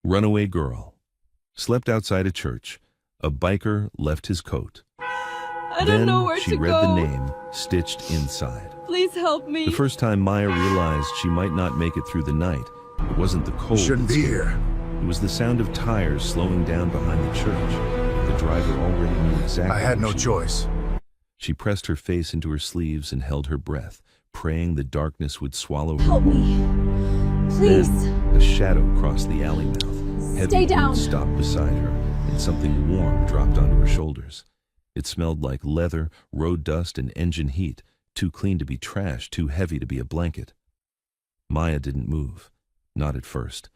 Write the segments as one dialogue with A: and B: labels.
A: Runaway girl. Slept outside a church. A biker left his coat.
B: I don't know where to go.
A: Then she read the name stitched inside.
B: Please help me.
A: The first time Maya realized she might not make it through the night, it wasn't the cold.
C: Shouldn't be here.
A: It was the sound of tires slowing down behind the church. The driver already knew exactly.
C: I had no
A: where she
C: choice.
A: was. She pressed her face into her sleeves and held her breath, praying the darkness would swallow her.
B: Help me. Please.
A: Then a shadow crossed the alley mouth.
B: Stay
A: Heavy
B: down.
A: boots stopped beside her, and something warm dropped onto her shoulders. It smelled like leather, road dust, and engine heat, too clean to be trash, too heavy to be a blanket. Maya didn't move. Not at first.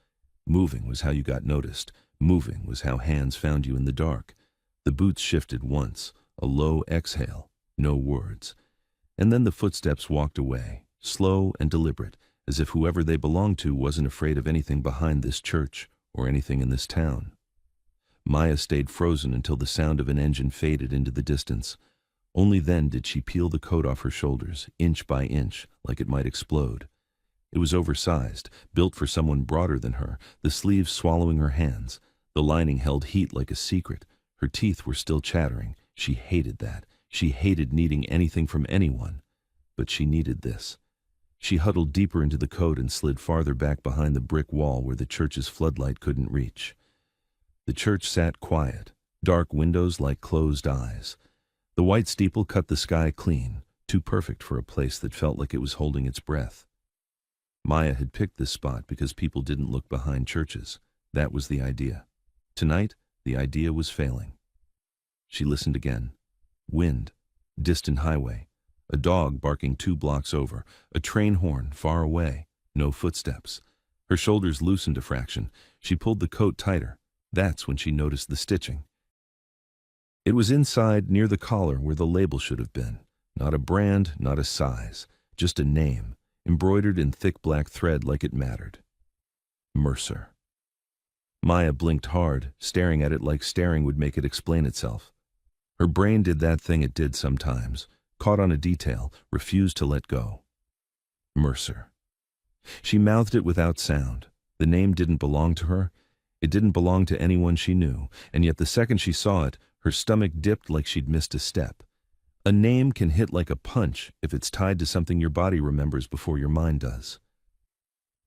A: Moving was how you got noticed. Moving was how hands found you in the dark. The boots shifted once, a low exhale, no words. And then the footsteps walked away, slow and deliberate, as if whoever they belonged to wasn't afraid of anything behind this church or anything in this town. Maya stayed frozen until the sound of an engine faded into the distance. Only then did she peel the coat off her shoulders, inch by inch, like it might explode. It was oversized, built for someone broader than her, the sleeves swallowing her hands. The lining held heat like a secret. Her teeth were still chattering. She hated that. She hated needing anything from anyone. But she needed this. She huddled deeper into the coat and slid farther back behind the brick wall where the church's floodlight couldn't reach. The church sat quiet, dark windows like closed eyes. The white steeple cut the sky clean, too perfect for a place that felt like it was holding its breath. Maya had picked this spot because people didn't look behind churches. That was the idea. Tonight, the idea was failing. She listened again. Wind, distant highway, a dog barking 2 blocks over, a train horn far away, no footsteps. Her shoulders loosened a fraction. She pulled the coat tighter. That's when she noticed the stitching. It was inside, near the collar, where the label should have been. Not a brand, not a size, just a name, embroidered in thick black thread like it mattered. Mercer. Maya blinked hard, staring at it like staring would make it explain itself. Her brain did that thing it did sometimes, caught on a detail, refused to let go. Mercer. She mouthed it without sound. The name didn't belong to her. It didn't belong to anyone she knew, and yet the second she saw it, her stomach dipped like she'd missed a step. A name can hit like a punch if it's tied to something your body remembers before your mind does.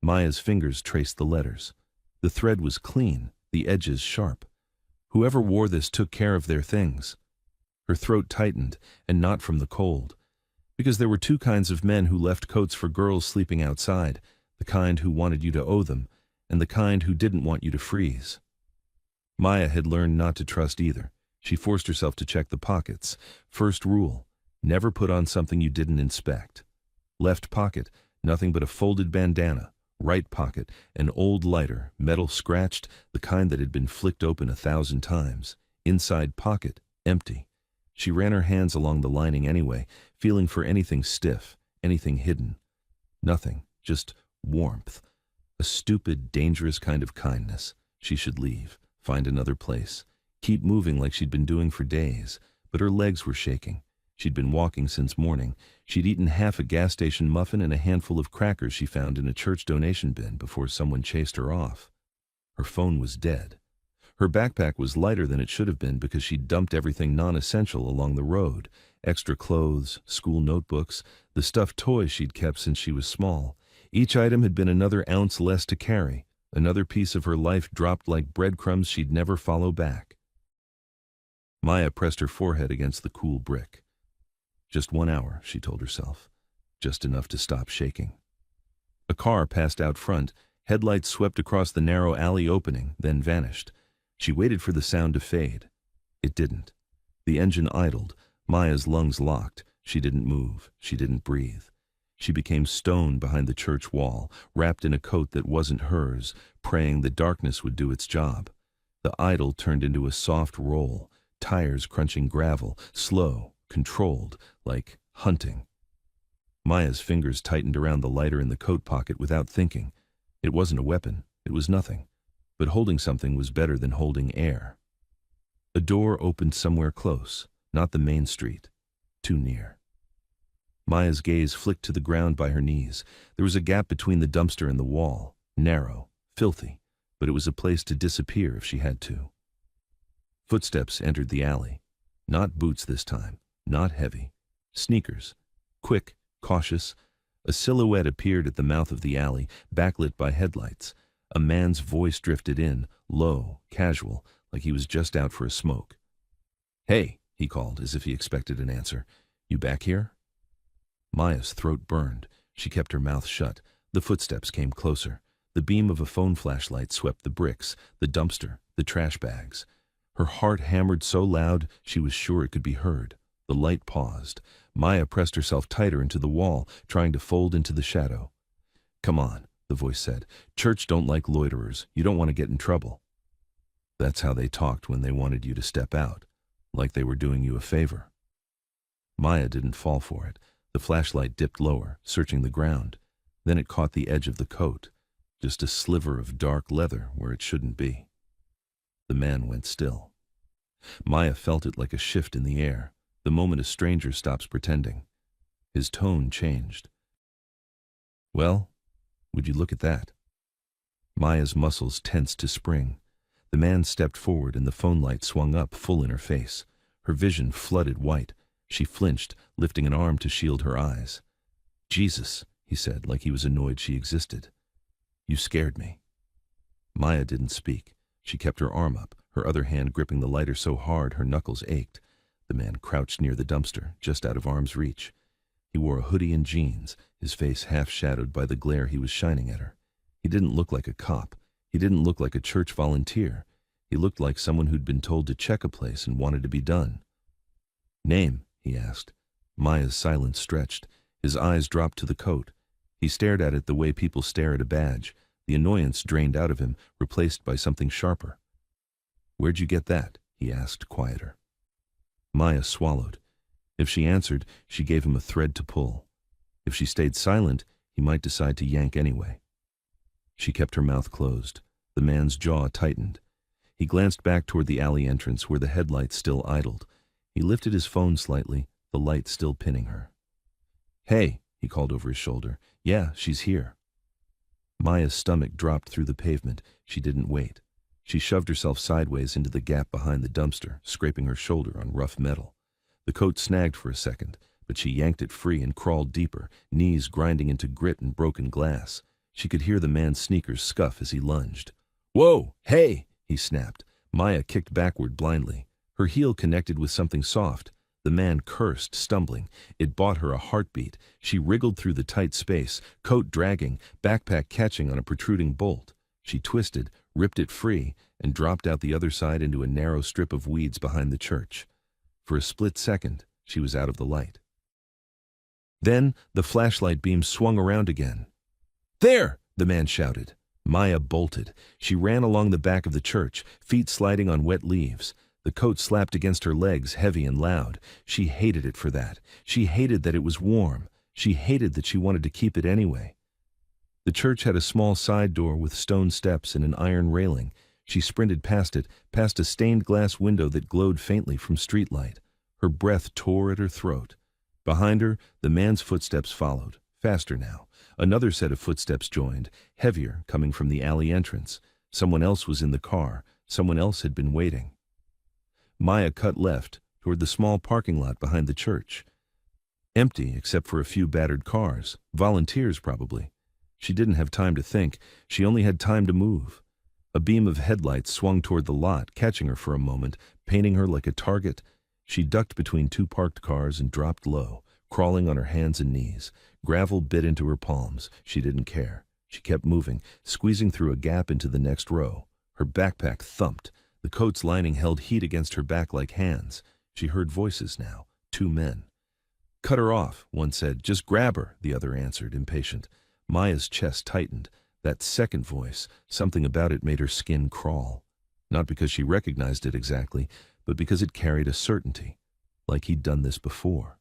A: Maya's fingers traced the letters. The thread was clean, the edges sharp. Whoever wore this took care of their things. Her throat tightened, and not from the cold. Because there were 2 kinds of men who left coats for girls sleeping outside, the kind who wanted you to owe them, and the kind who didn't want you to freeze. Maya had learned not to trust either. She forced herself to check the pockets. First rule, never put on something you didn't inspect. Left pocket, nothing but a folded bandana. Right pocket, an old lighter, metal scratched, the kind that had been flicked open 1,000 times. Inside pocket, empty. She ran her hands along the lining anyway, feeling for anything stiff, anything hidden. Nothing, just warmth. A stupid, dangerous kind of kindness. She should leave, find another place. Keep moving like she'd been doing for days, but her legs were shaking. She'd been walking since morning. She'd eaten half a gas station muffin and a handful of crackers she found in a church donation bin before someone chased her off. Her phone was dead. Her backpack was lighter than it should have been because she'd dumped everything non-essential along the road. Extra clothes, school notebooks, the stuffed toys she'd kept since she was small. Each item had been another ounce less to carry. Another piece of her life dropped like breadcrumbs she'd never follow back. Maya pressed her forehead against the cool brick. Just 1 hour, she told herself. Just enough to stop shaking. A car passed out front. Headlights swept across the narrow alley opening, then vanished. She waited for the sound to fade. It didn't. The engine idled. Maya's lungs locked. She didn't move. She didn't breathe. She became stone behind the church wall, wrapped in a coat that wasn't hers, praying the darkness would do its job. The idle turned into a soft roll, tires crunching gravel, slow, controlled, like hunting. Maya's fingers tightened around the lighter in the coat pocket without thinking. It wasn't a weapon. It was nothing. But holding something was better than holding air. A door opened somewhere close, not the main street. Too near. Maya's gaze flicked to the ground by her knees. There was a gap between the dumpster and the wall, narrow, filthy, but it was a place to disappear if she had to. Footsteps entered the alley. Not boots this time, not heavy. Sneakers. Quick, cautious. A silhouette appeared at the mouth of the alley, backlit by headlights. A man's voice drifted in, low, casual, like he was just out for a smoke. "Hey," he called, as if he expected an answer. "You back here?" Maya's throat burned. She kept her mouth shut. The footsteps came closer. The beam of a phone flashlight swept the bricks, the dumpster, the trash bags. Her heart hammered so loud she was sure it could be heard. The light paused. Maya pressed herself tighter into the wall, trying to fold into the shadow. "Come on," the voice said. "Church don't like loiterers. You don't want to get in trouble." That's how they talked when they wanted you to step out, like they were doing you a favor. Maya didn't fall for it. The flashlight dipped lower, searching the ground. Then it caught the edge of the coat, just a sliver of dark leather where it shouldn't be. The man went still. Maya felt it like a shift in the air, the moment a stranger stops pretending. His tone changed. "Well, would you look at that?" Maya's muscles tensed to spring. The man stepped forward and the phone light swung up full in her face. Her vision flooded white. She flinched, lifting an arm to shield her eyes. "Jesus," he said, like he was annoyed she existed. "You scared me." Maya didn't speak. She kept her arm up, her other hand gripping the lighter so hard her knuckles ached. The man crouched near the dumpster, just out of arm's reach. He wore a hoodie and jeans, his face half shadowed by the glare he was shining at her. He didn't look like a cop. He didn't look like a church volunteer. He looked like someone who'd been told to check a place and wanted to be done. "Name?" he asked. Maya's silence stretched. His eyes dropped to the coat. He stared at it the way people stare at a badge. The annoyance drained out of him, replaced by something sharper. "Where'd you get that?" he asked, quieter. Maya swallowed. If she answered, she gave him a thread to pull. If she stayed silent, he might decide to yank anyway. She kept her mouth closed. The man's jaw tightened. He glanced back toward the alley entrance where the headlights still idled. He lifted his phone slightly, the light still pinning her. "Hey," he called over his shoulder. "Yeah, she's here." Maya's stomach dropped through the pavement. She didn't wait. She shoved herself sideways into the gap behind the dumpster, scraping her shoulder on rough metal. The coat snagged for a second, but she yanked it free and crawled deeper, knees grinding into grit and broken glass. She could hear the man's sneakers scuff as he lunged. "Whoa, hey!" he snapped. Maya kicked backward blindly. Her heel connected with something soft. The man cursed, stumbling. It bought her a heartbeat. She wriggled through the tight space, coat dragging, backpack catching on a protruding bolt. She twisted, ripped it free, and dropped out the other side into a narrow strip of weeds behind the church. For a split second, she was out of the light. Then the flashlight beam swung around again. "There!" the man shouted. Maya bolted. She ran along the back of the church, feet sliding on wet leaves. The coat slapped against her legs, heavy and loud. She hated it for that. She hated that it was warm. She hated that she wanted to keep it anyway. The church had a small side door with stone steps and an iron railing. She sprinted past it, past a stained glass window that glowed faintly from streetlight. Her breath tore at her throat. Behind her, the man's footsteps followed, faster now. Another set of footsteps joined, heavier, coming from the alley entrance. Someone else was in the car. Someone else had been waiting. Maya cut left, toward the small parking lot behind the church. Empty except for a few battered cars, volunteers probably. She didn't have time to think, she only had time to move. A beam of headlights swung toward the lot, catching her for a moment, painting her like a target. She ducked between two parked cars and dropped low, crawling on her hands and knees. Gravel bit into her palms. She didn't care. She kept moving, squeezing through a gap into the next row. Her backpack thumped. The coat's lining held heat against her back like hands. She heard voices now, 2 men. "Cut her off," one said. "Just grab her," the other answered, impatient. Maya's chest tightened. That second voice, something about it made her skin crawl. Not because she recognized it exactly, but because it carried a certainty, like he'd done this before.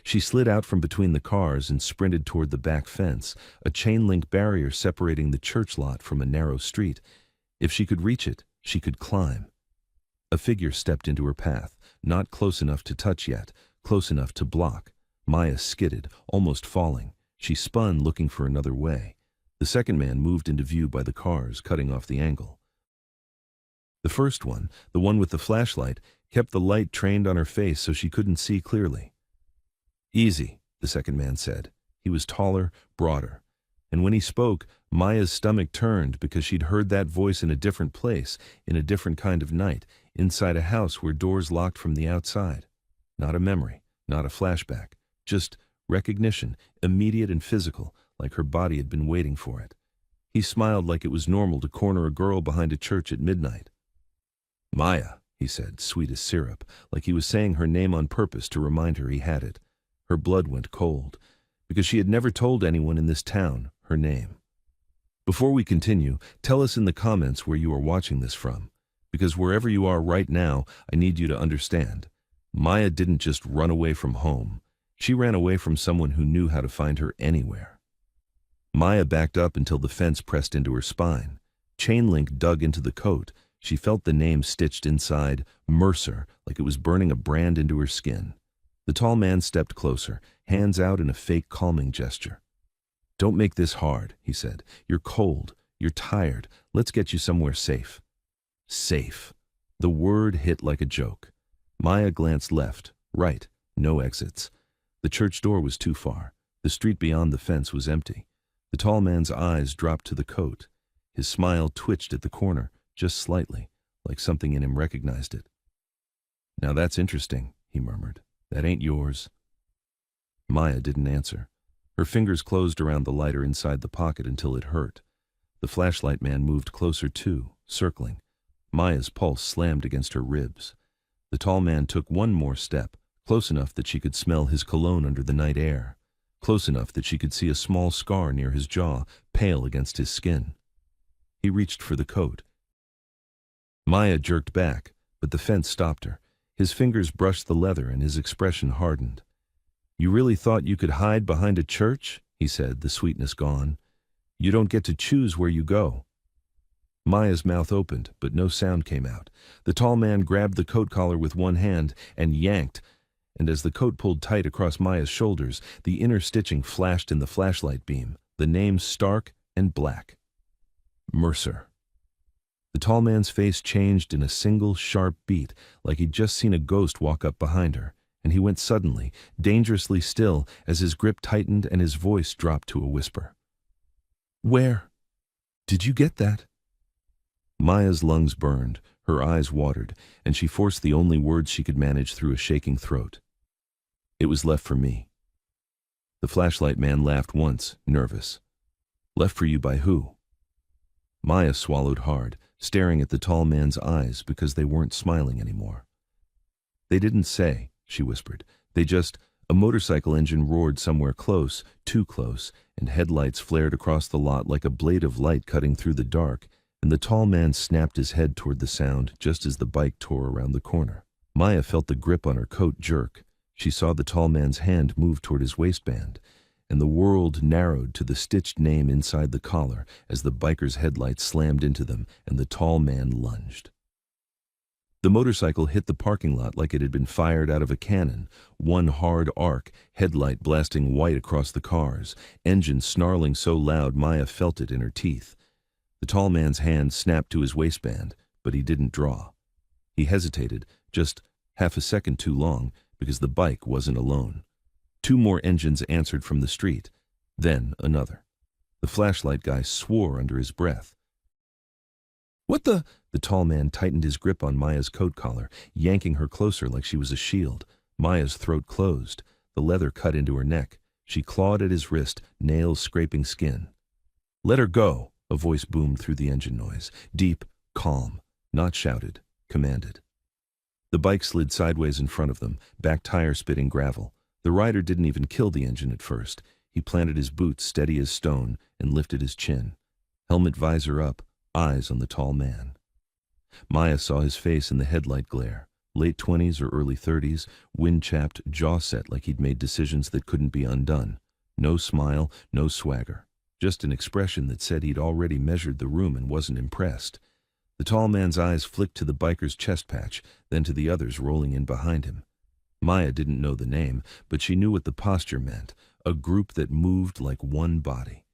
A: She slid out from between the cars and sprinted toward the back fence, a chain-link barrier separating the church lot from a narrow street. If she could reach it, she could climb. A figure stepped into her path, not close enough to touch yet, close enough to block. Maya skidded, almost falling. She spun, looking for another way. The second man moved into view by the cars, cutting off the angle. The first one, the one with the flashlight, kept the light trained on her face so she couldn't see clearly. "Easy," the second man said. He was taller, broader. And when he spoke, Maya's stomach turned because she'd heard that voice in a different place, in a different kind of night, inside a house where doors locked from the outside. Not a memory, not a flashback, just recognition, immediate and physical, like her body had been waiting for it. He smiled like it was normal to corner a girl behind a church at midnight. "Maya," he said, sweet as syrup, like he was saying her name on purpose to remind her he had it. Her blood went cold, because she had never told anyone in this town her name. "Before we continue, tell us in the comments where you are watching this from, because wherever you are right now, I need you to understand. Maya didn't just run away from home. She ran away from someone who knew how to find her anywhere." Maya backed up until the fence pressed into her spine. Chain link dug into the coat. She felt the name stitched inside, Mercer, like it was burning a brand into her skin. The tall man stepped closer, hands out in a fake calming gesture. "Don't make this hard," he said. "You're cold. You're tired. Let's get you somewhere safe." Safe. The word hit like a joke. Maya glanced left, right, no exits. The church door was too far. The street beyond the fence was empty. The tall man's eyes dropped to the coat. His smile twitched at the corner, just slightly, like something in him recognized it. "Now that's interesting," he murmured. "That ain't yours." Maya didn't answer. Her fingers closed around the lighter inside the pocket until it hurt. The flashlight man moved closer too, circling. Maya's pulse slammed against her ribs. The tall man took one more step, close enough that she could smell his cologne under the night air, close enough that she could see a small scar near his jaw, pale against his skin. He reached for the coat. Maya jerked back, but the fence stopped her. His fingers brushed the leather and his expression hardened. "You really thought you could hide behind a church?" he said, the sweetness gone. "You don't get to choose where you go." Maya's mouth opened, but no sound came out. The tall man grabbed the coat collar with one hand and yanked, and as the coat pulled tight across Maya's shoulders, the inner stitching flashed in the flashlight beam, the name stark and black. Mercer. The tall man's face changed in a single sharp beat, like he'd just seen a ghost walk up behind her, and he went suddenly, dangerously still as his grip tightened and his voice dropped to a whisper. "Where? Did you get that?" Maya's lungs burned, her eyes watered, and she forced the only words she could manage through a shaking throat. "It was left for me." The flashlight man laughed once, nervous. "Left for you by who?" Maya swallowed hard, staring at the tall man's eyes because they weren't smiling anymore. "They didn't say," she whispered. "They just—" A motorcycle engine roared somewhere close, too close, and headlights flared across the lot like a blade of light cutting through the dark, and the tall man snapped his head toward the sound just as the bike tore around the corner. Maya felt the grip on her coat jerk. She saw the tall man's hand move toward his waistband, and the world narrowed to the stitched name inside the collar as the biker's headlights slammed into them and the tall man lunged. The motorcycle hit the parking lot like it had been fired out of a cannon, one hard arc, headlight blasting white across the cars, engine snarling so loud Maya felt it in her teeth. The tall man's hand snapped to his waistband, but he didn't draw. He hesitated, just half a second too long, because the bike wasn't alone. Two more engines answered from the street, then another. The flashlight guy swore under his breath. "What the—" The tall man tightened his grip on Maya's coat collar, yanking her closer like she was a shield. Maya's throat closed. The leather cut into her neck. She clawed at his wrist, nails scraping skin. "Let her go," a voice boomed through the engine noise. Deep, calm, not shouted, commanded. The bike slid sideways in front of them, back tire spitting gravel. The rider didn't even kill the engine at first. He planted his boots steady as stone and lifted his chin. Helmet visor up, eyes on the tall man. Maya saw his face in the headlight glare. Late 20s or early 30s, wind-chapped, jaw set like he'd made decisions that couldn't be undone. No smile, no swagger. Just an expression that said he'd already measured the room and wasn't impressed. The tall man's eyes flicked to the biker's chest patch, then to the others rolling in behind him. Maya didn't know the name, but she knew what the posture meant, a group that moved like one body.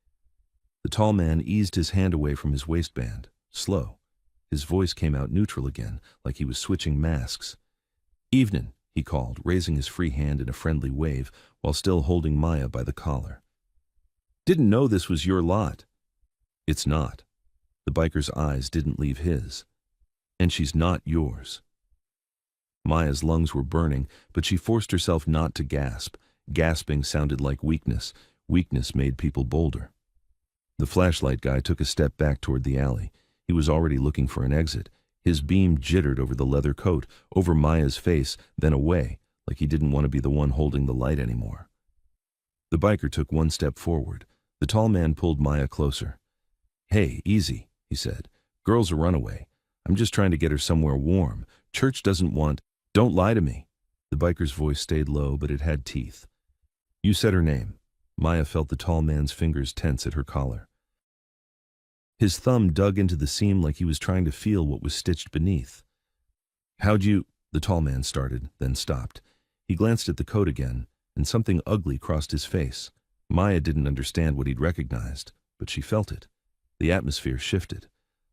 A: The tall man eased his hand away from his waistband, slow. His voice came out neutral again, like he was switching masks. "Evenin'," he called, raising his free hand in a friendly wave while still holding Maya by the collar. "Didn't know this was your lot." "It's not." The biker's eyes didn't leave his. "And she's not yours." Maya's lungs were burning, but she forced herself not to gasp. Gasping sounded like weakness. Weakness made people bolder. The flashlight guy took a step back toward the alley. He was already looking for an exit. His beam jittered over the leather coat, over Maya's face, then away, like he didn't want to be the one holding the light anymore. The biker took one step forward. The tall man pulled Maya closer. "Hey, easy," he said. "Girl's a runaway. I'm just trying to get her somewhere warm. Church doesn't want—" "Don't lie to me." The biker's voice stayed low, but it had teeth. "You said her name." Maya felt the tall man's fingers tense at her collar. His thumb dug into the seam like he was trying to feel what was stitched beneath. "How'd you—" the tall man started, then stopped. He glanced at the coat again, and something ugly crossed his face. Maya didn't understand what he'd recognized, but she felt it. The atmosphere shifted,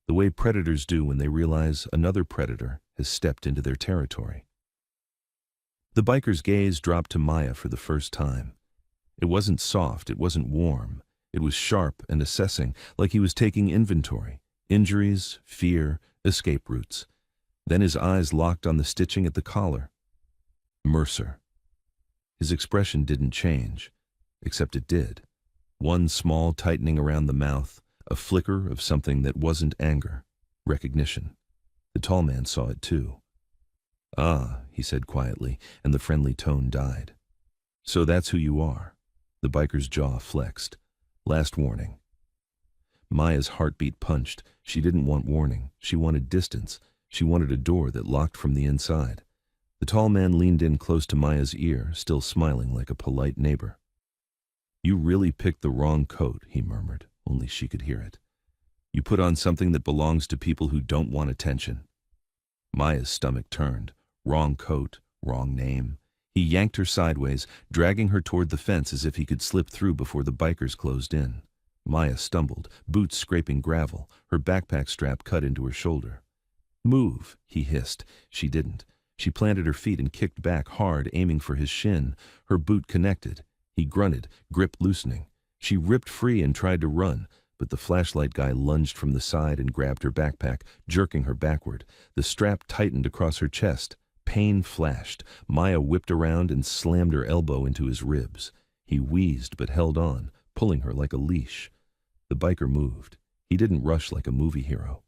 A: the way predators do when they realize another predator has stepped into their territory. The biker's gaze dropped to Maya for the first time. It wasn't soft, it wasn't warm. It was sharp and assessing, like he was taking inventory. Injuries, fear, escape routes. Then his eyes locked on the stitching at the collar. Mercer. His expression didn't change, except it did. One small tightening around the mouth, a flicker of something that wasn't anger, recognition. The tall man saw it too. "Ah," he said quietly, and the friendly tone died. "So that's who you are." The biker's jaw flexed. "Last warning." Maya's heartbeat punched. She didn't want warning. She wanted distance. She wanted a door that locked from the inside. The tall man leaned in close to Maya's ear, still smiling like a polite neighbor. "You really picked the wrong coat," he murmured. Only she could hear it. "You put on something that belongs to people who don't want attention." Maya's stomach turned. Wrong coat, wrong name. He yanked her sideways, dragging her toward the fence as if he could slip through before the bikers closed in. Maya stumbled, boots scraping gravel, her backpack strap cut into her shoulder. "Move," he hissed. She didn't. She planted her feet and kicked back hard, aiming for his shin. Her boot connected. He grunted, grip loosening. She ripped free and tried to run, but the flashlight guy lunged from the side and grabbed her backpack, jerking her backward. The strap tightened across her chest. Pain flashed. Maya whipped around and slammed her elbow into his ribs. He wheezed but held on, pulling her like a leash. The biker moved. He didn't rush like a movie hero.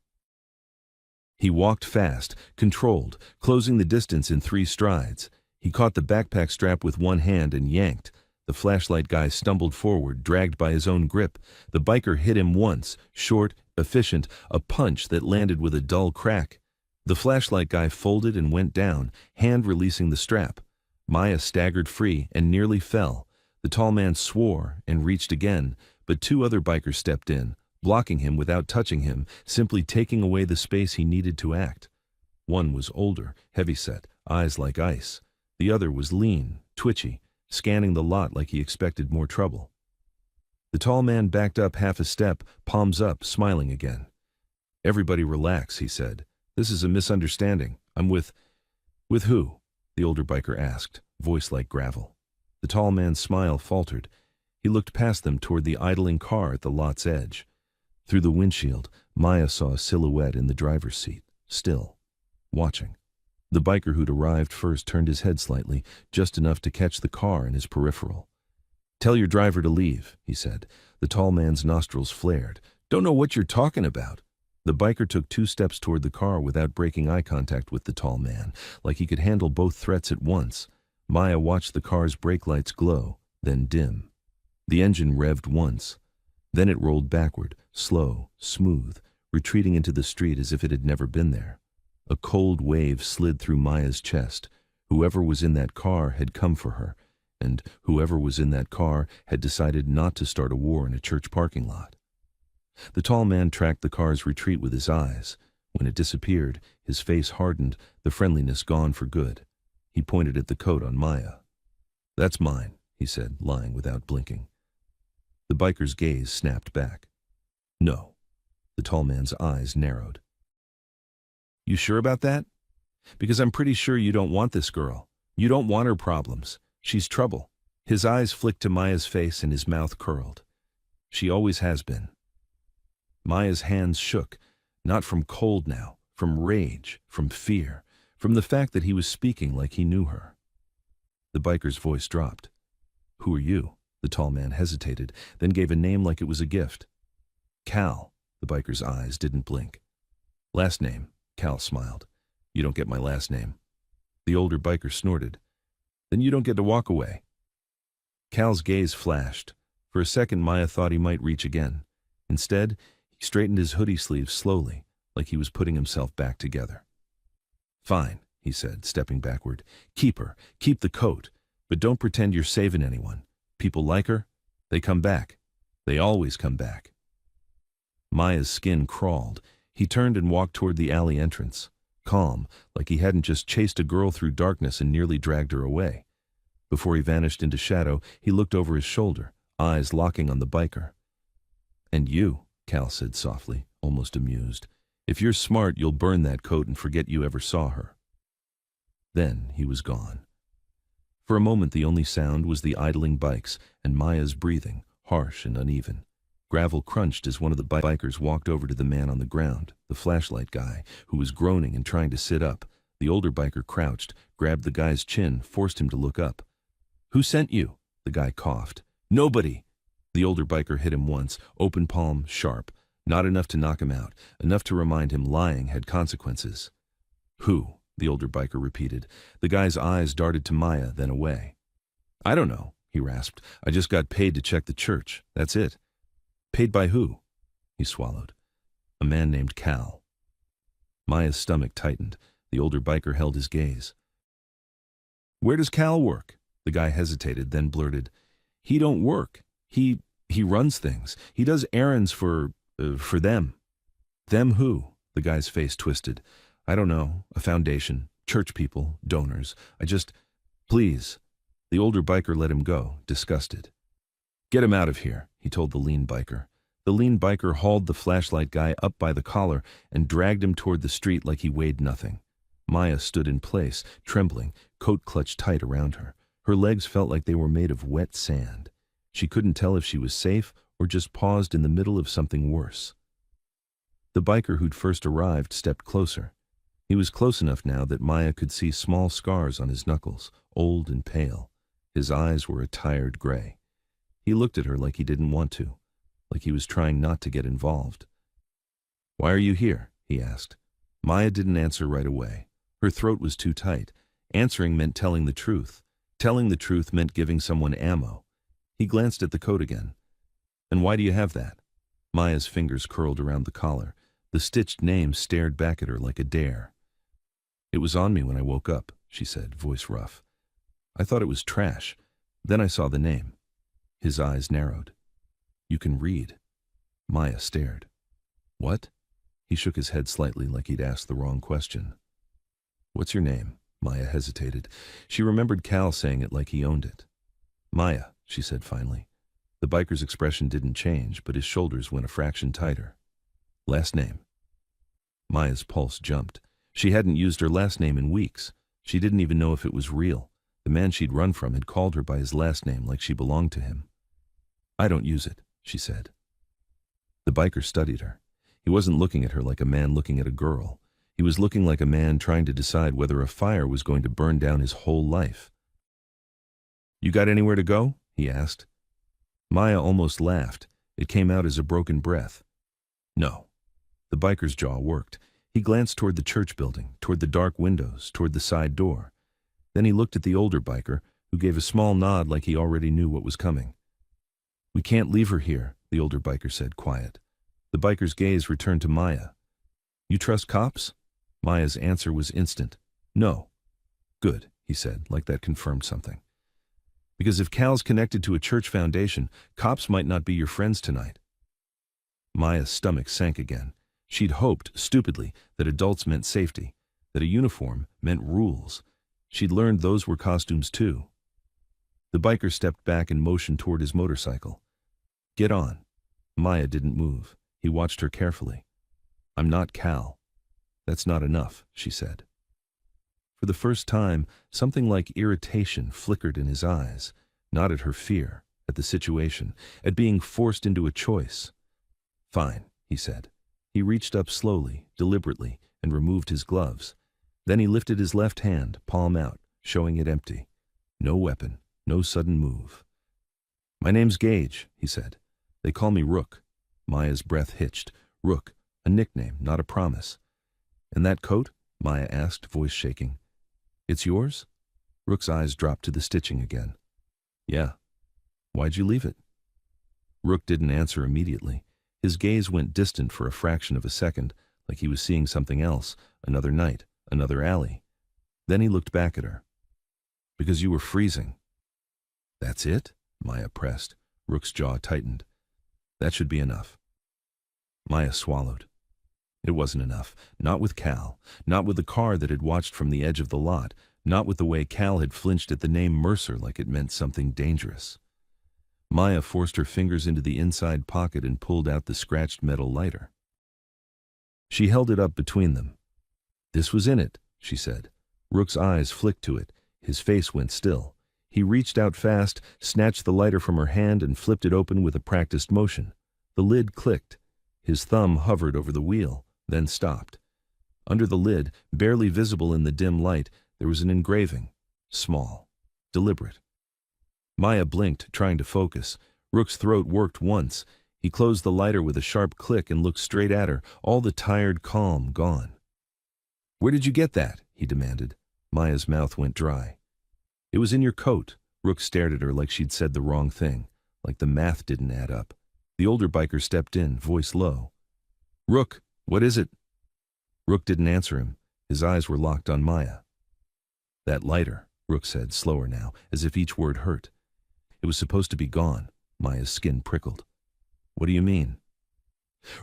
A: He walked fast, controlled, closing the distance in 3 strides. He caught the backpack strap with one hand and yanked. The flashlight guy stumbled forward, dragged by his own grip. The biker hit him once, short, efficient, a punch that landed with a dull crack. The flashlight guy folded and went down, hand releasing the strap. Maya staggered free and nearly fell. The tall man swore and reached again, but 2 other bikers stepped in, blocking him without touching him, simply taking away the space he needed to act. One was older, heavyset, eyes like ice. The other was lean, twitchy, scanning the lot like he expected more trouble. The tall man backed up half a step, palms up, smiling again. "Everybody relax," he said. "This is a misunderstanding. I'm with—" "With who?" the older biker asked, voice like gravel. The tall man's smile faltered. He looked past them toward the idling car at the lot's edge. Through the windshield, Maya saw a silhouette in the driver's seat, still, watching. The biker who'd arrived first turned his head slightly, just enough to catch the car in his peripheral. "Tell your driver to leave," he said. The tall man's nostrils flared. "Don't know what you're talking about." The biker took 2 steps toward the car without breaking eye contact with the tall man, like he could handle both threats at once. Maya watched the car's brake lights glow, then dim. The engine revved once. Then it rolled backward, slow, smooth, retreating into the street as if it had never been there. A cold wave slid through Maya's chest. Whoever was in that car had come for her, and whoever was in that car had decided not to start a war in a church parking lot. The tall man tracked the car's retreat with his eyes. When it disappeared, his face hardened, the friendliness gone for good. He pointed at the coat on Maya. "That's mine," he said, lying without blinking. The biker's gaze snapped back. No. The tall man's eyes narrowed. You sure about that? Because I'm pretty sure you don't want this girl. You don't want her problems. She's trouble. His eyes flicked to Maya's face and his mouth curled. She always has been. Maya's hands shook, not from cold now, from rage, from fear, from the fact that he was speaking like he knew her. The biker's voice dropped. Who are you? The tall man hesitated, then gave a name like it was a gift. Cal. The biker's eyes didn't blink. Last name, Cal smiled. You don't get my last name. The older biker snorted. Then you don't get to walk away. Cal's gaze flashed. For a second, Maya thought he might reach again. Instead, he straightened his hoodie sleeves slowly, like he was putting himself back together. Fine, he said, stepping backward. Keep her. Keep the coat. But don't pretend you're saving anyone. People like her. They come back. They always come back. Maya's skin crawled. He turned and walked toward the alley entrance, calm, like he hadn't just chased a girl through darkness and nearly dragged her away. Before he vanished into shadow, he looked over his shoulder, eyes locking on the biker. And you, Cal said softly, almost amused. If you're smart, you'll burn that coat and forget you ever saw her. Then he was gone. For a moment, the only sound was the idling bikes and Maya's breathing, harsh and uneven. Gravel crunched as one of the bikers walked over to the man on the ground, the flashlight guy, who was groaning and trying to sit up. The older biker crouched, grabbed the guy's chin, forced him to look up. Who sent you? The guy coughed. Nobody. The older biker hit him once, open palm, sharp. Not enough to knock him out, enough to remind him lying had consequences. Who? The older biker repeated. The guy's eyes darted to Maya, then away. I don't know, he rasped. I just got paid to check the church. That's it. Paid by who? He swallowed. A man named Cal. Maya's stomach tightened. The older biker held his gaze. Where does Cal work? The guy hesitated, then blurted. He don't work. He runs things. He does errands for them. Them who? The guy's face twisted. I don't know. A foundation. Church people. Donors. Please. The older biker let him go, disgusted. Get him out of here, he told the lean biker. The lean biker hauled the flashlight guy up by the collar and dragged him toward the street like he weighed nothing. Maya stood in place, trembling, coat clutched tight around her. Her legs felt like they were made of wet sand. She couldn't tell if she was safe or just paused in the middle of something worse. The biker who'd first arrived stepped closer. He was close enough now that Maya could see small scars on his knuckles, old and pale. His eyes were a tired gray. He looked at her like he didn't want to, like he was trying not to get involved. Why are you here? He asked. Maya didn't answer right away. Her throat was too tight. Answering meant telling the truth. Telling the truth meant giving someone ammo. He glanced at the coat again. And why do you have that? Maya's fingers curled around the collar. The stitched name stared back at her like a dare. It was on me when I woke up, she said, voice rough. I thought it was trash. Then I saw the name. His eyes narrowed. You can read. Maya stared. What? He shook his head slightly like he'd asked the wrong question. What's your name? Maya hesitated. She remembered Cal saying it like he owned it. Maya, she said finally. The biker's expression didn't change, but his shoulders went a fraction tighter. Last name. Maya's pulse jumped. She hadn't used her last name in weeks. She didn't even know if it was real. The man she'd run from had called her by his last name like she belonged to him. I don't use it, she said. The biker studied her. He wasn't looking at her like a man looking at a girl. He was looking like a man trying to decide whether a fire was going to burn down his whole life. You got anywhere to go? He asked. Maya almost laughed. It came out as a broken breath. No. The biker's jaw worked. He glanced toward the church building, toward the dark windows, toward the side door. Then he looked at the older biker, who gave a small nod like he already knew what was coming. We can't leave her here, the older biker said, quiet. The biker's gaze returned to Maya. You trust cops? Maya's answer was instant. No. Good, he said, like that confirmed something. Because if Cal's connected to a church foundation, cops might not be your friends tonight. Maya's stomach sank again. She'd hoped, stupidly, that adults meant safety, that a uniform meant rules. She'd learned those were costumes too. The biker stepped back and motioned toward his motorcycle. Get on. Maya didn't move. He watched her carefully. "I'm not Cal." "That's not enough," she said. For the first time, something like irritation flickered in his eyes, not at her fear, at the situation, at being forced into a choice. "Fine," he said. He reached up slowly, deliberately, and removed his gloves. Then he lifted his left hand, palm out, showing it empty. No weapon, no sudden move. "My name's Gage," he said. "They call me Rook." Maya's breath hitched. Rook, a nickname, not a promise. "And that coat?" Maya asked, voice shaking. "It's yours?" Rook's eyes dropped to the stitching again. "Yeah." "Why'd you leave it?" Rook didn't answer immediately. His gaze went distant for a fraction of a second, like he was seeing something else, another night, another alley. Then he looked back at her. "Because you were freezing." "That's it?" Maya pressed. Rook's jaw tightened. "That should be enough." Maya swallowed. It wasn't enough. Not with Cal. Not with the car that had watched from the edge of the lot. Not with the way Cal had flinched at the name Mercer like it meant something dangerous. Maya forced her fingers into the inside pocket and pulled out the scratched metal lighter. She held it up between them. "This was in it," she said. Rook's eyes flicked to it. His face went still. He reached out fast, snatched the lighter from her hand, and flipped it open with a practiced motion. The lid clicked. His thumb hovered over the wheel, then stopped. Under the lid, barely visible in the dim light, there was an engraving. Small. Deliberate. Maya blinked, trying to focus. Rook's throat worked once. He closed the lighter with a sharp click and looked straight at her, all the tired calm gone. "Where did you get that?" he demanded. Maya's mouth went dry. "It was in your coat." Rook stared at her like she'd said the wrong thing, like the math didn't add up. The older biker stepped in, voice low. "Rook, what is it?" Rook didn't answer him. His eyes were locked on Maya. "That lighter," Rook said, slower now, as if each word hurt. "It was supposed to be gone." Maya's skin prickled. "What do you mean?"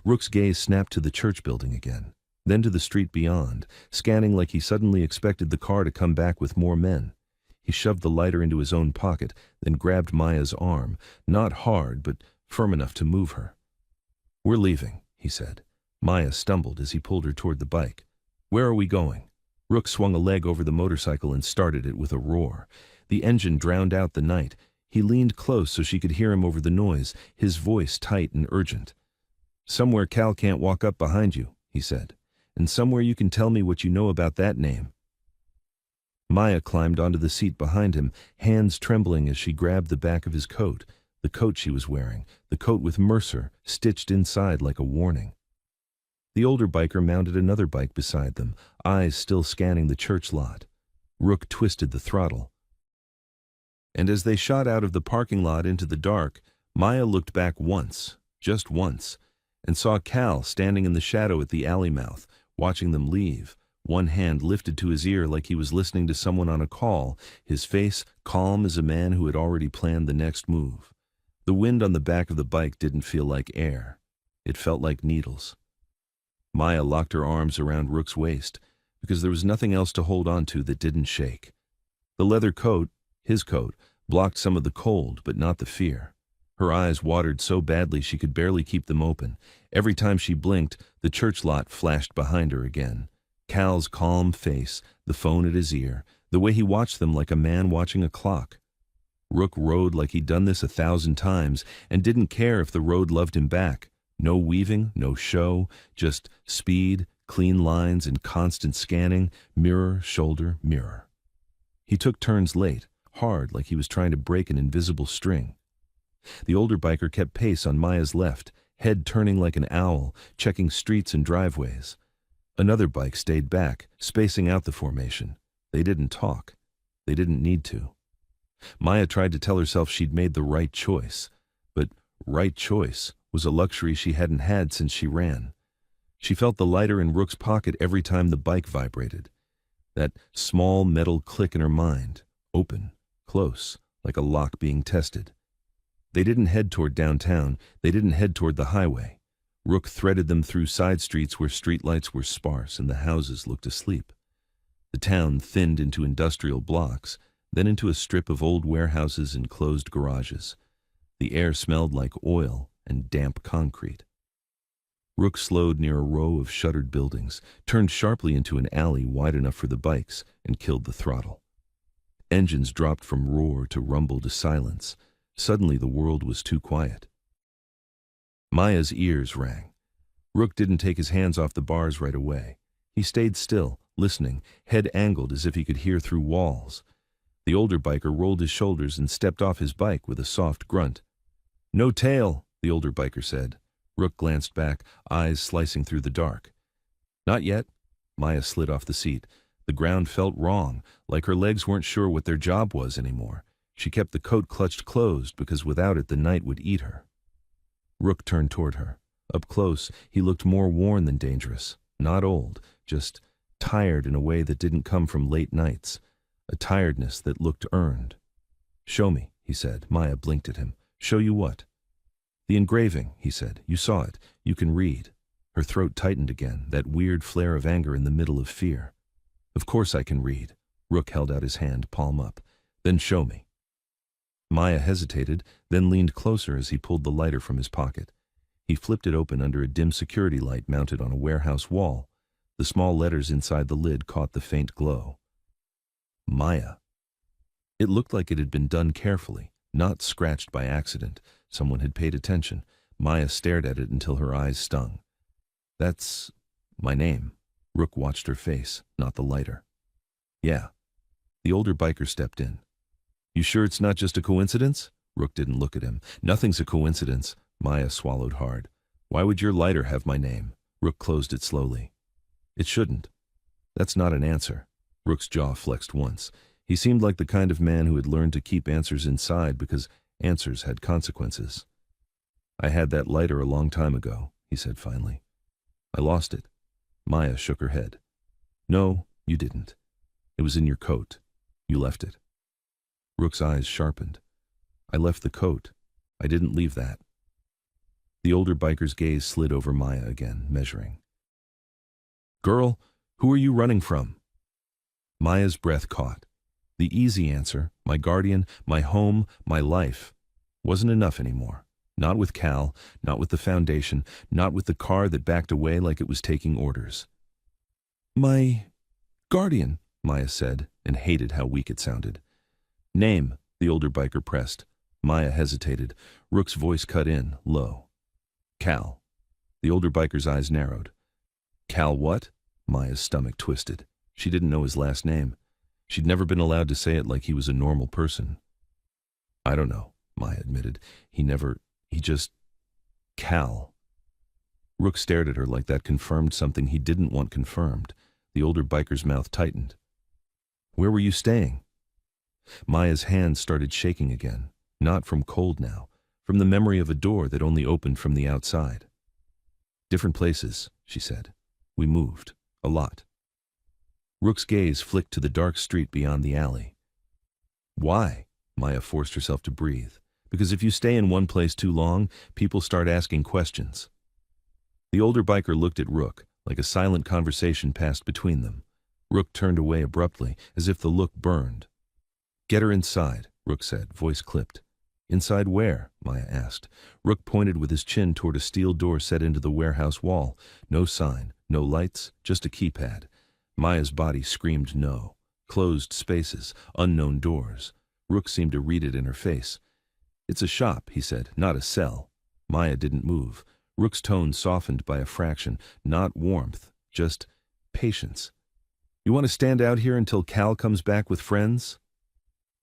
A: Rook's gaze snapped to the church building again, then to the street beyond, scanning like he suddenly expected the car to come back with more men. He shoved the lighter into his own pocket, then grabbed Maya's arm, not hard, but firm enough to move her. "We're leaving," he said. Maya stumbled as he pulled her toward the bike. "Where are we going?" Rook swung a leg over the motorcycle and started it with a roar. The engine drowned out the night. He leaned close so she could hear him over the noise, his voice tight and urgent. "Somewhere Cal can't walk up behind you," he said. "And somewhere you can tell me what you know about that name." Maya climbed onto the seat behind him, hands trembling as she grabbed the back of his coat, the coat she was wearing, the coat with Mercer stitched inside like a warning. The older biker mounted another bike beside them, eyes still scanning the church lot. Rook twisted the throttle. And as they shot out of the parking lot into the dark, Maya looked back once, just once, and saw Cal standing in the shadow at the alley mouth, watching them leave, one hand lifted to his ear like he was listening to someone on a call, his face calm as a man who had already planned the next move. The wind on the back of the bike didn't feel like air. It felt like needles. Maya locked her arms around Rook's waist, because there was nothing else to hold on to that didn't shake. The leather coat, his coat, blocked some of the cold, but not the fear. Her eyes watered so badly she could barely keep them open. Every time she blinked, the church lot flashed behind her again. Cal's calm face, the phone at his ear, the way he watched them like a man watching a clock. Rook rode like he'd done this 1,000 times and didn't care if the road loved him back. No weaving, no show, just speed, clean lines, and constant scanning, mirror, shoulder, mirror. He took turns late, hard like he was trying to break an invisible string. The older biker kept pace on Maya's left, head turning like an owl, checking streets and driveways. Another bike stayed back, spacing out the formation. They didn't talk. They didn't need to. Maya tried to tell herself she'd made the right choice, but right choice was a luxury she hadn't had since she ran. She felt the lighter in Rook's pocket every time the bike vibrated. That small metal click in her mind, open, close, like a lock being tested. They didn't head toward downtown. They didn't head toward the highway. Rook threaded them through side streets where streetlights were sparse and the houses looked asleep. The town thinned into industrial blocks, then into a strip of old warehouses and closed garages. The air smelled like oil and damp concrete. Rook slowed near a row of shuttered buildings, turned sharply into an alley wide enough for the bikes, and killed the throttle. Engines dropped from roar to rumble to silence. Suddenly the world was too quiet. Maya's ears rang. Rook didn't take his hands off the bars right away. He stayed still, listening, head angled as if he could hear through walls. The older biker rolled his shoulders and stepped off his bike with a soft grunt. "No tail," the older biker said. Rook glanced back, eyes slicing through the dark. "Not yet." Maya slid off the seat. The ground felt wrong, like her legs weren't sure what their job was anymore. She kept the coat clutched closed because without it the night would eat her. Rook turned toward her. Up close, he looked more worn than dangerous. Not old, just tired in a way that didn't come from late nights. A tiredness that looked earned. "Show me," he said. Maya blinked at him. "Show you what?" "The engraving," he said. "You saw it. You can read." Her throat tightened again, that weird flare of anger in the middle of fear. "Of course I can read." Rook held out his hand, palm up. "Then show me." Maya hesitated, then leaned closer as he pulled the lighter from his pocket. He flipped it open under a dim security light mounted on a warehouse wall. The small letters inside the lid caught the faint glow. Maya. It looked like it had been done carefully, not scratched by accident. Someone had paid attention. Maya stared at it until her eyes stung. "That's my name." Rook watched her face, not the lighter. "Yeah." The older biker stepped in. "You sure it's not just a coincidence?" Rook didn't look at him. "Nothing's a coincidence." Maya swallowed hard. "Why would your lighter have my name?" Rook closed it slowly. "It shouldn't." "That's not an answer." Rook's jaw flexed once. He seemed like the kind of man who had learned to keep answers inside because answers had consequences. "I had that lighter a long time ago," he said finally. "I lost it." Maya shook her head. "No, you didn't. It was in your coat. You left it." Rook's eyes sharpened. "I left the coat. I didn't leave that." The older biker's gaze slid over Maya again, measuring. "Girl, who are you running from?" Maya's breath caught. The easy answer, my guardian, my home, my life, wasn't enough anymore. Not with Cal, not with the Foundation, not with the car that backed away like it was taking orders. "My guardian," Maya said, and hated how weak it sounded. "Name," the older biker pressed. Maya hesitated. Rook's voice cut in, low. "Cal." The older biker's eyes narrowed. "Cal what?" Maya's stomach twisted. She didn't know his last name. She'd never been allowed to say it like he was a normal person. "I don't know," Maya admitted. He just... Cal." Rook stared at her like that confirmed something he didn't want confirmed. The older biker's mouth tightened. "Where were you staying?" Maya's hands started shaking again, not from cold now, from the memory of a door that only opened from the outside. "Different places," she said. "We moved. A lot." Rook's gaze flicked to the dark street beyond the alley. "Why?" Maya forced herself to breathe. "Because if you stay in one place too long, people start asking questions." The older biker looked at Rook, like a silent conversation passed between them. Rook turned away abruptly, as if the look burned. "Get her inside," Rook said, voice clipped. "Inside where?" Maya asked. Rook pointed with his chin toward a steel door set into the warehouse wall. No sign, no lights, just a keypad. Maya's body screamed no. Closed spaces, unknown doors. Rook seemed to read it in her face. "It's a shop," he said, "not a cell." Maya didn't move. Rook's tone softened by a fraction, not warmth, just patience. "You want to stand out here until Cal comes back with friends?"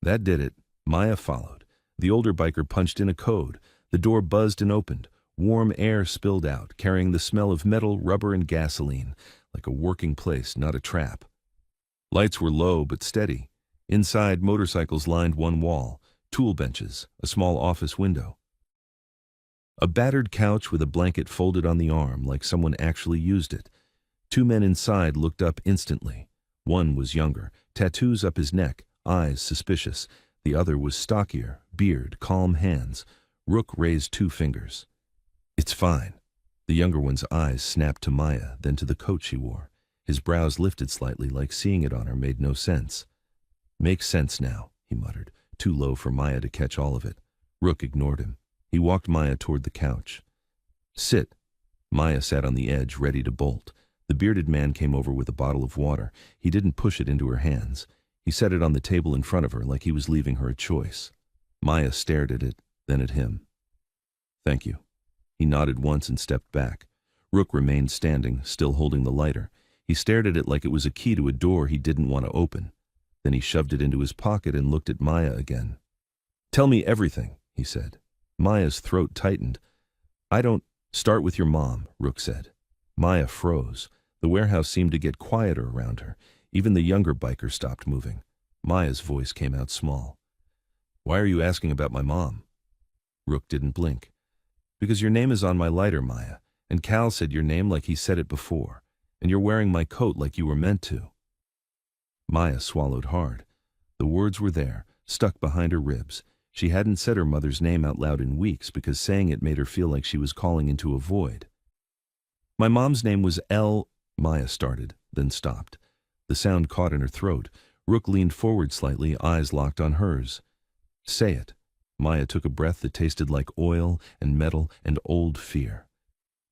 A: That did it. Maya followed. The older biker punched in a code. The door buzzed and opened. Warm air spilled out, carrying the smell of metal, rubber, and gasoline, like a working place, not a trap. Lights were low but steady. Inside, motorcycles lined one wall, tool benches, a small office window. A battered couch with a blanket folded on the arm, like someone actually used it. Two men inside looked up instantly. One was younger, tattoos up his neck, eyes suspicious. The other was stockier, beard, calm hands. Rook raised two fingers. "It's fine." The younger one's eyes snapped to Maya, then to the coat she wore. His brows lifted slightly, like seeing it on her made no sense. "Makes sense now," he muttered, too low for Maya to catch all of it. Rook ignored him. He walked Maya toward the couch. "Sit." Maya sat on the edge, ready to bolt. The bearded man came over with a bottle of water. He didn't push it into her hands. He set it on the table in front of her like he was leaving her a choice. Maya stared at it, then at him. "Thank you." He nodded once and stepped back. Rook remained standing, still holding the lighter. He stared at it like it was a key to a door he didn't want to open. Then he shoved it into his pocket and looked at Maya again. "Tell me everything," he said. Maya's throat tightened. "I don't—" "Start with your mom," Rook said. Maya froze. The warehouse seemed to get quieter around her. Even the younger biker stopped moving. Maya's voice came out small. "Why are you asking about my mom?" Rook didn't blink. "Because your name is on my lighter, Maya, and Cal said your name like he said it before, and you're wearing my coat like you were meant to." Maya swallowed hard. The words were there, stuck behind her ribs. She hadn't said her mother's name out loud in weeks because saying it made her feel like she was calling into a void. "My mom's name was Maya started, then stopped. The sound caught in her throat. Rook leaned forward slightly, eyes locked on hers. "Say it." Maya took a breath that tasted like oil and metal and old fear.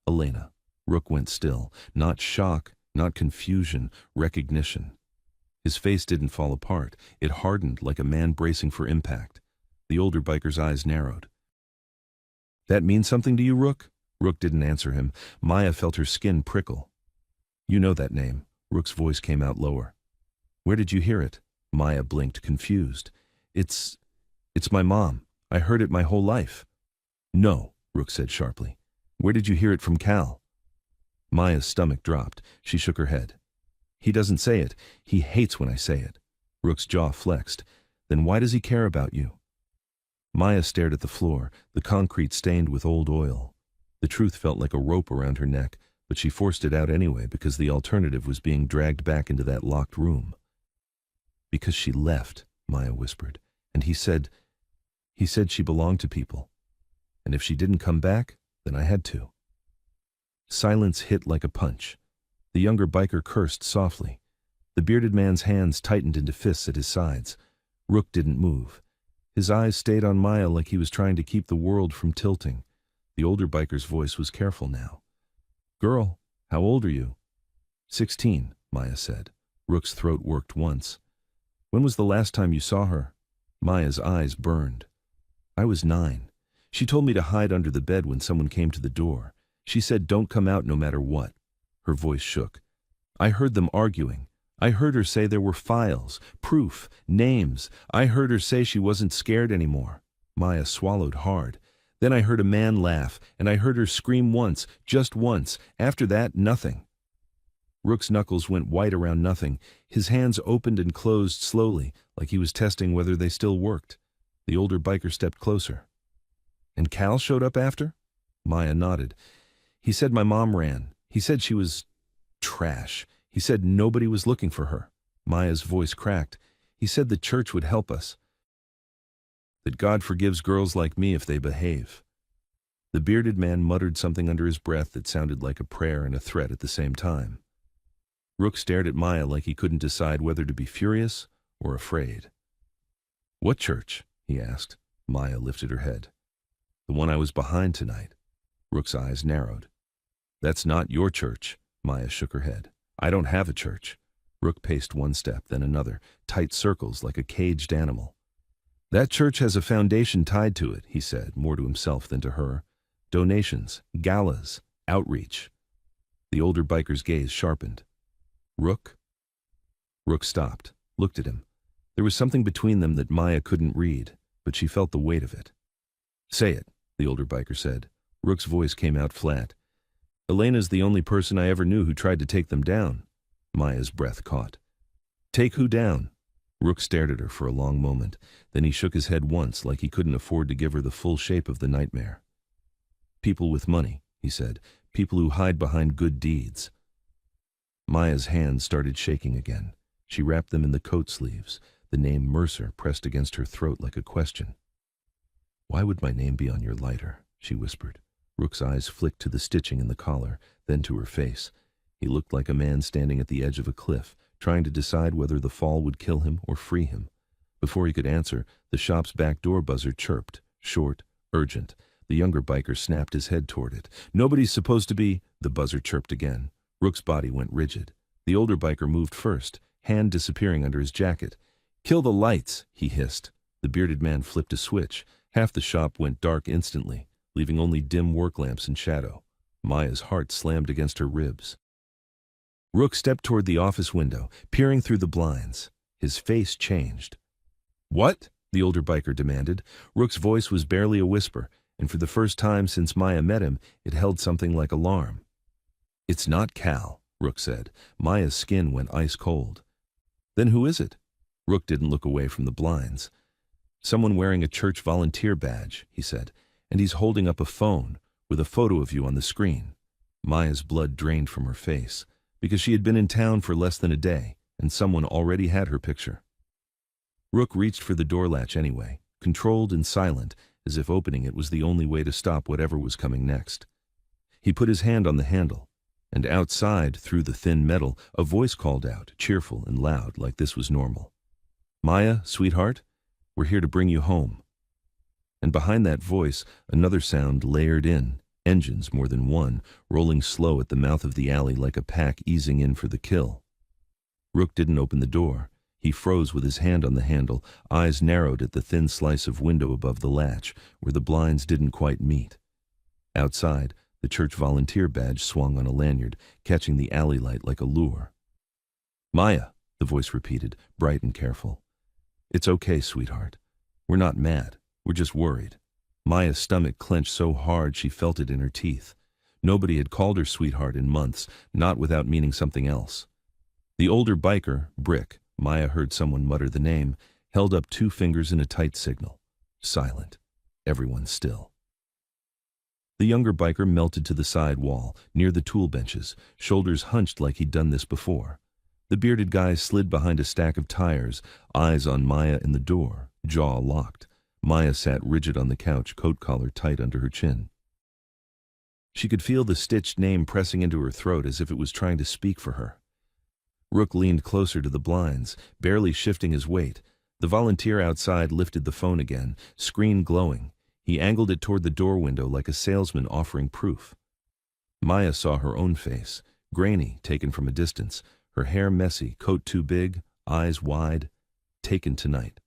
A: "Elena." Rook went still. Not shock, not confusion, recognition. His face didn't fall apart. It hardened like a man bracing for impact. The older biker's eyes narrowed. "That means something to you, Rook?" Rook didn't answer him. Maya felt her skin prickle. "You know that name." Rook's voice came out lower. "Where did you hear it?" Maya blinked, confused. It's my mom. I heard it my whole life." "No," Rook said sharply. "Where did you hear it from Cal?" Maya's stomach dropped. She shook her head. "He doesn't say it. He hates when I say it." Rook's jaw flexed. "Then why does he care about you?" Maya stared at the floor, the concrete stained with old oil. The truth felt like a rope around her neck, but she forced it out anyway because the alternative was being dragged back into that locked room. "Because she left," Maya whispered, "and he said she belonged to people. And if she didn't come back, then I had to." Silence hit like a punch. The younger biker cursed softly. The bearded man's hands tightened into fists at his sides. Rook didn't move. His eyes stayed on Maya like he was trying to keep the world from tilting. The older biker's voice was careful now. "Girl, how old are you?" 16, Maya said. Rook's throat worked once. "When was the last time you saw her?" Maya's eyes burned. "I was 9. She told me to hide under the bed when someone came to the door. She said don't come out no matter what." Her voice shook. "I heard them arguing. I heard her say there were files, proof, names. I heard her say she wasn't scared anymore." Maya swallowed hard. "Then I heard a man laugh, and I heard her scream once, just once. After that, nothing." Rook's knuckles went white around nothing. His hands opened and closed slowly, like he was testing whether they still worked. The older biker stepped closer. "And Cal showed up after?" Maya nodded. "He said my mom ran. He said she was trash. He said nobody was looking for her." Maya's voice cracked. "He said the church would help us. That God forgives girls like me if they behave." The bearded man muttered something under his breath that sounded like a prayer and a threat at the same time. Rook stared at Maya like he couldn't decide whether to be furious or afraid. "What church?" he asked. Maya lifted her head. "The one I was behind tonight." Rook's eyes narrowed. "That's not your church." Maya shook her head. "I don't have a church." Rook paced one step, then another, tight circles like a caged animal. "That church has a foundation tied to it," he said, more to himself than to her. "Donations, galas, outreach." The older biker's gaze sharpened. "Rook?" Rook stopped, looked at him. There was something between them that Maya couldn't read, but she felt the weight of it. "Say it," the older biker said. Rook's voice came out flat. "Elena's the only person I ever knew who tried to take them down." Maya's breath caught. "Take who down?" Rook stared at her for a long moment. Then he shook his head once like he couldn't afford to give her the full shape of the nightmare. "People with money," he said. "People who hide behind good deeds." Maya's hands started shaking again. She wrapped them in the coat sleeves, the name Mercer pressed against her throat like a question. "Why would my name be on your lighter?" she whispered. Rook's eyes flicked to the stitching in the collar, then to her face. He looked like a man standing at the edge of a cliff, trying to decide whether the fall would kill him or free him. Before he could answer, the shop's back door buzzer chirped, short, urgent. The younger biker snapped his head toward it. "Nobody's supposed to be—" The buzzer chirped again. Rook's body went rigid. The older biker moved first, hand disappearing under his jacket. "Kill the lights," he hissed. The bearded man flipped a switch. Half the shop went dark instantly, leaving only dim work lamps in shadow. Maya's heart slammed against her ribs. Rook stepped toward the office window, peering through the blinds. His face changed. "What?" the older biker demanded. Rook's voice was barely a whisper, and for the first time since Maya met him, it held something like alarm. "It's not Cal," Rook said. Maya's skin went ice cold. "Then who is it?" Rook didn't look away from the blinds. "Someone wearing a church volunteer badge," he said, "and he's holding up a phone with a photo of you on the screen." Maya's blood drained from her face, because she had been in town for less than a day, and someone already had her picture. Rook reached for the door latch anyway, controlled and silent, as if opening it was the only way to stop whatever was coming next. He put his hand on the handle, and outside, through the thin metal, a voice called out, cheerful and loud, like this was normal. "Maya, sweetheart, we're here to bring you home." And behind that voice, another sound layered in, engines more than one, rolling slow at the mouth of the alley like a pack easing in for the kill. Rook didn't open the door. He froze with his hand on the handle, eyes narrowed at the thin slice of window above the latch, where the blinds didn't quite meet. Outside, the church volunteer badge swung on a lanyard, catching the alley light like a lure. "Maya," the voice repeated, bright and careful. "It's okay, sweetheart. We're not mad. We're just worried." Maya's stomach clenched so hard she felt it in her teeth. Nobody had called her sweetheart in months, not without meaning something else. The older biker, Brick, Maya heard someone mutter the name, held up 2 fingers in a tight signal. Silent. Everyone still. The younger biker melted to the side wall, near the tool benches, shoulders hunched like he'd done this before. The bearded guy slid behind a stack of tires, eyes on Maya in the door, jaw locked. Maya sat rigid on the couch, coat collar tight under her chin. She could feel the stitched name pressing into her throat as if it was trying to speak for her. Rook leaned closer to the blinds, barely shifting his weight. The volunteer outside lifted the phone again, screen glowing. He angled it toward the door window like a salesman offering proof. Maya saw her own face, grainy, taken from a distance, her hair messy, coat too big, eyes wide. Taken tonight.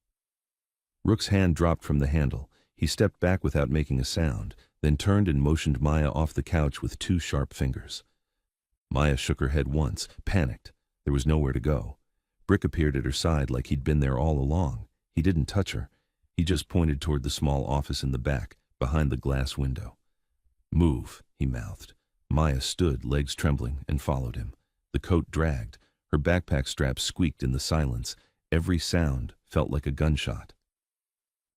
A: Rook's hand dropped from the handle. He stepped back without making a sound, then turned and motioned Maya off the couch with 2 sharp fingers. Maya shook her head once, panicked. There was nowhere to go. Brick appeared at her side like he'd been there all along. He didn't touch her. He just pointed toward the small office in the back, behind the glass window. "Move," he mouthed. Maya stood, legs trembling, and followed him. The coat dragged. Her backpack straps squeaked in the silence. Every sound felt like a gunshot.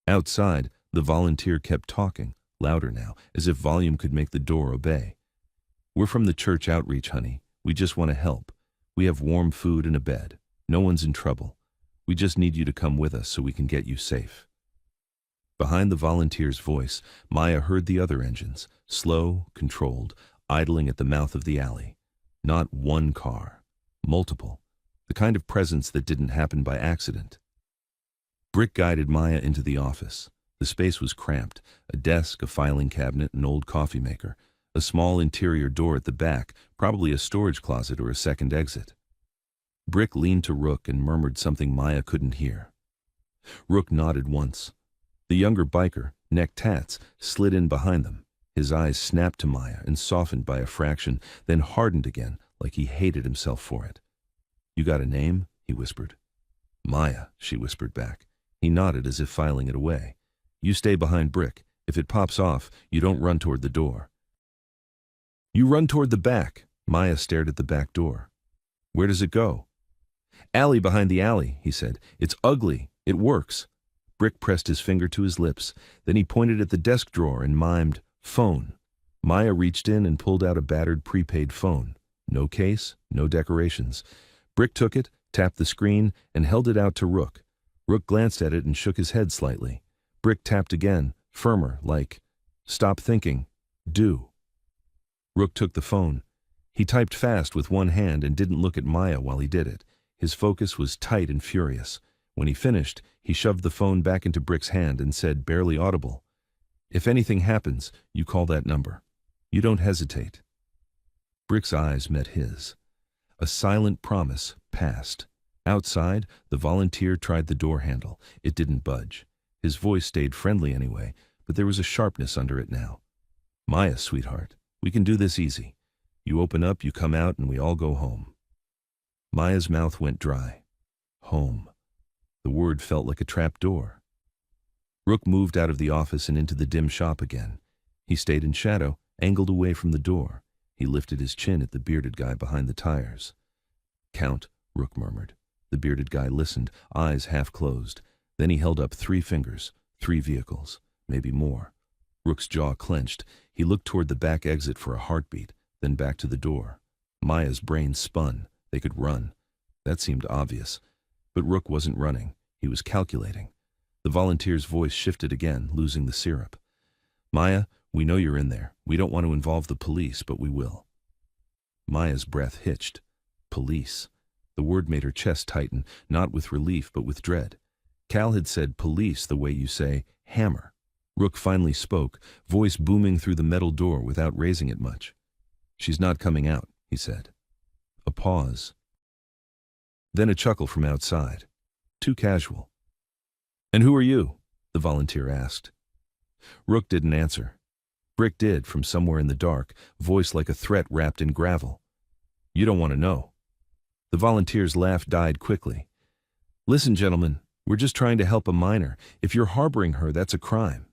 A: Outside, the volunteer kept talking, louder now, as if volume could make the door obey. "We're from the church outreach, honey. We just want to help. We have warm food and a bed. No one's in trouble. We just need you to come with us so we can get you safe." Behind the volunteer's voice, Maya heard the other engines, slow, controlled, idling at the mouth of the alley. Not one car, multiple, the kind of presence that didn't happen by accident. Brick guided Maya into the office. The space was cramped, a desk, a filing cabinet, an old coffee maker, a small interior door at the back, probably a storage closet or a second exit. Brick leaned to Rook and murmured something Maya couldn't hear. Rook nodded once. The younger biker, neck tats, slid in behind them. His eyes snapped to Maya and softened by a fraction, then hardened again, like he hated himself for it. "You got a name?" he whispered. "Maya," she whispered back. He nodded as if filing it away. "You stay behind Brick. If it pops off, you don't run toward the door." "You run toward the back." Maya stared at the back door. "Where does it go?" "Alley behind the alley," he said. "It's ugly. It works." Brick pressed his finger to his lips. Then he pointed at the desk drawer and mimed, "Phone." Maya reached in and pulled out a battered prepaid phone. No case, no decorations. Brick took it, tapped the screen, and held it out to Rook. Rook glanced at it and shook his head slightly. Brick tapped again, firmer, like, "Stop thinking. Do." Rook took the phone. He typed fast with one hand and didn't look at Maya while he did it. His focus was tight and furious. When he finished, he shoved the phone back into Brick's hand and said, barely audible, If anything happens, you call that number. You don't hesitate. Brick's eyes met his. A silent promise passed. Outside, the volunteer tried the door handle. It didn't budge. His voice stayed friendly anyway, but there was a sharpness under it now. Maya, sweetheart, we can do this easy. You open up, you come out, and we all go home. Maya's mouth went dry. Home. The word felt like a trap door. Rook moved out of the office and into the dim shop again. He stayed in shadow, angled away from the door. He lifted his chin at the bearded guy behind the tires. Count, Rook murmured. The bearded guy listened, eyes half closed. Then he held up 3 fingers, 3 vehicles, maybe more. Rook's jaw clenched. He looked toward the back exit for a heartbeat, then back to the door. Maya's brain spun. They could run. That seemed obvious. But Rook wasn't running. He was calculating. The volunteer's voice shifted again, losing the syrup. Maya, we know you're in there. We don't want to involve the police, but we will. Maya's breath hitched. Police. The word made her chest tighten, not with relief, but with dread. Cal had said police the way you say hammer. Rook finally spoke, voice booming through the metal door without raising it much. She's not coming out, he said. A pause. Then a chuckle from outside. Too casual. And who are you? The volunteer asked. Rook didn't answer. Brick did, from somewhere in the dark, voice like a threat wrapped in gravel. You don't want to know. The volunteer's laugh died quickly. Listen, gentlemen, we're just trying to help a minor. If you're harboring her, that's a crime.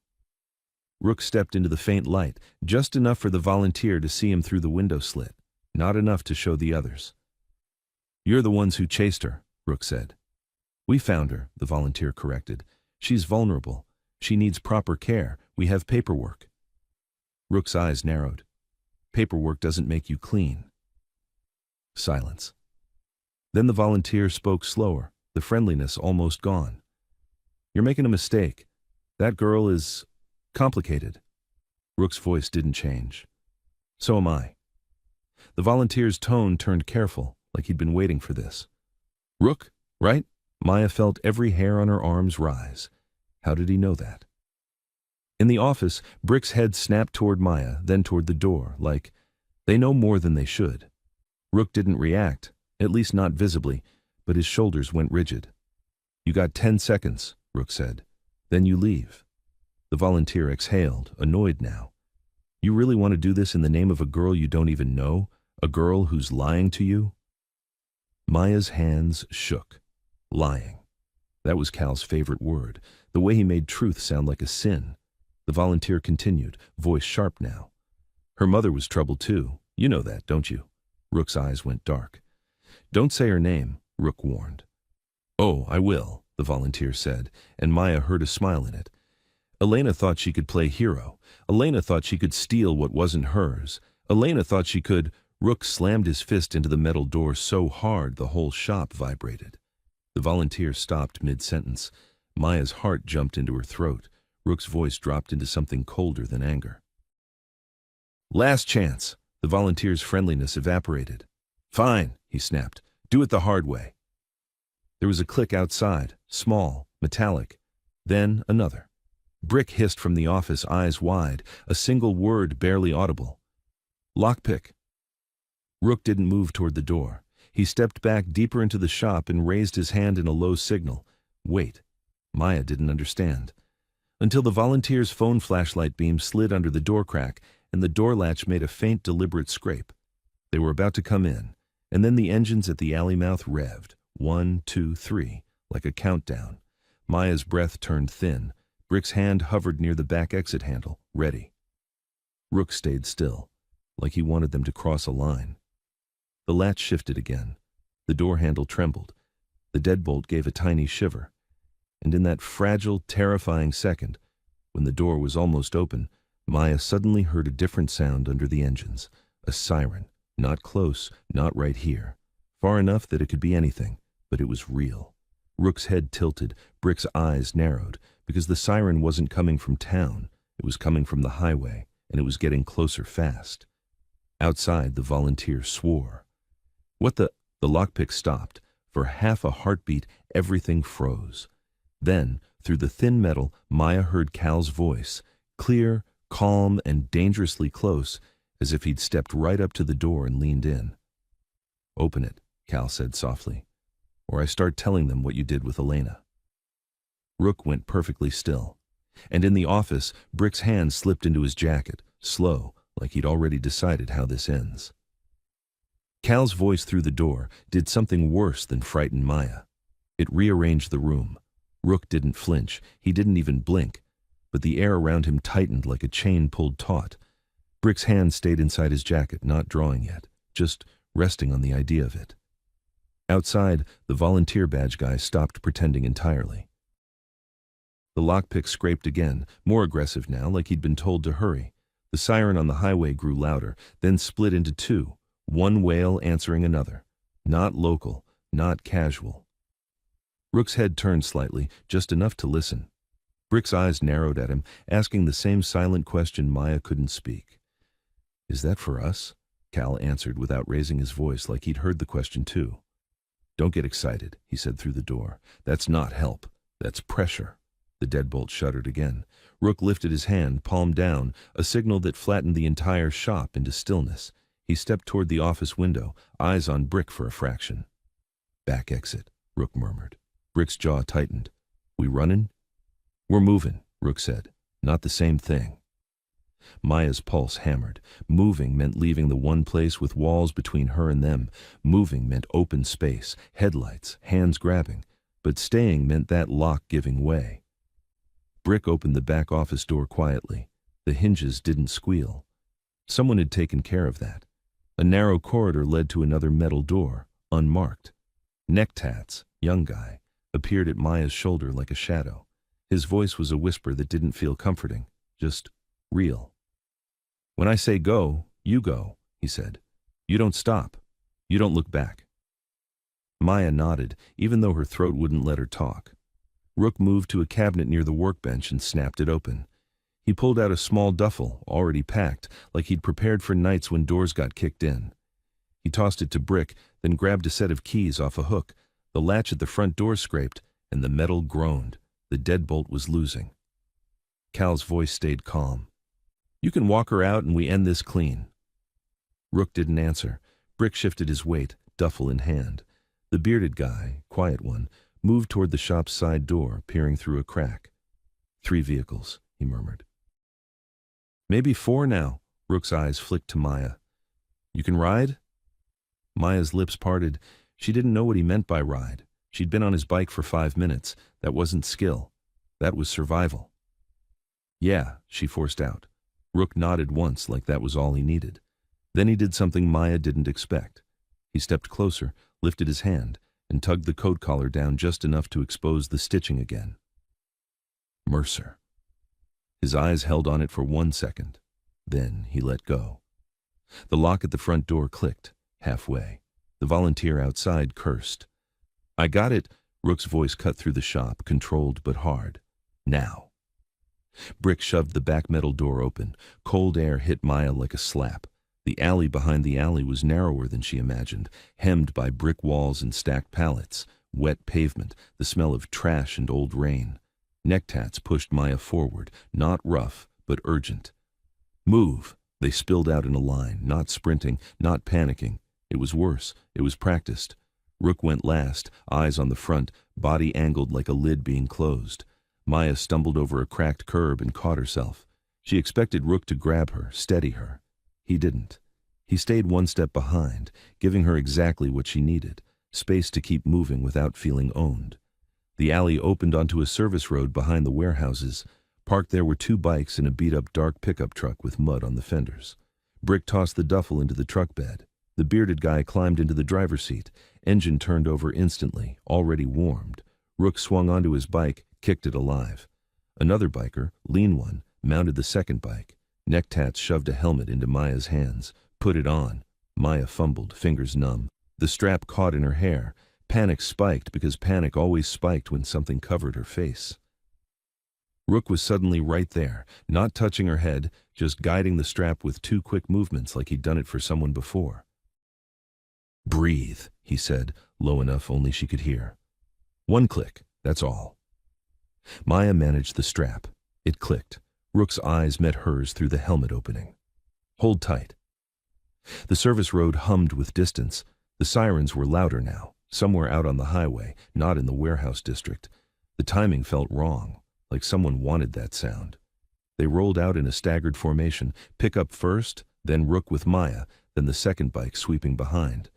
A: Rook stepped into the faint light, just enough for the volunteer to see him through the window slit, not enough to show the others. You're the ones who chased her, Rook said. We found her, the volunteer corrected. She's vulnerable. She needs proper care. We have paperwork. Rook's eyes narrowed. Paperwork doesn't make you clean. Silence. Then the volunteer spoke slower, the friendliness almost gone. You're making a mistake. That girl is complicated. Rook's voice didn't change. So am I. The volunteer's tone turned careful, like he'd been waiting for this. Rook, right? Maya felt every hair on her arms rise. How did he know that? In the office, Brick's head snapped toward Maya, then toward the door, like, they know more than they should. Rook didn't react, at least not visibly, but his shoulders went rigid. You got 10 seconds, Rook said. Then you leave. The volunteer exhaled, annoyed now. You really want to do this in the name of a girl you don't even know? A girl who's lying to you? Maya's hands shook. Lying. That was Cal's favorite word, the way he made truth sound like a sin. The volunteer continued, voice sharp now. Her mother was troubled too. You know that, don't you? Rook's eyes went dark. Don't say her name, Rook warned. Oh, I will, the volunteer said, and Maya heard a smile in it. Elena thought she could play hero. Elena thought she could steal what wasn't hers. Elena thought she could. Rook slammed his fist into the metal door so hard the whole shop vibrated. The volunteer stopped mid-sentence. Maya's heart jumped into her throat. Rook's voice dropped into something colder than anger. Last chance. The volunteer's friendliness evaporated. Fine, he snapped. Do it the hard way. There was a click outside, small, metallic. Then another. Brick hissed from the office, eyes wide, a single word barely audible. Lockpick. Rook didn't move toward the door. He stepped back deeper into the shop and raised his hand in a low signal. Wait. Maya didn't understand. Until the volunteer's phone flashlight beam slid under the door crack and the door latch made a faint, deliberate scrape. They were about to come in, and then the engines at the alley mouth revved. 1, 2, 3, like a countdown. Maya's breath turned thin. Brick's hand hovered near the back exit handle, ready. Rook stayed still, like he wanted them to cross a line. The latch shifted again. The door handle trembled. The deadbolt gave a tiny shiver. And in that fragile, terrifying second, when the door was almost open, Maya suddenly heard a different sound under the engines. A siren. Not close, not right here. Far enough that it could be anything, but it was real. Rook's head tilted, Brick's eyes narrowed, because the siren wasn't coming from town. It was coming from the highway, and it was getting closer fast. Outside, the volunteer swore. What the lockpick stopped. For half a heartbeat, everything froze. Then, through the thin metal, Maya heard Cal's voice, Clear, calm, and dangerously close, as if he'd stepped right up to the door and leaned in. "Open it," Cal said softly, "or I start telling them what you did with Elena." Rook went perfectly still, and in the office, Brick's hand slipped into his jacket, slow, like he'd already decided how this ends. Cal's voice through the door did something worse than frighten Maya. It rearranged the room. Rook didn't flinch, he didn't even blink, but the air around him tightened like a chain pulled taut. Brick's hand stayed inside his jacket, not drawing yet, just resting on the idea of it. Outside, the volunteer badge guy stopped pretending entirely. The lockpick scraped again, more aggressive now, like he'd been told to hurry. The siren on the highway grew louder, then split into two, one wail answering another. Not local, not casual. Rook's head turned slightly, just enough to listen. Brick's eyes narrowed at him, asking the same silent question Maya couldn't speak. "Is that for us?" Cal answered without raising his voice, like he'd heard the question too. "Don't get excited," he said through the door. "That's not help. That's pressure." The deadbolt shuddered again. Rook lifted his hand, palm down, a signal that flattened the entire shop into stillness. He stepped toward the office window, eyes on Brick for a fraction. "Back exit," Rook murmured. Brick's jaw tightened. "We runnin'?" "We're moving," Rook said. "Not the same thing." Maya's pulse hammered. Moving meant leaving the one place with walls between her and them. Moving meant open space, headlights, hands grabbing. But staying meant that lock giving way. Brick opened the back office door quietly. The hinges didn't squeal. Someone had taken care of that. A narrow corridor led to another metal door, unmarked. Necktats, young guy, appeared at Maya's shoulder like a shadow. His voice was a whisper that didn't feel comforting, just real. "When I say go, you go," he said. "You don't stop. You don't look back." Maya nodded, even though her throat wouldn't let her talk. Rook moved to a cabinet near the workbench and snapped it open. He pulled out a small duffel, already packed, like he'd prepared for nights when doors got kicked in. He tossed it to Brick, then grabbed a set of keys off a hook. The latch at the front door scraped, and the metal groaned. The deadbolt was losing. Cal's voice stayed calm. "You can walk her out and we end this clean." Rook didn't answer. Brick shifted his weight, duffel in hand. The bearded guy, quiet one, moved toward the shop's side door, peering through a crack. "3 vehicles," he murmured. "Maybe 4 now." Rook's eyes flicked to Maya. "You can ride?" Maya's lips parted. She didn't know what he meant by ride. She'd been on his bike for 5 minutes. That wasn't skill. That was survival. "Yeah," she forced out. Rook nodded once, like that was all he needed. Then he did something Maya didn't expect. He stepped closer, lifted his hand, and tugged the coat collar down just enough to expose the stitching again. Mercer. His eyes held on it for 1 second. Then he let go. The lock at the front door clicked, halfway. The volunteer outside cursed. "I got it," Rook's voice cut through the shop, controlled but hard. "Now." Brick shoved the back metal door open. Cold air hit Maya like a slap. The alley behind the alley was narrower than she imagined, hemmed by brick walls and stacked pallets, wet pavement, the smell of trash and old rain. Necktats pushed Maya forward, not rough, but urgent. "Move!" They spilled out in a line, not sprinting, not panicking. It was worse. It was practiced. Rook went last, eyes on the front, body angled like a lid being closed. Maya stumbled over a cracked curb and caught herself. She expected Rook to grab her, steady her. He didn't. He stayed 1 step behind, giving her exactly what she needed, space to keep moving without feeling owned. The alley opened onto a service road behind the warehouses. Parked there were 2 bikes and a beat-up dark pickup truck with mud on the fenders. Brick tossed the duffel into the truck bed. The bearded guy climbed into the driver's seat. Engine turned over instantly, already warmed. Rook swung onto his bike, kicked it alive. Another biker, lean one, mounted the second bike. Necktats shoved a helmet into Maya's hands. "Put it on." Maya fumbled, fingers numb. The strap caught in her hair. Panic spiked because panic always spiked when something covered her face. Rook was suddenly right there, not touching her head, just guiding the strap with 2 quick movements like he'd done it for someone before. "Breathe," he said, low enough only she could hear. 1 click, that's all. Maya managed the strap. It clicked. Rook's eyes met hers through the helmet opening. Hold tight. The service road hummed with distance. The sirens were louder now, somewhere out on the highway, not in the warehouse district. The timing felt wrong, like someone wanted that sound. They rolled out in a staggered formation, pickup first, then Rook with Maya, then the second bike sweeping behind.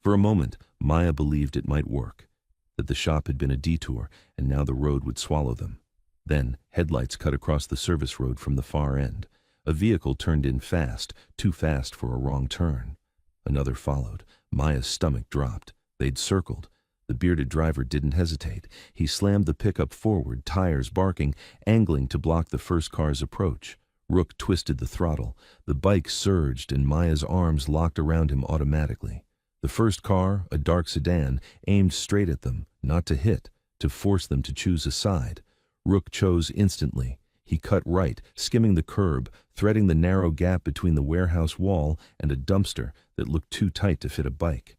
A: For a moment, Maya believed it might work, that the shop had been a detour, and now the road would swallow them. Then, headlights cut across the service road from the far end. A vehicle turned in fast, too fast for a wrong turn. Another followed. Maya's stomach dropped. They'd circled. The bearded driver didn't hesitate. He slammed the pickup forward, tires barking, angling to block the first car's approach. Rook twisted the throttle. The bike surged, and Maya's arms locked around him automatically. The first car, a dark sedan, aimed straight at them, not to hit, to force them to choose a side. Rook chose instantly. He cut right, skimming the curb, threading the narrow gap between the warehouse wall and a dumpster that looked too tight to fit a bike.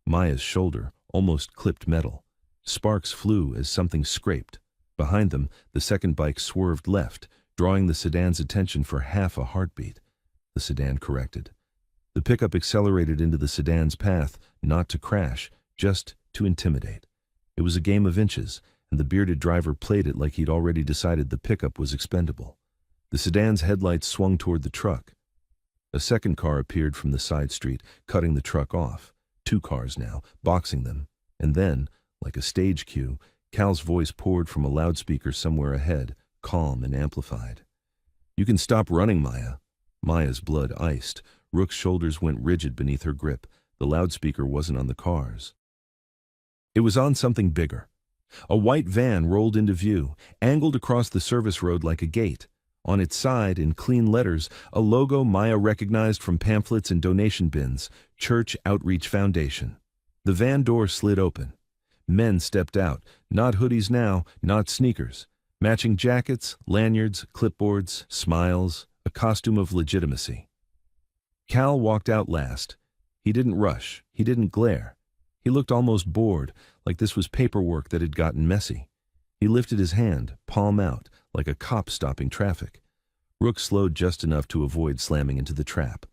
A: Maya's shoulder almost clipped metal. Sparks flew as something scraped. Behind them, the second bike swerved left, drawing the sedan's attention for half a heartbeat. The sedan corrected. The pickup accelerated into the sedan's path, not to crash, just to intimidate. It was a game of inches, and the bearded driver played it like he'd already decided the pickup was expendable. The sedan's headlights swung toward the truck. A second car appeared from the side street, cutting the truck off. 2 cars now, boxing them. And then, like a stage cue, Cal's voice poured from a loudspeaker somewhere ahead, calm and amplified. "You can stop running, Maya." Maya's blood iced. Rook's shoulders went rigid beneath her grip. The loudspeaker wasn't on the cars. It was on something bigger. A white van rolled into view, angled across the service road like a gate. On its side, in clean letters, a logo Maya recognized from pamphlets and donation bins, Church Outreach Foundation. The van door slid open. Men stepped out, not hoodies now, not sneakers. Matching jackets, lanyards, clipboards, smiles, a costume of legitimacy. Cal walked out last. He didn't rush, he didn't glare. He looked almost bored, like this was paperwork that had gotten messy. He lifted his hand, palm out, like a cop stopping traffic. Rook slowed just enough to avoid slamming into the trap.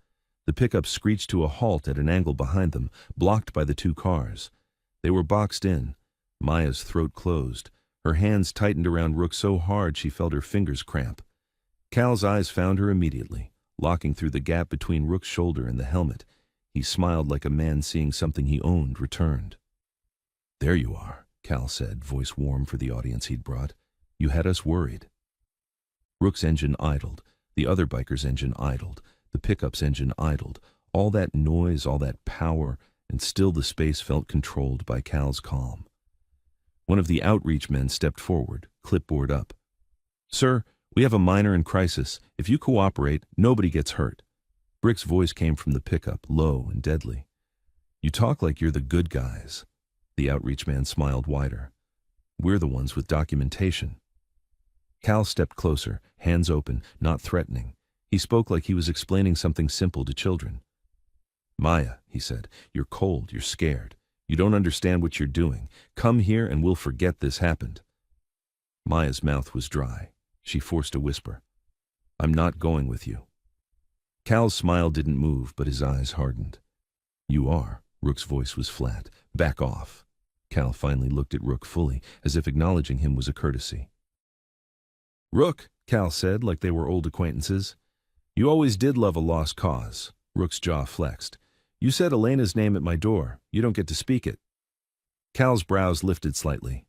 A: The pickup screeched to a halt at an angle behind them, blocked by the 2 cars. They were boxed in. Maya's throat closed. Her hands tightened around Rook so hard she felt her fingers cramp. Cal's eyes found her immediately, locking through the gap between Rook's shoulder and the helmet. He smiled like a man seeing something he owned returned. "There you are," Cal said, voice warm for the audience he'd brought. "You had us worried." Rook's engine idled. The other biker's engine idled. The pickup's engine idled. All that noise, all that power, and still the space felt controlled by Cal's calm. One of the outreach men stepped forward, clipboard up. "Sir, we have a miner in crisis. If you cooperate, nobody gets hurt." Brick's voice came from the pickup, low and deadly. "You talk like you're the good guys." The outreach man smiled wider. "We're the ones with documentation." Cal stepped closer, hands open, not threatening. He spoke like he was explaining something simple to children. "Maya," he said, "you're cold, you're scared. You don't understand what you're doing. Come here and we'll forget this happened." Maya's mouth was dry. She forced a whisper. "I'm not going with you." Cal's smile didn't move, but his eyes hardened. "You are." Rook's voice was flat. "Back off." Cal finally looked at Rook fully, as if acknowledging him was a courtesy. "Rook," Cal said, like they were old acquaintances. "You always did love a lost cause." Rook's jaw flexed. "You said Elena's name at my door. You don't get to speak it." Cal's brows lifted slightly.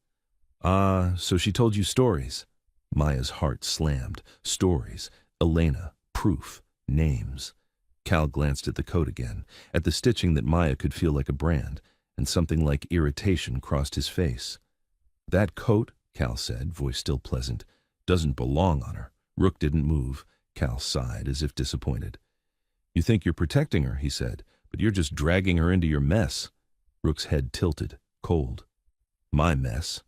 A: So she told you stories." Maya's heart slammed. Stories. Elena. Proof. Names. Cal glanced at the coat again, at the stitching that Maya could feel like a brand, and something like irritation crossed his face. "That coat," Cal said, voice still pleasant, "doesn't belong on her." Rook didn't move. Cal sighed, as if disappointed. "You think you're protecting her," he said, "but you're just dragging her into your mess." Rook's head tilted, cold. "My mess?"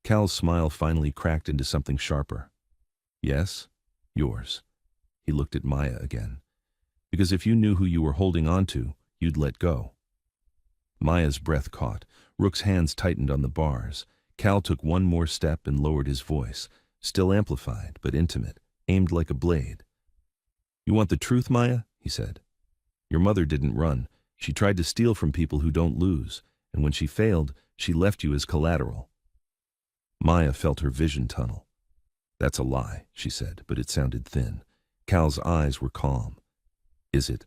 A: Cal's smile finally cracked into something sharper. "Yes, yours." He looked at Maya again. "Because if you knew who you were holding on to, you'd let go." Maya's breath caught. Rook's hands tightened on the bars. Cal took one more step and lowered his voice, still amplified, but intimate, aimed like a blade. "You want the truth, Maya?" he said. "Your mother didn't run. She tried to steal from people who don't lose, and when she failed, she left you as collateral." Maya felt her vision tunnel. "That's a lie," she said, but it sounded thin. Cal's eyes were calm. "Is it?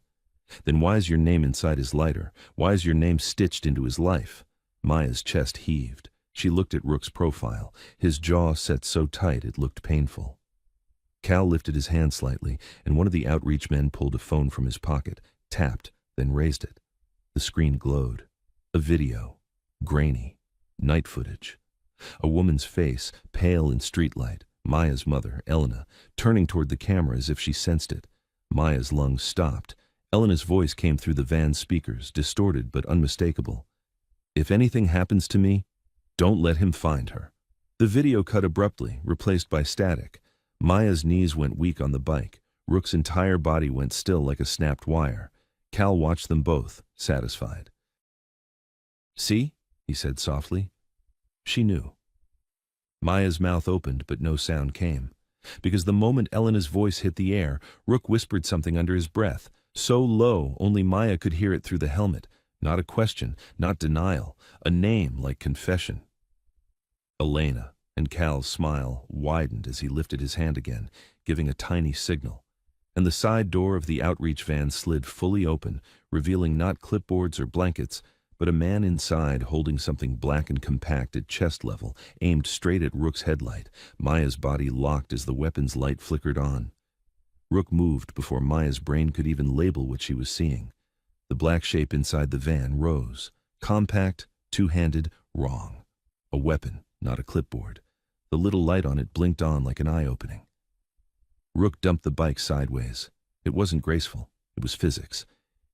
A: Then why is your name inside his lighter? Why is your name stitched into his life?" Maya's chest heaved. She looked at Rook's profile, his jaw set so tight it looked painful. Cal lifted his hand slightly, and one of the outreach men pulled a phone from his pocket, tapped, then raised it. The screen glowed. A video. Grainy. Night footage. A woman's face, pale in streetlight. Maya's mother, Elena, turning toward the camera as if she sensed it. Maya's lungs stopped. Elena's voice came through the van's speakers, distorted but unmistakable. "If anything happens to me, don't let him find her." The video cut abruptly, replaced by static. Maya's knees went weak on the bike. Rook's entire body went still like a snapped wire. Cal watched them both, satisfied. "See?" he said softly. She knew. Maya's mouth opened, but no sound came. Because the moment Elena's voice hit the air, Rook whispered something under his breath, so low only Maya could hear it through the helmet. Not a question, not denial, a name like confession. Elena, and Cal's smile widened as he lifted his hand again, giving a tiny signal. And the side door of the outreach van slid fully open, revealing not clipboards or blankets, but a man inside holding something black and compact at chest level, aimed straight at Rook's headlight. Maya's body locked as the weapon's light flickered on. Rook moved before Maya's brain could even label what she was seeing. The black shape inside the van rose. Compact, two-handed, wrong. A weapon, not a clipboard. The little light on it blinked on like an eye-opening. Rook dumped the bike sideways. It wasn't graceful. It was physics.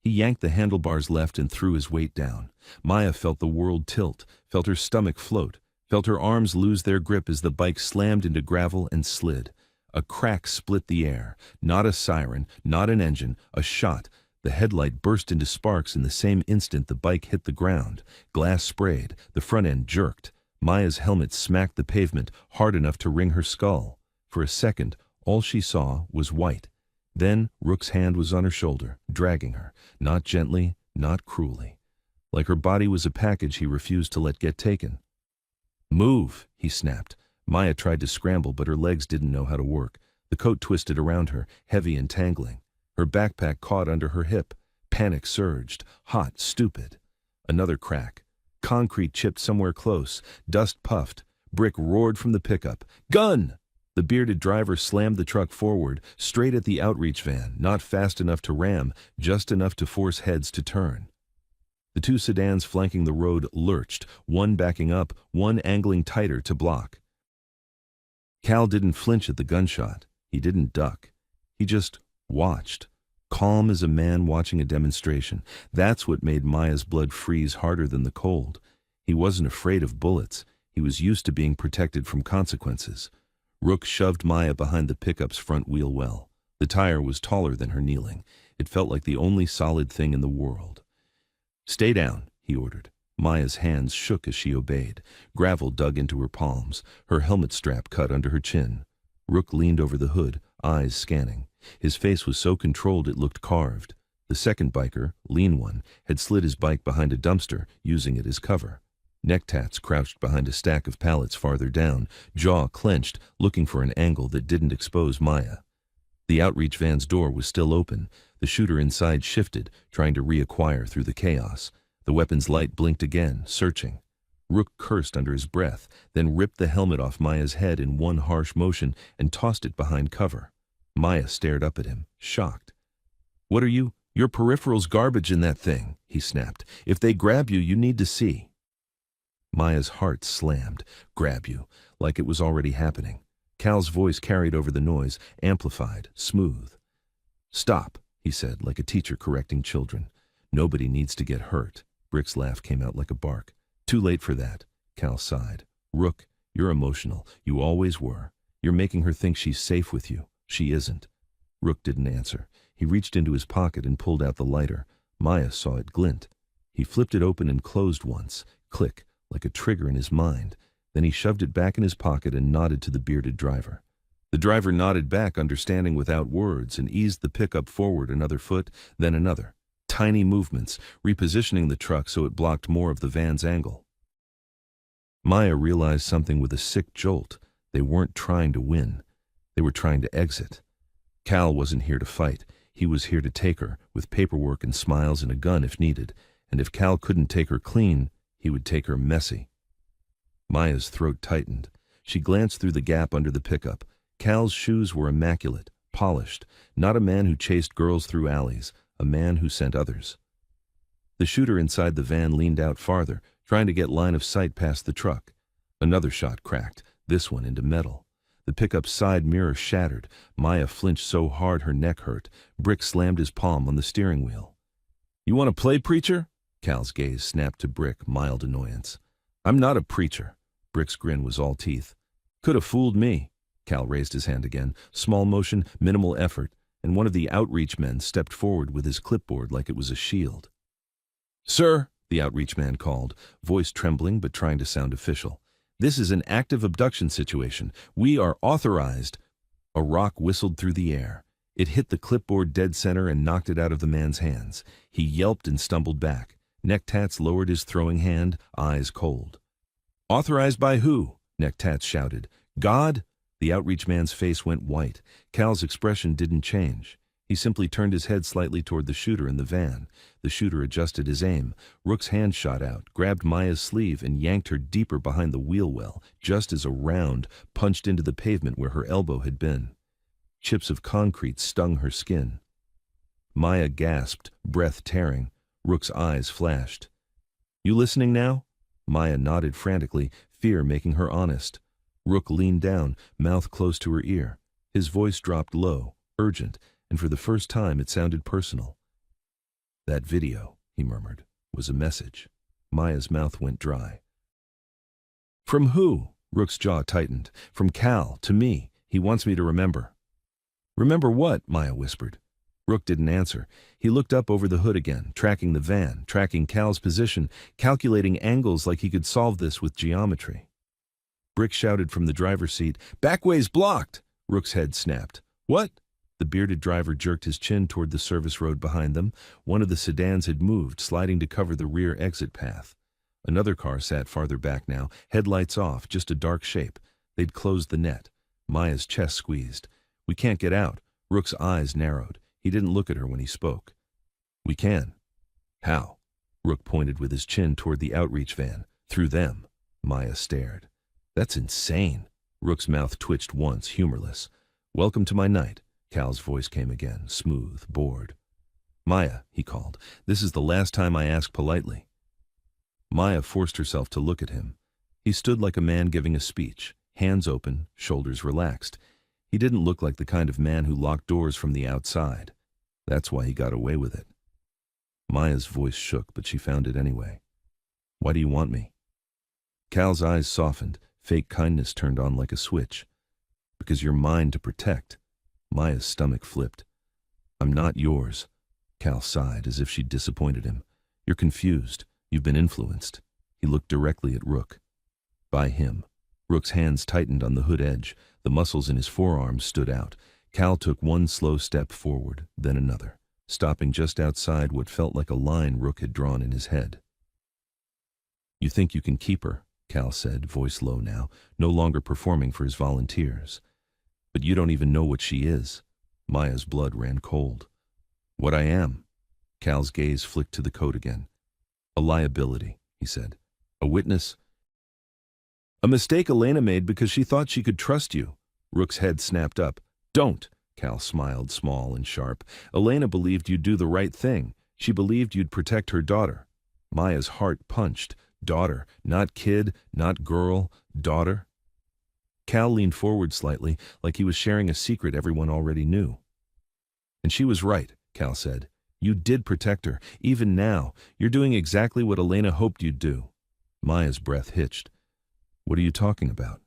A: He yanked the handlebars left and threw his weight down. Maya felt the world tilt, felt her stomach float, felt her arms lose their grip as the bike slammed into gravel and slid. A crack split the air. Not a siren, not an engine, a shot. The headlight burst into sparks in the same instant the bike hit the ground. Glass sprayed, the front end jerked. Maya's helmet smacked the pavement hard enough to ring her skull. For a second, all she saw was white. Then Rook's hand was on her shoulder, dragging her, not gently, not cruelly. Like her body was a package he refused to let get taken. "Move," he snapped. Maya tried to scramble, but her legs didn't know how to work. The coat twisted around her, heavy and tangling. Her backpack caught under her hip. Panic surged, hot, stupid. Another crack. Concrete chipped somewhere close. Dust puffed. Brick roared from the pickup. "Gun!" The bearded driver slammed the truck forward, straight at the outreach van, not fast enough to ram, just enough to force heads to turn. The two sedans flanking the road lurched, one backing up, one angling tighter to block. Cal didn't flinch at the gunshot. He didn't duck. He just watched, calm as a man watching a demonstration. That's what made Maya's blood freeze harder than the cold. He wasn't afraid of bullets. He was used to being protected from consequences. Rook shoved Maya behind the pickup's front wheel well. The tire was taller than her kneeling. It felt like the only solid thing in the world. "Stay down," he ordered. Maya's hands shook as she obeyed. Gravel dug into her palms. Her helmet strap cut under her chin. Rook leaned over the hood, eyes scanning. His face was so controlled it looked carved. The second biker, lean one, had slid his bike behind a dumpster, using it as cover. Necktats crouched behind a stack of pallets farther down, jaw clenched, looking for an angle that didn't expose Maya. The outreach van's door was still open. The shooter inside shifted, trying to reacquire through the chaos. The weapon's light blinked again, searching. Rook cursed under his breath, then ripped the helmet off Maya's head in one harsh motion and tossed it behind cover. Maya stared up at him, shocked. "What are you? Your peripheral's garbage in that thing," he snapped. "If they grab you, you need to see." Maya's heart slammed. "Grab you," like it was already happening. Cal's voice carried over the noise, amplified, smooth. "Stop," he said, like a teacher correcting children. "Nobody needs to get hurt." Brick's laugh came out like a bark. "Too late for that," Cal sighed. "Rook, you're emotional. You always were. You're making her think she's safe with you. She isn't." Rook didn't answer. He reached into his pocket and pulled out the lighter. Maya saw it glint. He flipped it open and closed once. Click, like a trigger in his mind. Then he shoved it back in his pocket and nodded to the bearded driver. The driver nodded back, understanding without words, and eased the pickup forward another foot, then another. Tiny movements, repositioning the truck so it blocked more of the van's angle. Maya realized something with a sick jolt. They weren't trying to win. They were trying to exit. Cal wasn't here to fight. He was here to take her, with paperwork and smiles and a gun if needed. And if Cal couldn't take her clean, he would take her messy. Maya's throat tightened. She glanced through the gap under the pickup. Cal's shoes were immaculate, polished. Not a man who chased girls through alleys, a man who sent others. The shooter inside the van leaned out farther, trying to get line of sight past the truck. Another shot cracked, this one into metal. The pickup's side mirror shattered. Maya flinched so hard her neck hurt. Brick slammed his palm on the steering wheel. "You want to play preacher?" Cal's gaze snapped to Brick, mild annoyance. "I'm not a preacher." Brick's grin was all teeth. "Could have fooled me." Cal raised his hand again. Small motion, minimal effort, and one of the outreach men stepped forward with his clipboard like it was a shield. "Sir," the outreach man called, voice trembling but trying to sound official. "This is an active abduction situation. We are authorized." A rock whistled through the air. It hit the clipboard dead center and knocked it out of the man's hands. He yelped and stumbled back. Necktats lowered his throwing hand, eyes cold. "Authorized by who?" Necktats shouted. "God?" The outreach man's face went white. Cal's expression didn't change. He simply turned his head slightly toward the shooter in the van. The shooter adjusted his aim. Rook's hand shot out, grabbed Maya's sleeve, and yanked her deeper behind the wheel well, just as a round punched into the pavement where her elbow had been. Chips of concrete stung her skin. Maya gasped, breath tearing. Rook's eyes flashed. "You listening now?" Maya nodded frantically, fear making her honest. Rook leaned down, mouth close to her ear. His voice dropped low, urgent, and for the first time it sounded personal. "That video," he murmured, "was a message." Maya's mouth went dry. "From who?" Rook's jaw tightened. "From Cal, to me. He wants me to remember." "Remember what?" Maya whispered. Rook didn't answer. He looked up over the hood again, tracking the van, tracking Cal's position, calculating angles like he could solve this with geometry. Brick shouted from the driver's seat, "Backway's blocked!" Rook's head snapped. "What?" The bearded driver jerked his chin toward the service road behind them. One of the sedans had moved, sliding to cover the rear exit path. Another car sat farther back now, headlights off, just a dark shape. They'd closed the net. Maya's chest squeezed. "We can't get out." Rook's eyes narrowed. He didn't look at her when he spoke. "We can." "How?" Rook pointed with his chin toward the outreach van. "Through them." Maya stared. "That's insane." Rook's mouth twitched once, humorless. "Welcome to my night." Cal's voice came again, smooth, bored. "Maya," he called, "this is the last time I ask politely." Maya forced herself to look at him. He stood like a man giving a speech, hands open, shoulders relaxed. He didn't look like the kind of man who locked doors from the outside. That's why he got away with it. Maya's voice shook, but she found it anyway. "Why do you want me?" Cal's eyes softened. Fake kindness turned on like a switch. "Because you're mine to protect." Maya's stomach flipped. "I'm not yours." Cal sighed, as if she'd disappointed him. "You're confused. You've been influenced." He looked directly at Rook. "By him." Rook's hands tightened on the hood edge. The muscles in his forearms stood out. Cal took one slow step forward, then another, stopping just outside what felt like a line Rook had drawn in his head. "You think you can keep her," Cal said, voice low now, no longer performing for his volunteers. "But you don't even know what she is." Maya's blood ran cold. "What I am." Cal's gaze flicked to the coat again. "A liability," he said. "A witness." "A mistake Elena made because she thought she could trust you." Rook's head snapped up. "Don't." Cal smiled, small and sharp. "Elena believed you'd do the right thing. She believed you'd protect her daughter." Maya's heart punched. Daughter, not kid, not girl, daughter. Cal leaned forward slightly, like he was sharing a secret everyone already knew. "And she was right," Cal said. "You did protect her. Even now, you're doing exactly what Elena hoped you'd do." Maya's breath hitched. "What are you talking about?"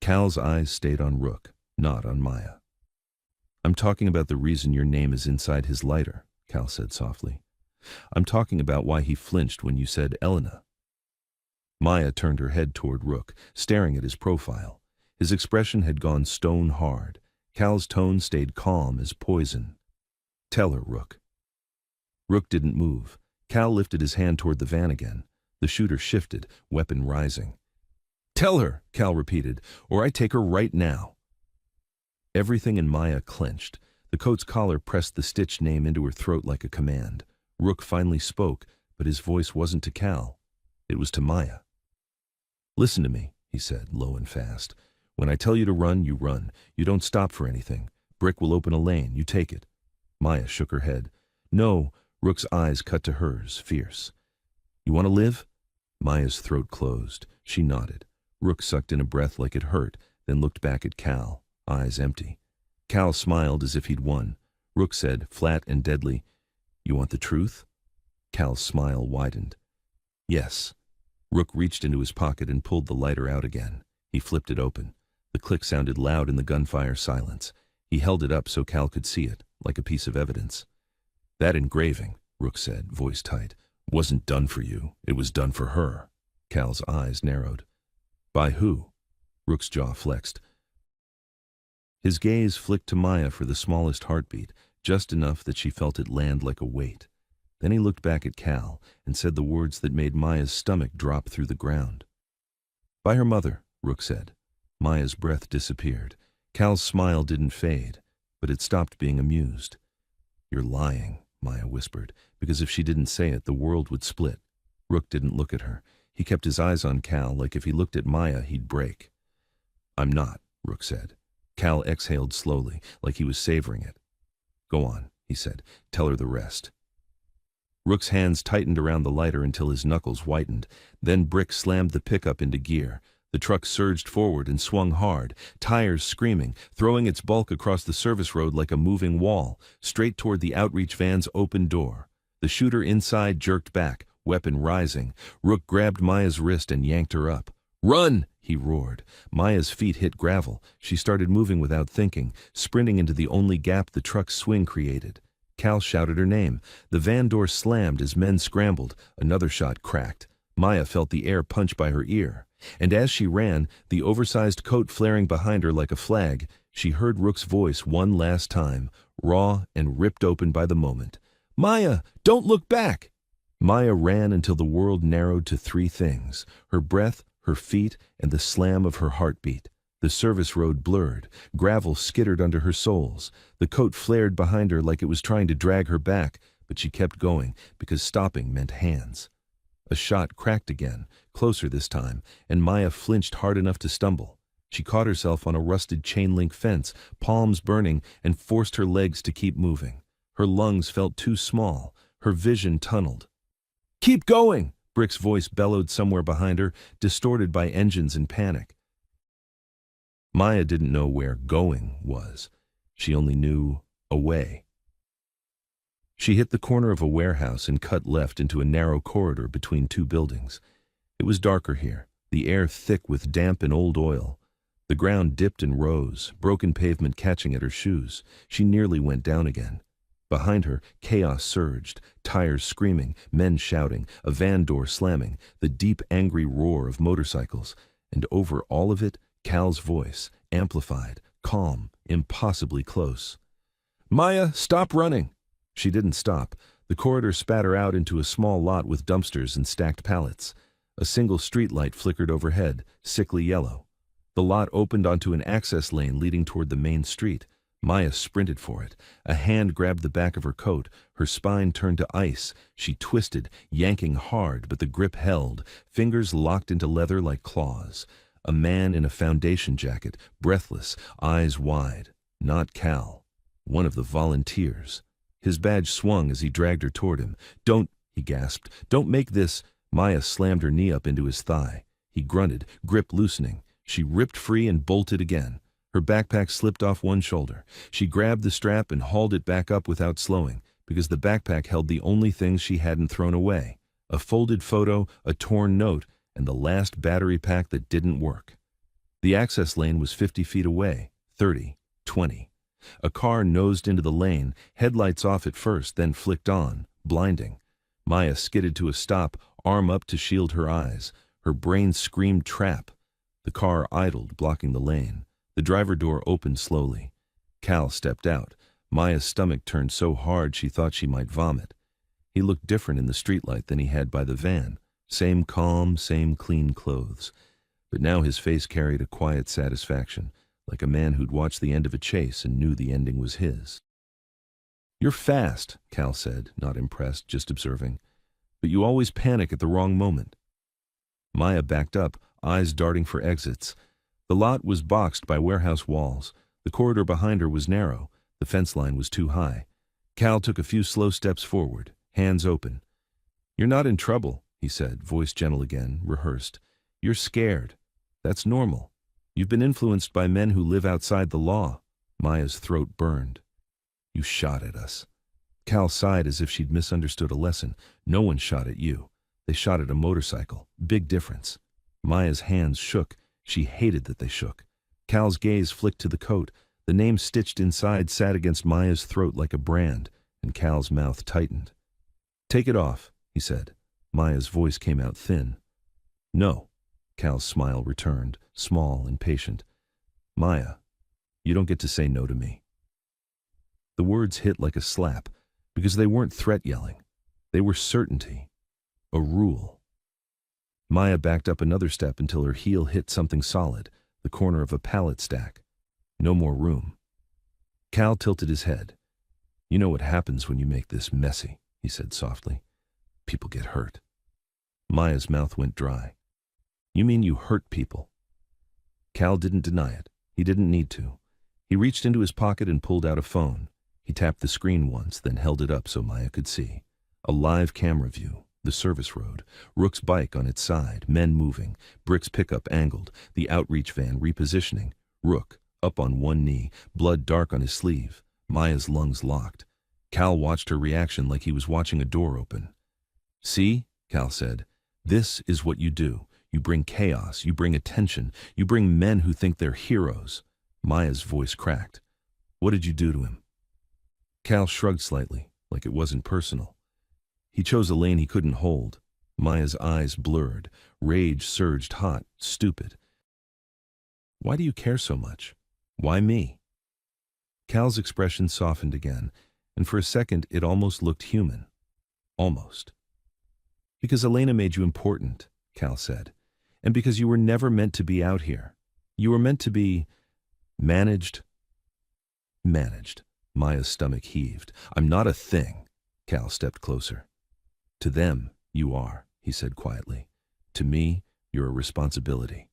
A: Cal's eyes stayed on Rook, not on Maya. "I'm talking about the reason your name is inside his lighter," Cal said softly. "I'm talking about why he flinched when you said Elena." Maya turned her head toward Rook, staring at his profile. His expression had gone stone hard. Cal's tone stayed calm as poison. "Tell her, Rook." Rook didn't move. Cal lifted his hand toward the van again. The shooter shifted, weapon rising. "Tell her," Cal repeated, "or I take her right now." Everything in Maya clenched. The coat's collar pressed the stitched name into her throat like a command. Rook finally spoke, but his voice wasn't to Cal. It was to Maya. "Listen to me," he said, low and fast. "When I tell you to run, you run. You don't stop for anything. Brick will open a lane. You take it." Maya shook her head. "No." Rook's eyes cut to hers, fierce. "You want to live?" Maya's throat closed. She nodded. Rook sucked in a breath like it hurt, then looked back at Cal, eyes empty. Cal smiled as if he'd won. Rook said, flat and deadly, "You want the truth?" Cal's smile widened. "Yes." Rook reached into his pocket and pulled the lighter out again. He flipped it open. The click sounded loud in the gunfire silence. He held it up so Cal could see it, like a piece of evidence. "That engraving," Rook said, voice tight, "wasn't done for you. It was done for her." Cal's eyes narrowed. "By who?" Rook's jaw flexed. His gaze flicked to Maya for the smallest heartbeat, just enough that she felt it land like a weight. Then he looked back at Cal and said the words that made Maya's stomach drop through the ground. "By her mother," Rook said. Maya's breath disappeared. Cal's smile didn't fade, but it stopped being amused. "You're lying," Maya whispered, because if she didn't say it, the world would split. Rook didn't look at her. He kept his eyes on Cal, like if he looked at Maya, he'd break. "I'm not," Rook said. Cal exhaled slowly, like he was savoring it. "Go on," he said. "Tell her the rest." Rook's hands tightened around the lighter until his knuckles whitened. Then Brick slammed the pickup into gear. The truck surged forward and swung hard, tires screaming, throwing its bulk across the service road like a moving wall, straight toward the outreach van's open door. The shooter inside jerked back, weapon rising. Rook grabbed Maya's wrist and yanked her up. "Run!" he roared. Maya's feet hit gravel. She started moving without thinking, sprinting into the only gap the truck's swing created. Cal shouted her name. The van door slammed as men scrambled. Another shot cracked. Maya felt the air punch by her ear. And as she ran, the oversized coat flaring behind her like a flag, she heard Rook's voice one last time, raw and ripped open by the moment. "Maya, don't look back!" Maya ran until the world narrowed to three things: her breath, her feet, and the slam of her heartbeat. The service road blurred. Gravel skittered under her soles. The coat flared behind her like it was trying to drag her back, but she kept going, because stopping meant hands. A shot cracked again, closer this time, and Maya flinched hard enough to stumble. She caught herself on a rusted chain-link fence, palms burning, and forced her legs to keep moving. Her lungs felt too small. Her vision tunneled. "Keep going!" Brick's voice bellowed somewhere behind her, distorted by engines and panic. Maya didn't know where going was. She only knew away. She hit the corner of a warehouse and cut left into a narrow corridor between two buildings. It was darker here, the air thick with damp and old oil. The ground dipped and rose, broken pavement catching at her shoes. She nearly went down again. Behind her, chaos surged, tires screaming, men shouting, a van door slamming, the deep, angry roar of motorcycles. And over all of it, Cal's voice, amplified, calm, impossibly close. "Maya, stop running!" She didn't stop. The corridor spat her out into a small lot with dumpsters and stacked pallets. A single streetlight flickered overhead, sickly yellow. The lot opened onto an access lane leading toward the main street. Maya sprinted for it. A hand grabbed the back of her coat. Her spine turned to ice. She twisted, yanking hard, but the grip held, fingers locked into leather like claws. A man in a foundation jacket, breathless, eyes wide. Not Cal. One of the volunteers. His badge swung as he dragged her toward him. "Don't," he gasped. "Don't make this." Maya slammed her knee up into his thigh. He grunted, grip loosening. She ripped free and bolted again. Her backpack slipped off one shoulder. She grabbed the strap and hauled it back up without slowing, because the backpack held the only things she hadn't thrown away: a folded photo, a torn note, and the last battery pack that didn't work. The access lane was 50 feet away, 30, 20. A car nosed into the lane, headlights off at first, then flicked on, blinding. Maya skidded to a stop, arm up to shield her eyes. Her brain screamed trap. The car idled, blocking the lane. The driver door opened slowly. Cal stepped out. Maya's stomach turned so hard she thought she might vomit. He looked different in the streetlight than he had by the van. Same calm, same clean clothes. But now his face carried a quiet satisfaction, like a man who'd watched the end of a chase and knew the ending was his. "You're fast," Cal said, not impressed, just observing. "But you always panic at the wrong moment." Maya backed up, eyes darting for exits. The lot was boxed by warehouse walls. The corridor behind her was narrow. The fence line was too high. Cal took a few slow steps forward, hands open. "You're not in trouble," he said, voice gentle again, rehearsed. "You're scared. That's normal. You've been influenced by men who live outside the law." Maya's throat burned. "You shot at us." Cal sighed as if she'd misunderstood a lesson. "No one shot at you. They shot at a motorcycle. Big difference." Maya's hands shook. She hated that they shook. Cal's gaze flicked to the coat. The name stitched inside sat against Maya's throat like a brand, and Cal's mouth tightened. "Take it off," he said. Maya's voice came out thin. "No." Cal's smile returned, small and patient. "Maya, you don't get to say no to me." The words hit like a slap, because they weren't threat yelling. They were certainty. A rule. Maya backed up another step until her heel hit something solid, the corner of a pallet stack. No more room. Cal tilted his head. "You know what happens when you make this messy," he said softly. "People get hurt." Maya's mouth went dry. "You mean you hurt people?" Cal didn't deny it. He didn't need to. He reached into his pocket and pulled out a phone. He tapped the screen once, then held it up so Maya could see. A live camera view. The service road, Rook's bike on its side, men moving, Brick's pickup angled, the outreach van repositioning, Rook up on one knee, blood dark on his sleeve, Maya's lungs locked. Cal watched her reaction like he was watching a door open. "See," Cal said, "this is what you do. You bring chaos, you bring attention, you bring men who think they're heroes." Maya's voice cracked. "What did you do to him?" Cal shrugged slightly, like it wasn't personal. He chose a lane he couldn't hold. Maya's eyes blurred. Rage surged hot, stupid. "Why do you care so much? Why me?" Cal's expression softened again, and for a second it almost looked human. Almost. "Because Elena made you important," Cal said. "And because you were never meant to be out here. You were meant to be managed." Managed. Maya's stomach heaved. "I'm not a thing." Cal stepped closer. "To them, you are," he said quietly. "To me, you're a responsibility."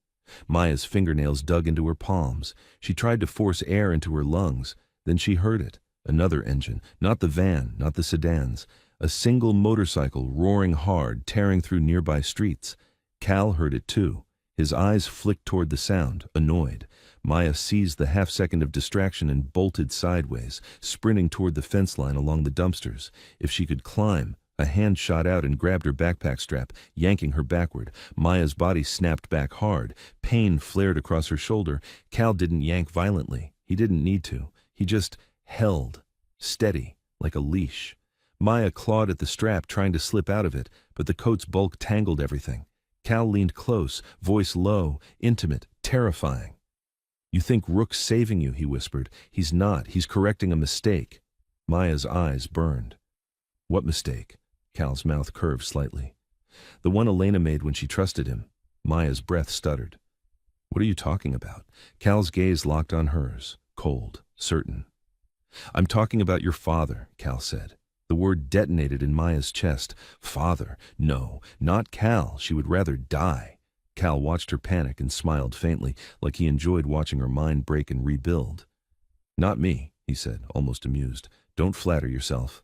A: Maya's fingernails dug into her palms. She tried to force air into her lungs. Then she heard it. Another engine. Not the van, not the sedans. A single motorcycle roaring hard, tearing through nearby streets. Cal heard it too. His eyes flicked toward the sound, annoyed. Maya seized the half-second of distraction and bolted sideways, sprinting toward the fence line along the dumpsters. If she could climb. A hand shot out and grabbed her backpack strap, yanking her backward. Maya's body snapped back hard. Pain flared across her shoulder. Cal didn't yank violently. He didn't need to. He just held, steady, like a leash. Maya clawed at the strap, trying to slip out of it, but the coat's bulk tangled everything. Cal leaned close, voice low, intimate, terrifying. "You think Rook's saving you," he whispered. "He's not. He's correcting a mistake." Maya's eyes burned. "What mistake?" Cal's mouth curved slightly. "The one Elena made when she trusted him." Maya's breath stuttered. "What are you talking about?" Cal's gaze locked on hers, cold, certain. "I'm talking about your father," Cal said. The word detonated in Maya's chest. Father. No, not Cal. She would rather die. Cal watched her panic and smiled faintly, like he enjoyed watching her mind break and rebuild. "Not me," he said, almost amused. "Don't flatter yourself."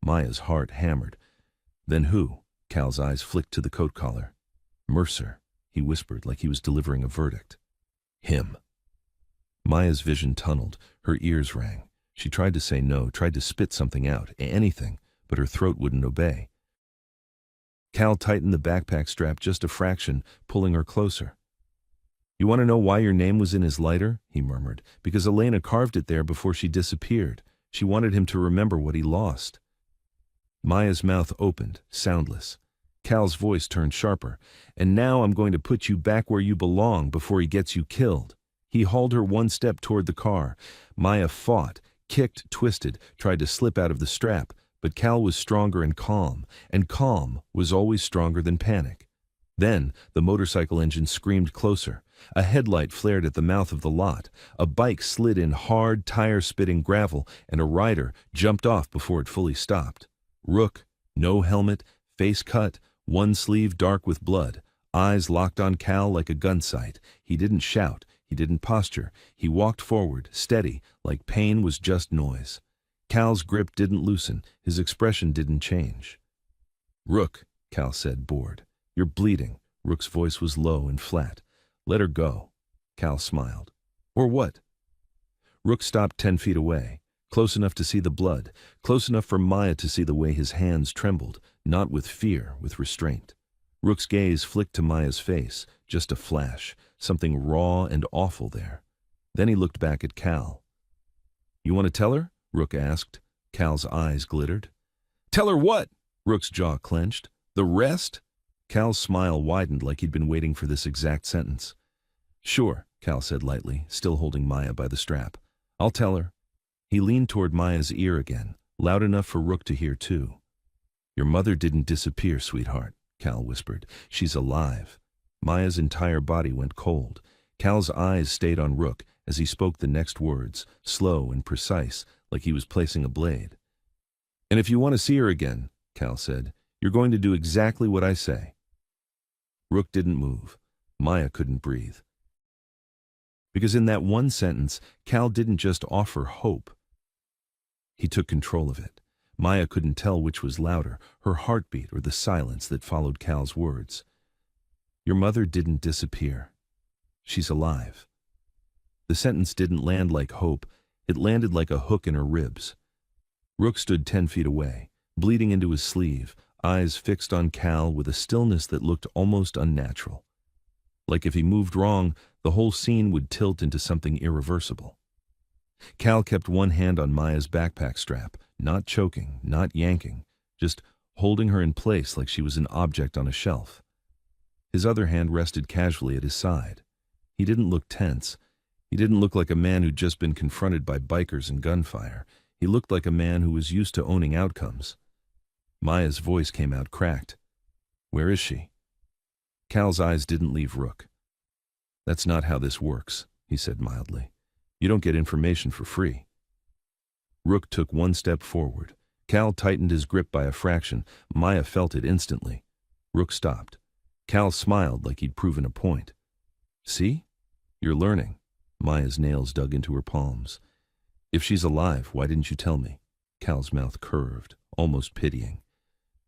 A: Maya's heart hammered. "Then who?" Cal's eyes flicked to the coat collar. "Mercer," he whispered like he was delivering a verdict. "Him." Maya's vision tunneled. Her ears rang. She tried to say no, tried to spit something out, anything, but her throat wouldn't obey. Cal tightened the backpack strap just a fraction, pulling her closer. "You want to know why your name was in his lighter?" he murmured. "Because Elena carved it there before she disappeared. She wanted him to remember what he lost." Maya's mouth opened, soundless. Cal's voice turned sharper. "And now I'm going to put you back where you belong before he gets you killed." He hauled her one step toward the car. Maya fought, kicked, twisted, tried to slip out of the strap, but Cal was stronger and calm was always stronger than panic. Then the motorcycle engine screamed closer. A headlight flared at the mouth of the lot. A bike slid in hard, tire-spitting gravel, and a rider jumped off before it fully stopped. Rook, no helmet, face cut, one sleeve dark with blood, eyes locked on Cal like a gun sight. He didn't shout, he didn't posture. He walked forward, steady, like pain was just noise. Cal's grip didn't loosen, his expression didn't change. "Rook," Cal said, bored. "You're bleeding." Rook's voice was low and flat. "Let her go." Cal smiled. "Or what?" Rook stopped 10 feet away, close enough to see the blood, close enough for Maya to see the way his hands trembled, not with fear, with restraint. Rook's gaze flicked to Maya's face, just a flash, something raw and awful there. Then he looked back at Cal. "You want to tell her?" Rook asked. Cal's eyes glittered. "Tell her what?" Rook's jaw clenched. "The rest?" Cal's smile widened like he'd been waiting for this exact sentence. "Sure," Cal said lightly, still holding Maya by the strap. "I'll tell her." He leaned toward Maya's ear again, loud enough for Rook to hear too. "Your mother didn't disappear, sweetheart," Cal whispered. "She's alive." Maya's entire body went cold. Cal's eyes stayed on Rook as he spoke the next words, slow and precise, like he was placing a blade. "And if you want to see her again," Cal said, "you're going to do exactly what I say." Rook didn't move. Maya couldn't breathe. Because in that one sentence, Cal didn't just offer hope. He took control of it. Maya couldn't tell which was louder, her heartbeat or the silence that followed Cal's words. "Your mother didn't disappear. She's alive." The sentence didn't land like hope, it landed like a hook in her ribs. Rook stood 10 feet away, bleeding into his sleeve, eyes fixed on Cal with a stillness that looked almost unnatural. Like if he moved wrong, the whole scene would tilt into something irreversible. Cal kept one hand on Maya's backpack strap, not choking, not yanking, just holding her in place like she was an object on a shelf. His other hand rested casually at his side. He didn't look tense. He didn't look like a man who'd just been confronted by bikers and gunfire. He looked like a man who was used to owning outcomes. Maya's voice came out cracked. "Where is she?" Cal's eyes didn't leave Rook. "That's not how this works," he said mildly. "You don't get information for free." Rook took one step forward. Cal tightened his grip by a fraction. Maya felt it instantly. Rook stopped. Cal smiled like he'd proven a point. "See? You're learning." Maya's nails dug into her palms. "If she's alive, why didn't you tell me?" Cal's mouth curved, almost pitying.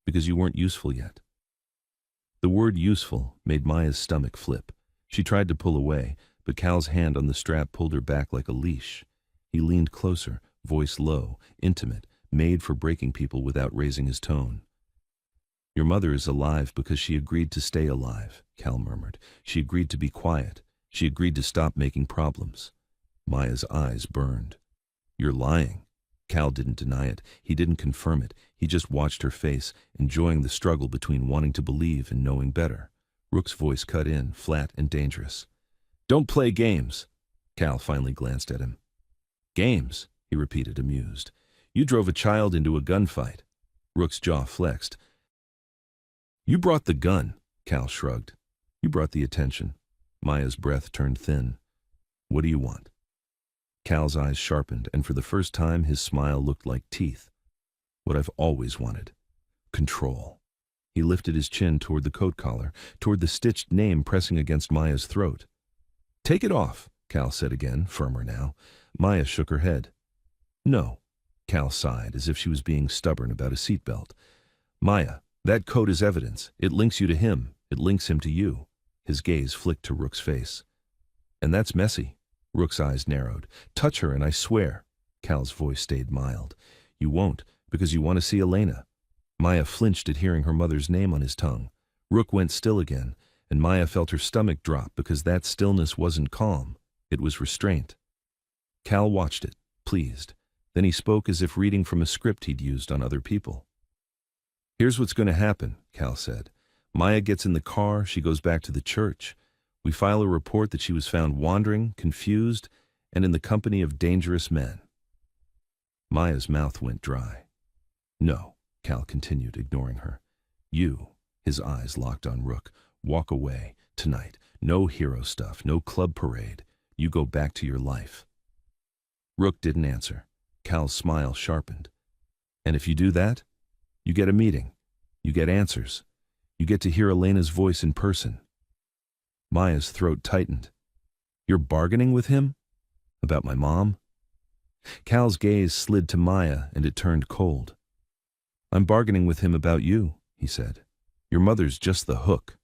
A: "Because you weren't useful yet." The word useful made Maya's stomach flip. She tried to pull away, but Cal's hand on the strap pulled her back like a leash. He leaned closer, voice low, intimate, made for breaking people without raising his tone. "Your mother is alive because she agreed to stay alive," Cal murmured. "She agreed to be quiet. She agreed to stop making problems." Maya's eyes burned. "You're lying." Cal didn't deny it. He didn't confirm it. He just watched her face, enjoying the struggle between wanting to believe and knowing better. Rook's voice cut in, flat and dangerous. "Don't play games." Cal finally glanced at him. "Games," he repeated, amused. "You drove a child into a gunfight." Rook's jaw flexed. "You brought the gun," Cal shrugged. "You brought the attention." Maya's breath turned thin. "What do you want?" Cal's eyes sharpened, and for the first time his smile looked like teeth. "What I've always wanted. Control." He lifted his chin toward the coat collar, toward the stitched name pressing against Maya's throat. "Take it off," Cal said again, firmer now. Maya shook her head. "No." Cal sighed, as if she was being stubborn about a seatbelt. "Maya, that coat is evidence. It links you to him. It links him to you." His gaze flicked to Rook's face. "And that's messy." Rook's eyes narrowed. "Touch her and I swear." Cal's voice stayed mild. "You won't, because you want to see Elena." Maya flinched at hearing her mother's name on his tongue. Rook went still again, and Maya felt her stomach drop because that stillness wasn't calm. It was restraint. Cal watched it, pleased. Then he spoke as if reading from a script he'd used on other people. "Here's what's going to happen," Cal said. Maya gets in the car, she goes back to the church. We file a report that she was found wandering, confused, and in the company of dangerous men. Maya's mouth went dry. No, Cal continued, ignoring her. You, his eyes locked on Rook, walk away, tonight. No hero stuff, no club parade. You go back to your life. Rook didn't answer. Cal's smile sharpened. And if you do that, you get a meeting. You get answers. You get to hear Elena's voice in person. Maya's throat tightened. You're bargaining with him? About my mom? Cal's gaze slid to Maya, and it turned cold. I'm bargaining with him about you, he said. Your mother's just the hook.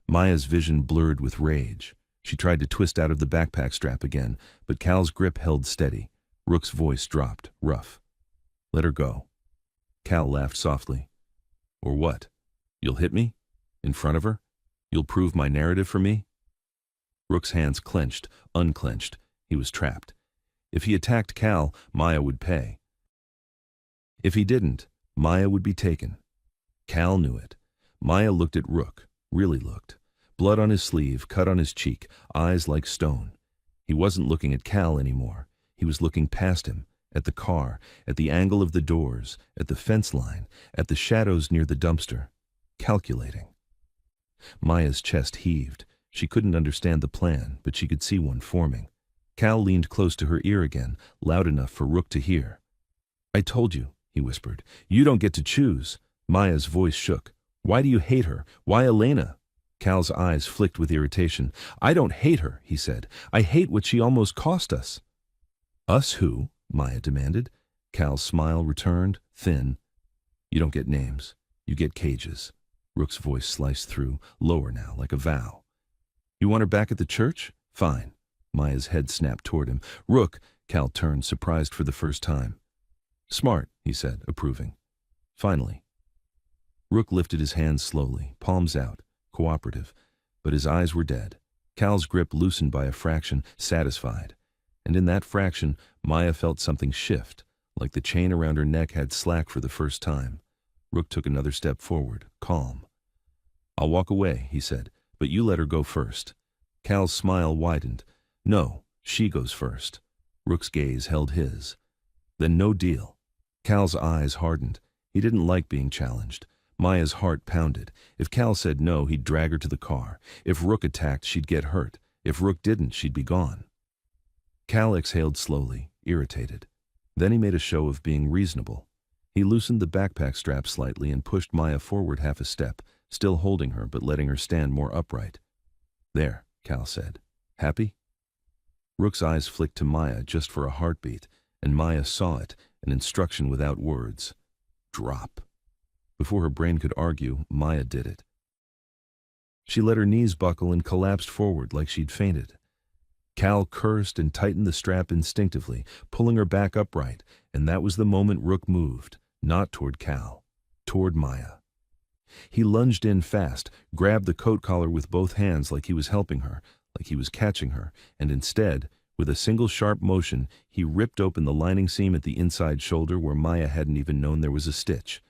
A: Maya's vision blurred with rage. She tried to twist out of the backpack strap again, but Cal's grip held steady. Rook's voice dropped, rough. Let her go. Cal laughed softly. Or what? You'll hit me? In front of her? You'll prove my narrative for me? Rook's hands clenched, unclenched. He was trapped. If he attacked Cal, Maya would pay. If he didn't, Maya would be taken. Cal knew it. Maya looked at Rook, really looked. Blood on his sleeve, cut on his cheek, eyes like stone. He wasn't looking at Cal anymore. He was looking past him, at the car, at the angle of the doors, at the fence line, at the shadows near the dumpster. Calculating. Maya's chest heaved. She couldn't understand the plan, but she could see one forming. Cal leaned close to her ear again, loud enough for Rook to hear. I told you, he whispered. You don't get to choose. Maya's voice shook. Why do you hate her? Why Elena? Cal's eyes flicked with irritation. I don't hate her, he said. I hate what she almost cost us. Us who? Maya demanded. Cal's smile returned, thin. You don't get names. You get cages. Rook's voice sliced through, lower now, like a vow. You want her back at the church? Fine. Maya's head snapped toward him. Rook, Cal turned, surprised for the first time. Smart, he said, approving. Finally. Rook lifted his hands slowly, palms out, cooperative, but his eyes were dead. Cal's grip loosened by a fraction, satisfied. And in that fraction, Maya felt something shift, like the chain around her neck had slack for the first time. Rook took another step forward, calm. I'll walk away, he said, but you let her go first. Cal's smile widened. No, she goes first. Rook's gaze held his. Then no deal. Cal's eyes hardened. He didn't like being challenged. Maya's heart pounded. If Cal said no, he'd drag her to the car. If Rook attacked, she'd get hurt. If Rook didn't, she'd be gone. Cal exhaled slowly, irritated. Then he made a show of being reasonable. He loosened the backpack strap slightly and pushed Maya forward half a step, still holding her but letting her stand more upright. There, Cal said. Happy? Rook's eyes flicked to Maya just for a heartbeat, and Maya saw it, an instruction without words. Drop. Before her brain could argue, Maya did it. She let her knees buckle and collapsed forward like she'd fainted. Cal cursed and tightened the strap instinctively, pulling her back upright, and that was the moment Rook moved, not toward Cal, toward Maya. He lunged in fast, grabbed the coat collar with both hands like he was helping her, like he was catching her, and instead, with a single sharp motion, he ripped open the lining seam at the inside shoulder where Maya hadn't even known there was a stitch.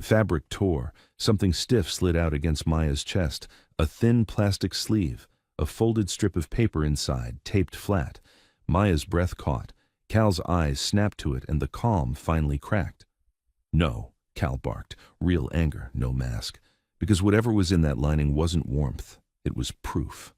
A: Fabric tore, something stiff slid out against Maya's chest, a thin plastic sleeve, a folded strip of paper inside, taped flat. Maya's breath caught. Cal's eyes snapped to it and the calm finally cracked. No, Cal barked, real anger, no mask, because whatever was in that lining wasn't warmth, it was proof.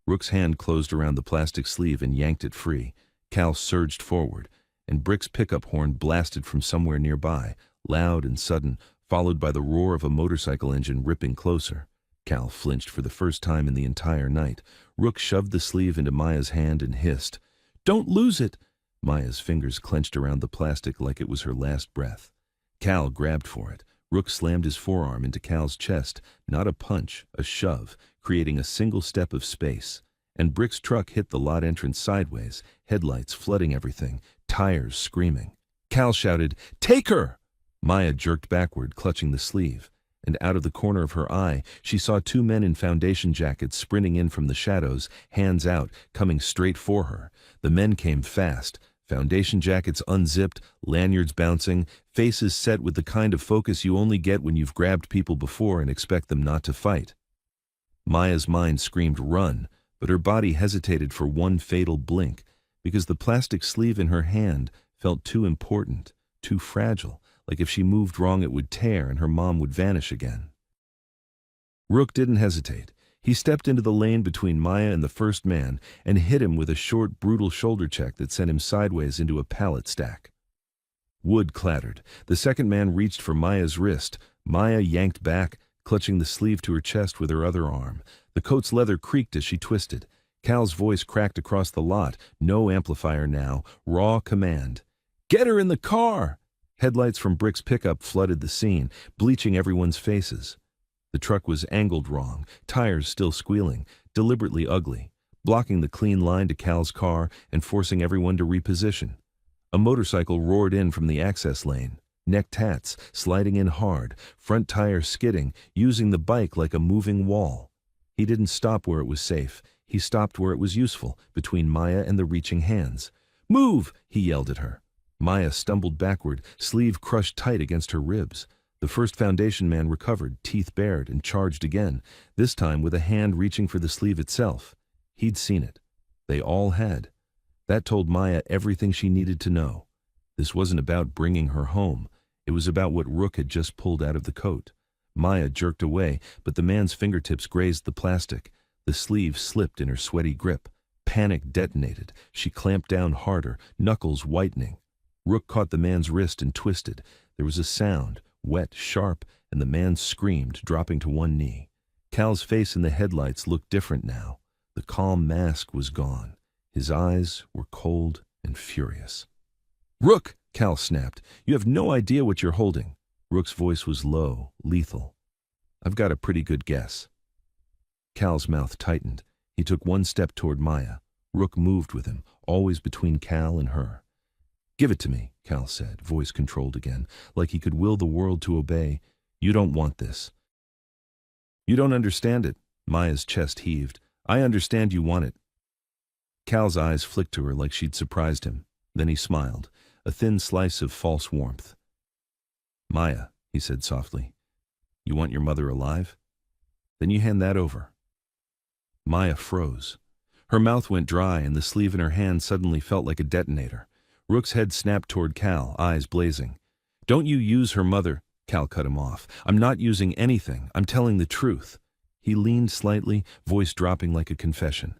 A: Rook's hand closed around the plastic sleeve and yanked it free. Cal surged forward, and Brick's pickup horn blasted from somewhere nearby, loud and sudden, followed by the roar of a motorcycle engine ripping closer. Cal flinched for the first time in the entire night. Rook shoved the sleeve into Maya's hand and hissed, "Don't lose it!" Maya's fingers clenched around the plastic like it was her last breath. Cal grabbed for it. Rook slammed his forearm into Cal's chest, not a punch, a shove, creating a single step of space. And Brick's truck hit the lot entrance sideways, headlights flooding everything, tires screaming. Cal shouted, "Take her!" Maya jerked backward, clutching the sleeve. And out of the corner of her eye, she saw two men in foundation jackets sprinting in from the shadows, hands out, coming straight for her. The men came fast, Foundation jackets unzipped, lanyards bouncing, faces set with the kind of focus you only get when you've grabbed people before and expect them not to fight. Maya's mind screamed run, but her body hesitated for one fatal blink, because the plastic sleeve in her hand felt too important, too fragile, like if she moved wrong it would tear and her mom would vanish again. Rook didn't hesitate. He stepped into the lane between Maya and the first man and hit him with a short, brutal shoulder check that sent him sideways into a pallet stack. Wood clattered. The second man reached for Maya's wrist. Maya yanked back, clutching the sleeve to her chest with her other arm. The coat's leather creaked as she twisted. Cal's voice cracked across the lot. No amplifier now. Raw command. "Get her in the car!" Headlights from Brick's pickup flooded the scene, bleaching everyone's faces. The truck was angled wrong, tires still squealing, deliberately ugly, blocking the clean line to Cal's car and forcing everyone to reposition. A motorcycle roared in from the access lane, neck tats, sliding in hard, front tire skidding, using the bike like a moving wall. He didn't stop where it was safe. He stopped where it was useful, between Maya and the reaching hands. "Move!" he yelled at her. Maya stumbled backward, sleeve crushed tight against her ribs. The first Foundation man recovered, teeth bared, and charged again, this time with a hand reaching for the sleeve itself. He'd seen it. They all had. That told Maya everything she needed to know. This wasn't about bringing her home. It was about what Rook had just pulled out of the coat. Maya jerked away, but the man's fingertips grazed the plastic. The sleeve slipped in her sweaty grip. Panic detonated. She clamped down harder, knuckles whitening. Rook caught the man's wrist and twisted. There was a sound, wet, sharp, and the man screamed, dropping to one knee. Cal's face in the headlights looked different now. The calm mask was gone. His eyes were cold and furious. "Rook!" Cal snapped. "You have no idea what you're holding." Rook's voice was low, lethal. "I've got a pretty good guess." Cal's mouth tightened. He took one step toward Maya. Rook moved with him, always between Cal and her. "Give it to me," Cal said, voice controlled again, like he could will the world to obey. "You don't want this." "You don't understand it." Maya's chest heaved. "I understand you want it." Cal's eyes flicked to her like she'd surprised him. Then he smiled, a thin slice of false warmth. "Maya," he said softly, "you want your mother alive? Then you hand that over." Maya froze. Her mouth went dry and the sleeve in her hand suddenly felt like a detonator. Rook's head snapped toward Cal, eyes blazing. "Don't you use her mother." Cal cut him off. "I'm not using anything. I'm telling the truth." He leaned slightly, voice dropping like a confession.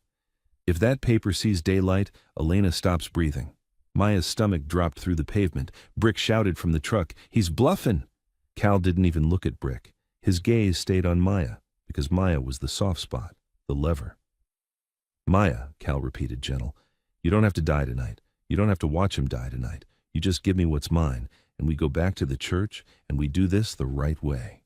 A: "If that paper sees daylight, Elena stops breathing." Maya's stomach dropped through the pavement. Brick shouted from the truck, "He's bluffing!" Cal didn't even look at Brick. His gaze stayed on Maya, because Maya was the soft spot, the lever. "Maya," Cal repeated, gentle, "you don't have to die tonight. You don't have to watch him die tonight. You just give me what's mine, and we go back to the church, and we do this the right way."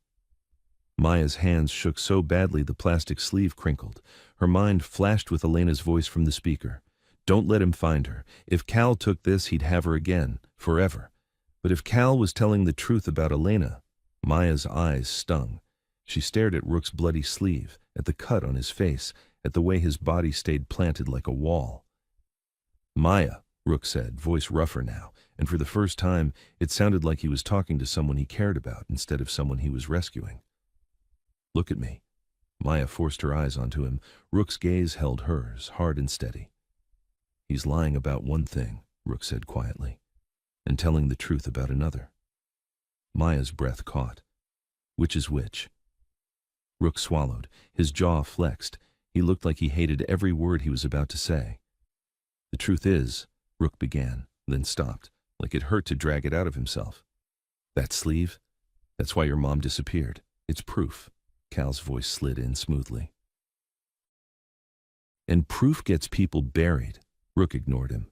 A: Maya's hands shook so badly the plastic sleeve crinkled. Her mind flashed with Elena's voice from the speaker. Don't let him find her. If Cal took this, he'd have her again, forever. But if Cal was telling the truth about Elena, Maya's eyes stung. She stared at Rook's bloody sleeve, at the cut on his face, at the way his body stayed planted like a wall. "Maya," Rook said, voice rougher now, and for the first time, it sounded like he was talking to someone he cared about instead of someone he was rescuing. "Look at me." Maya forced her eyes onto him. Rook's gaze held hers, hard and steady. "He's lying about one thing," Rook said quietly, "and telling the truth about another." Maya's breath caught. "Which is which?" Rook swallowed. His jaw flexed. He looked like he hated every word he was about to say. "The truth is," Rook began, then stopped, like it hurt to drag it out of himself. "That sleeve? That's why your mom disappeared. It's proof." Cal's voice slid in smoothly. "And proof gets people buried." Rook ignored him.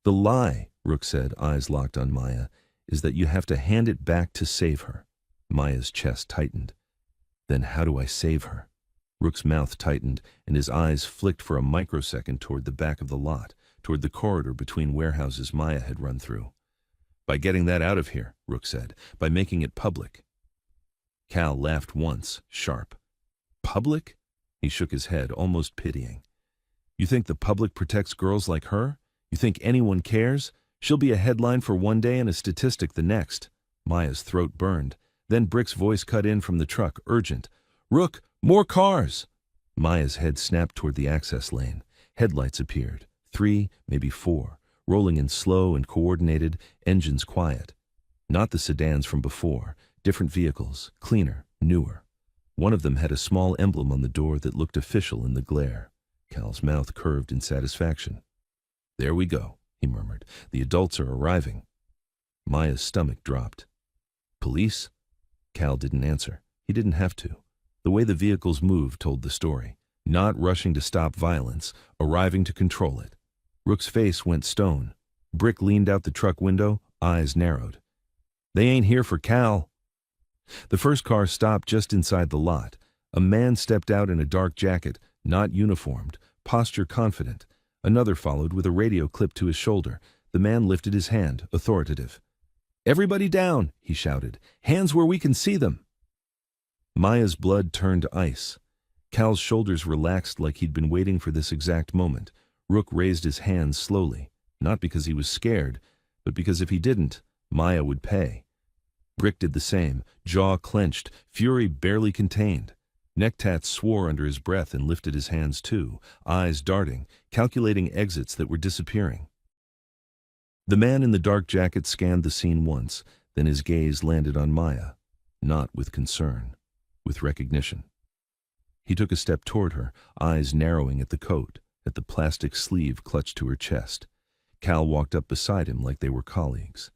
A: "The lie," Rook said, eyes locked on Maya, "is that you have to hand it back to save her." Maya's chest tightened. "Then how do I save her?" Rook's mouth tightened, and his eyes flicked for a microsecond toward the back of the lot, toward the corridor between warehouses Maya had run through. "By getting that out of here," Rook said, "by making it public." Cal laughed once, sharp. "Public?" He shook his head, almost pitying. "You think the public protects girls like her? You think anyone cares? She'll be a headline for one day and a statistic the next. Maya's throat burned. Then Brick's voice cut in from the truck, urgent. Rook, more cars! Maya's head snapped toward the access lane. Headlights appeared. 3, maybe 4, rolling in slow and coordinated, engines quiet. Not the sedans from before, different vehicles, cleaner, newer. One of them had a small emblem on the door that looked official in the glare. Cal's mouth curved in satisfaction. There we go, he murmured. The adults are arriving. Maya's stomach dropped. Police? Cal didn't answer. He didn't have to. The way the vehicles moved told the story. Not rushing to stop violence, arriving to control it. Rook's face went stone. Brick leaned out the truck window, eyes narrowed. They ain't here for Cal. The first car stopped just inside the lot. A man stepped out in a dark jacket, not uniformed, posture confident. Another followed with a radio clipped to his shoulder. The man lifted his hand, authoritative. Everybody down, he shouted. Hands where we can see them. Maya's blood turned to ice. Cal's shoulders relaxed like he'd been waiting for this exact moment. Rook raised his hands slowly, not because he was scared, but because if he didn't, Maya would pay. Brick did the same, jaw clenched, fury barely contained. Nektat swore under his breath and lifted his hands too, eyes darting, calculating exits that were disappearing. The man in the dark jacket scanned the scene once, then his gaze landed on Maya, not with concern, with recognition. He took a step toward her, eyes narrowing at the coat, at the plastic sleeve clutched to her chest. Cal walked up beside him like they were colleagues.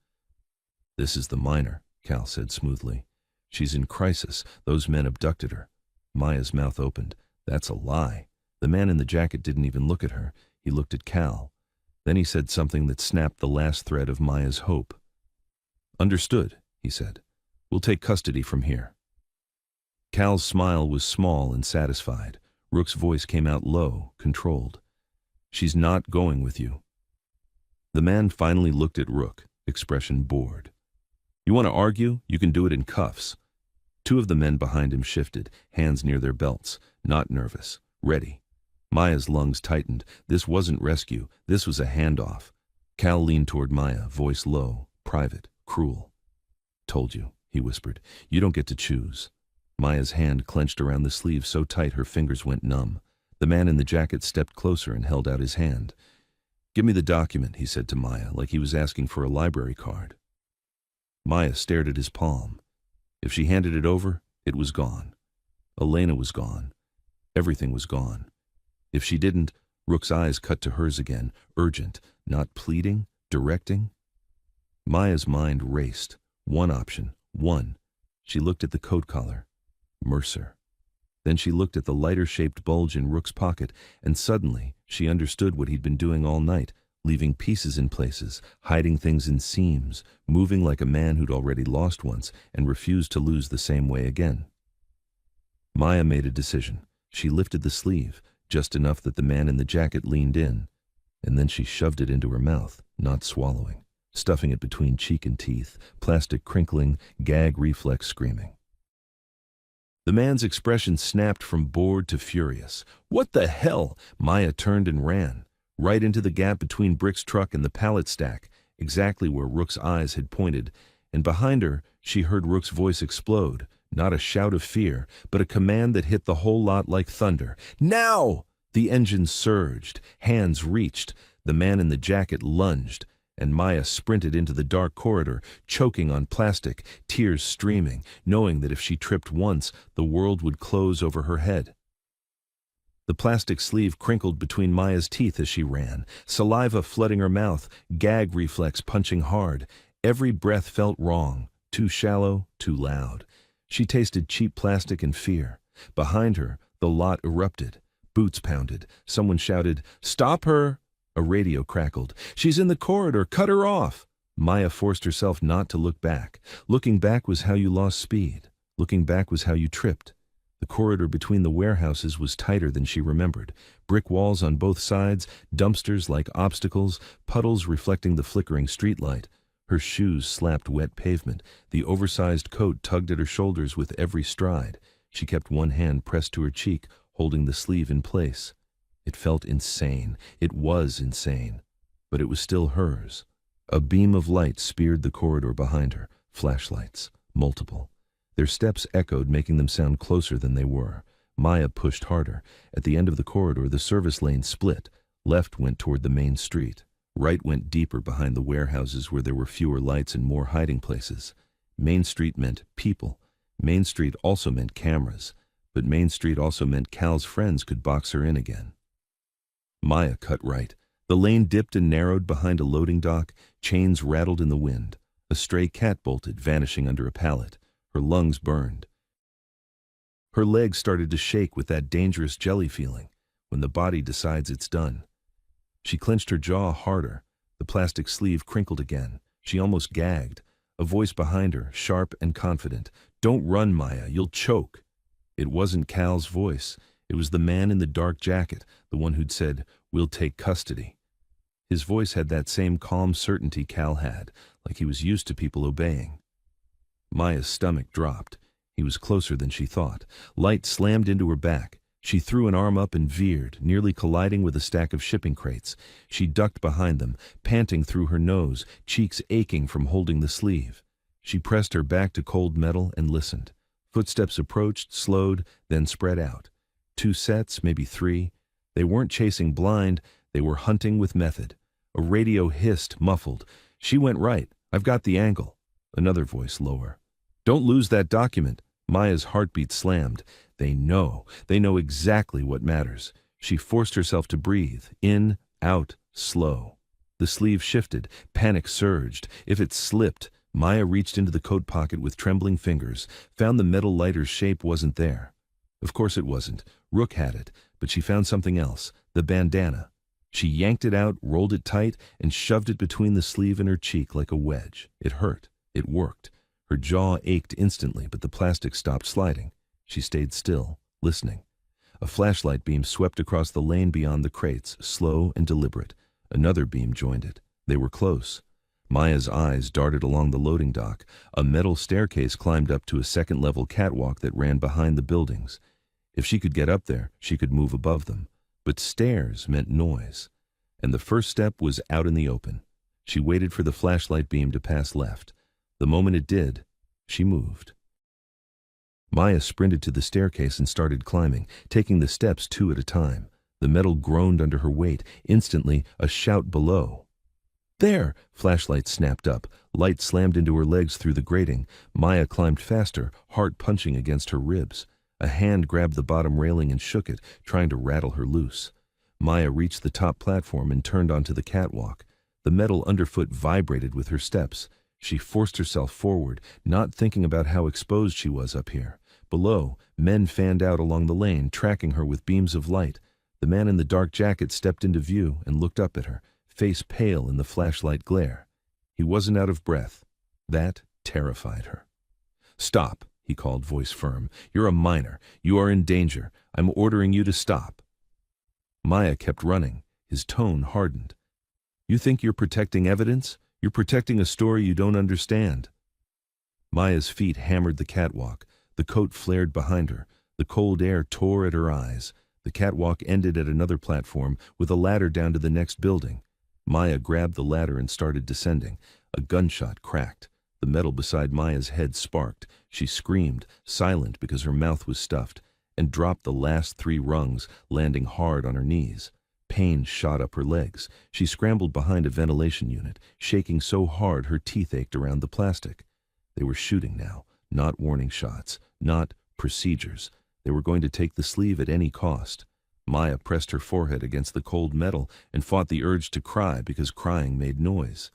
A: This is the minor, Cal said smoothly. She's in crisis. Those men abducted her. Maya's mouth opened. That's a lie. The man in the jacket didn't even look at her. He looked at Cal. Then he said something that snapped the last thread of Maya's hope. Understood, he said. We'll take custody from here. Cal's smile was small and satisfied. Rook's voice came out low, controlled. She's not going with you. The man finally looked at Rook, expression bored. You want to argue? You can do it in cuffs. Two of the men behind him shifted, hands near their belts, not nervous, ready. Maya's lungs tightened. This wasn't rescue. This was a handoff. Cal leaned toward Maya, voice low, private, cruel. Told you, he whispered. You don't get to choose. Maya's hand clenched around the sleeve so tight her fingers went numb. The man in the jacket stepped closer and held out his hand. Give me the document, he said to Maya, like he was asking for a library card. Maya stared at his palm. If she handed it over, it was gone. Elena was gone. Everything was gone. If she didn't, Rook's eyes cut to hers again, urgent, not pleading, directing. Maya's mind raced. One option, one. She looked at the coat collar. Mercer. Then she looked at the lighter-shaped bulge in Rook's pocket, and suddenly she understood what he'd been doing all night, leaving pieces in places, hiding things in seams, moving like a man who'd already lost once and refused to lose the same way again. Maya made a decision. She lifted the sleeve, just enough that the man in the jacket leaned in, and then she shoved it into her mouth, not swallowing, stuffing it between cheek and teeth, plastic crinkling, gag reflex screaming. The man's expression snapped from bored to furious. What the hell? Maya turned and ran, right into the gap between Brick's truck and the pallet stack, exactly where Rook's eyes had pointed, and behind her she heard Rook's voice explode, not a shout of fear, but a command that hit the whole lot like thunder. Now! The engine surged, hands reached, the man in the jacket lunged, and Maya sprinted into the dark corridor, choking on plastic, tears streaming, knowing that if she tripped once, the world would close over her head. The plastic sleeve crinkled between Maya's teeth as she ran, saliva flooding her mouth, gag reflex punching hard. Every breath felt wrong, too shallow, too loud. She tasted cheap plastic and fear. Behind her, the lot erupted. Boots pounded. Someone shouted, "Stop her!" A radio crackled. "She's in the corridor! Cut her off!" Maya forced herself not to look back. Looking back was how you lost speed. Looking back was how you tripped. The corridor between the warehouses was tighter than she remembered. Brick walls on both sides, dumpsters like obstacles, puddles reflecting the flickering streetlight. Her shoes slapped wet pavement. The oversized coat tugged at her shoulders with every stride. She kept one hand pressed to her cheek, holding the sleeve in place. It felt insane. It was insane. but it was still hers. A beam of light speared the corridor behind her. Flashlights. Multiple. Their steps echoed, making them sound closer than they were. Maya pushed harder. At the end of the corridor, the service lane split. Left went toward the main street. Right went deeper behind the warehouses where there were fewer lights and more hiding places. Main Street meant people. Main Street also meant cameras. But Main Street also meant Cal's friends could box her in again. Maya cut right. The lane dipped and narrowed behind a loading dock. Chains rattled in the wind. A stray cat bolted, vanishing under a pallet. Her lungs burned. Her legs started to shake with that dangerous jelly feeling when the body decides it's done. She clenched her jaw harder. The plastic sleeve crinkled again. She almost gagged. A voice behind her, sharp and confident. "Don't run, Maya, you'll choke." It wasn't Cal's voice. It was the man in the dark jacket, the one who'd said, "We'll take custody." His voice had that same calm certainty Cal had, like he was used to people obeying. Maya's stomach dropped. He was closer than she thought. Light slammed into her back. She threw an arm up and veered, nearly colliding with a stack of shipping crates. She ducked behind them, panting through her nose, cheeks aching from holding the sleeve. She pressed her back to cold metal and listened. Footsteps approached, slowed, then spread out. 2 sets, maybe 3. They weren't chasing blind, they were hunting with method. A radio hissed, muffled. "She went right. I've got the angle." Another voice lower. "Don't lose that document." Maya's heartbeat slammed. They know exactly what matters. She forced herself to breathe, in, out, slow. The sleeve shifted, panic surged. If it slipped, Maya reached into the coat pocket with trembling fingers, found the metal lighter's shape wasn't there. Of course it wasn't. Rook had it, but she found something else, the bandana. She yanked it out, rolled it tight, and shoved it between the sleeve and her cheek like a wedge. It hurt. It worked. Her jaw ached instantly, but the plastic stopped sliding. She stayed still, listening. A flashlight beam swept across the lane beyond the crates, slow and deliberate. Another beam joined it. They were close. Maya's eyes darted along the loading dock. A metal staircase climbed up to a second-level catwalk that ran behind the buildings. If she could get up there, she could move above them. But stairs meant noise. And the first step was out in the open. She waited for the flashlight beam to pass left. The moment it did, she moved. Maya sprinted to the staircase and started climbing, taking the steps 2 at a time. The metal groaned under her weight. Instantly, a shout below. "There!" Flashlight snapped up. Light slammed into her legs through the grating. Maya climbed faster, heart punching against her ribs. A hand grabbed the bottom railing and shook it, trying to rattle her loose. Maya reached the top platform and turned onto the catwalk. The metal underfoot vibrated with her steps. She forced herself forward, not thinking about how exposed she was up here. Below, men fanned out along the lane, tracking her with beams of light. The man in the dark jacket stepped into view and looked up at her, face pale in the flashlight glare. He wasn't out of breath. That terrified her. "Stop," he called, voice firm. "You're a minor. You are in danger. I'm ordering you to stop." Maya kept running. His tone hardened. "You think you're protecting evidence? You're protecting a story you don't understand." Maya's feet hammered the catwalk. The coat flared behind her. The cold air tore at her eyes. The catwalk ended at another platform, with a ladder down to the next building. Maya grabbed the ladder and started descending. A gunshot cracked. The metal beside Maya's head sparked. She screamed, silent because her mouth was stuffed, and dropped the last 3 rungs, landing hard on her knees. Pain shot up her legs. She scrambled behind a ventilation unit, shaking so hard her teeth ached around the plastic. They were shooting now, not warning shots, not procedures. They were going to take the sleeve at any cost. Maya pressed her forehead against the cold metal and fought the urge to cry because crying made noise.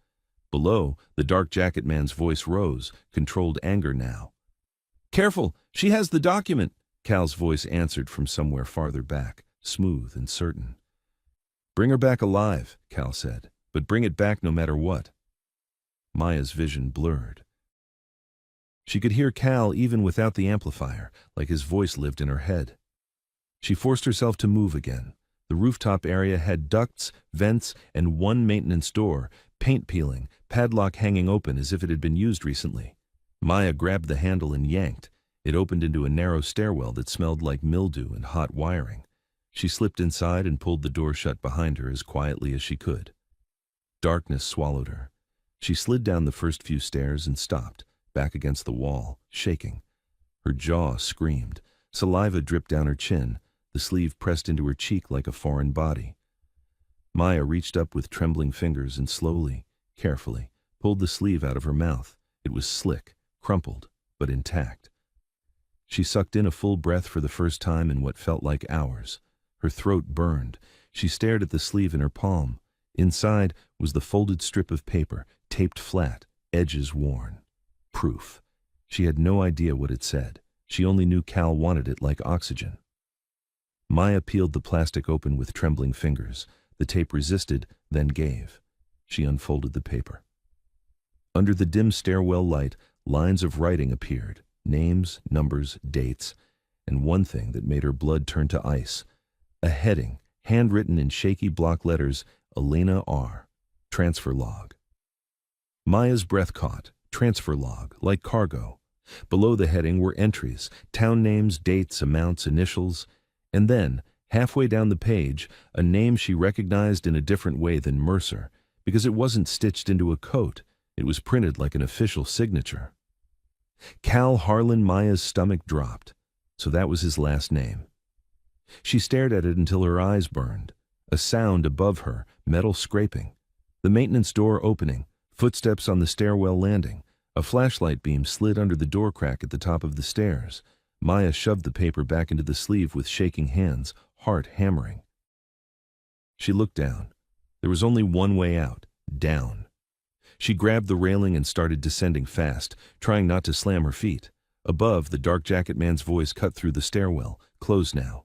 A: Below, the dark jacket man's voice rose, controlled anger now. "Careful! She has the document!" Cal's voice answered from somewhere farther back, smooth and certain. "Bring her back alive," Cal said, "but bring it back no matter what." Maya's vision blurred. She could hear Cal even without the amplifier, like his voice lived in her head. She forced herself to move again. The rooftop area had ducts, vents, and 1 maintenance door, paint peeling, padlock hanging open as if it had been used recently. Maya grabbed the handle and yanked. It opened into a narrow stairwell that smelled like mildew and hot wiring. She slipped inside and pulled the door shut behind her as quietly as she could. Darkness swallowed her. She slid down the first few stairs and stopped, back against the wall, shaking. Her jaw screamed. Saliva dripped down her chin, the sleeve pressed into her cheek like a foreign body. Maya reached up with trembling fingers and slowly, carefully, pulled the sleeve out of her mouth. It was slick, crumpled, but intact. She sucked in a full breath for the first time in what felt like hours. Her throat burned. She stared at the sleeve in her palm. Inside was the folded strip of paper, taped flat, edges worn. Proof. She had no idea what it said. She only knew Cal wanted it like oxygen. Maya peeled the plastic open with trembling fingers. The tape resisted, then gave. She unfolded the paper. Under the dim stairwell light, lines of writing appeared. Names, numbers, dates, and one thing that made her blood turn to ice. A heading, handwritten in shaky block letters, Elena R. Transfer log. Maya's breath caught. Transfer log, like cargo. Below the heading were entries, town names, dates, amounts, initials, and then, halfway down the page, a name she recognized in a different way than Mercer, because it wasn't stitched into a coat. It was printed like an official signature. Cal Harlan. Maya's stomach dropped. So that was his last name. She stared at it until her eyes burned. A sound above her, metal scraping. The maintenance door opening, footsteps on the stairwell landing. A flashlight beam slid under the door crack at the top of the stairs. Maya shoved the paper back into the sleeve with shaking hands, heart hammering. She looked down. There was only one way out, down. She grabbed the railing and started descending fast, trying not to slam her feet. Above, the dark jacket man's voice cut through the stairwell. Closed now.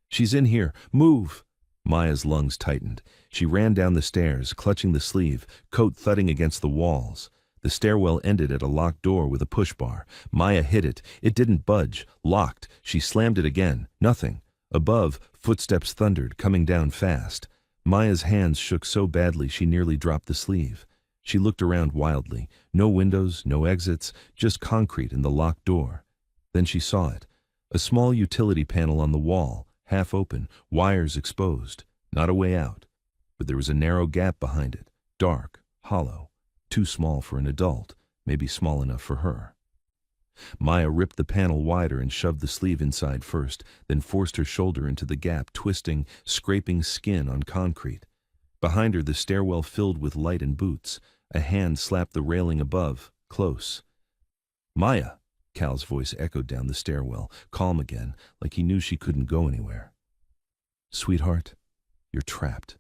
A: "She's in here. Move!" Maya's lungs tightened. She ran down the stairs, clutching the sleeve, coat thudding against the walls. The stairwell ended at a locked door with a push bar. Maya hit it. It didn't budge. Locked. She slammed it again. Nothing. Above, footsteps thundered, coming down fast. Maya's hands shook so badly she nearly dropped the sleeve. She looked around wildly. No windows, no exits, just concrete and the locked door. Then she saw it. A small utility panel on the wall, half open, wires exposed. Not a way out. But there was a narrow gap behind it, dark, hollow, too small for an adult, maybe small enough for her. Maya ripped the panel wider and shoved the sleeve inside first, then forced her shoulder into the gap, twisting, scraping skin on concrete. Behind her, the stairwell filled with light and boots. A hand slapped the railing above, close. "Maya!" Cal's voice echoed down the stairwell, calm again, like he knew she couldn't go anywhere. "Sweetheart, you're trapped."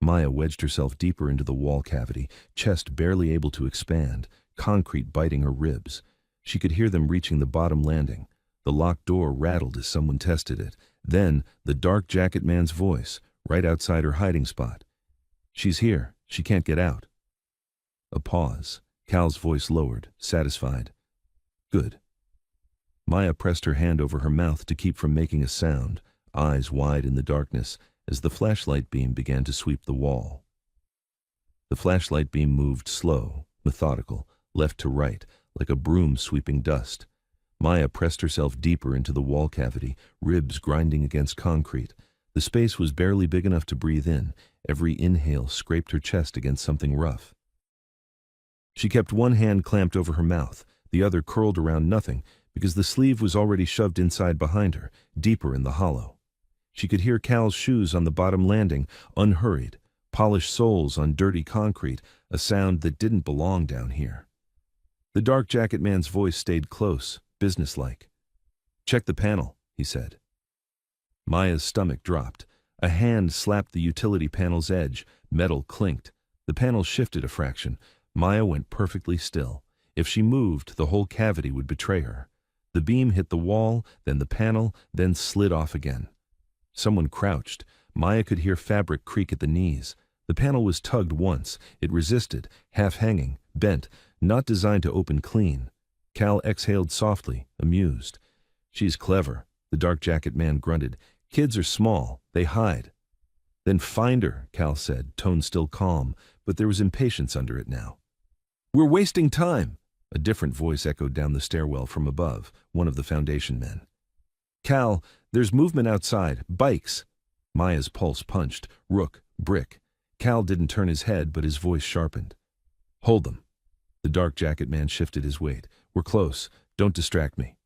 A: Maya wedged herself deeper into the wall cavity, chest barely able to expand, concrete biting her ribs. She could hear them reaching the bottom landing. The locked door rattled as someone tested it. Then, the dark jacket man's voice, right outside her hiding spot. "She's here. She can't get out." A pause. Cal's voice lowered, satisfied. "Good." Maya pressed her hand over her mouth to keep from making a sound, eyes wide in the darkness, as the flashlight beam began to sweep the wall. The flashlight beam moved slow, methodical, left to right, like a broom sweeping dust. Maya pressed herself deeper into the wall cavity, ribs grinding against concrete. The space was barely big enough to breathe in. Every inhale scraped her chest against something rough. She kept one hand clamped over her mouth, the other curled around nothing, because the sleeve was already shoved inside behind her, deeper in the hollow. She could hear Cal's shoes on the bottom landing, unhurried, polished soles on dirty concrete, a sound that didn't belong down here. The dark jacket man's voice stayed close, businesslike. "Check the panel," he said. Maya's stomach dropped. A hand slapped the utility panel's edge. Metal clinked. The panel shifted a fraction. Maya went perfectly still. If she moved, the whole cavity would betray her. The beam hit the wall, then the panel, then slid off again. Someone crouched. Maya could hear fabric creak at the knees. The panel was tugged once. It resisted, half hanging, bent, not designed to open clean. Cal exhaled softly, amused. "She's clever," the dark jacket man grunted. "Kids are small. They hide." "Then find her," Cal said, tone still calm, but there was impatience under it now. "We're wasting time," a different voice echoed down the stairwell from above, one of the Foundation men. "Cal, there's movement outside. Bikes." Maya's pulse punched. Rook, brick. Cal didn't turn his head, but his voice sharpened. "Hold them." The dark jacket man shifted his weight. "We're close. Don't distract me."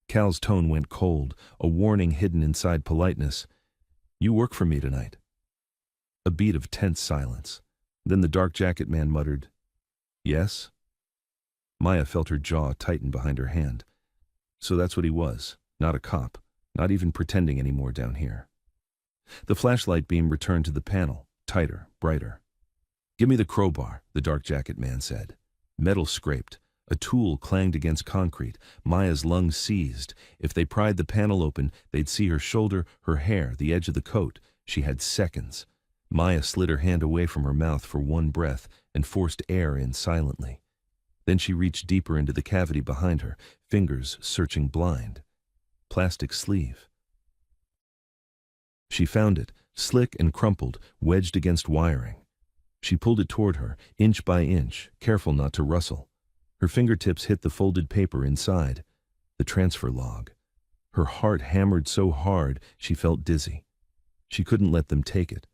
A: Cal's tone went cold, a warning hidden inside politeness. "You work for me tonight." A beat of tense silence. Then the dark jacket man muttered, "Yes?" Maya felt her jaw tighten behind her hand. So that's what he was, not a cop, not even pretending anymore down here. The flashlight beam returned to the panel, tighter, brighter. "Give me the crowbar," the dark jacket man said. Metal scraped. A tool clanged against concrete. Maya's lungs seized. If they pried the panel open, they'd see her shoulder, her hair, the edge of the coat. She had seconds. Maya slid her hand away from her mouth for one breath and forced air in silently. Then she reached deeper into the cavity behind her, fingers searching blind. Plastic sleeve. She found it, slick and crumpled, wedged against wiring. She pulled it toward her, inch by inch, careful not to rustle. Her fingertips hit the folded paper inside, the transfer log. Her heart hammered so hard she felt dizzy. She couldn't let them take it,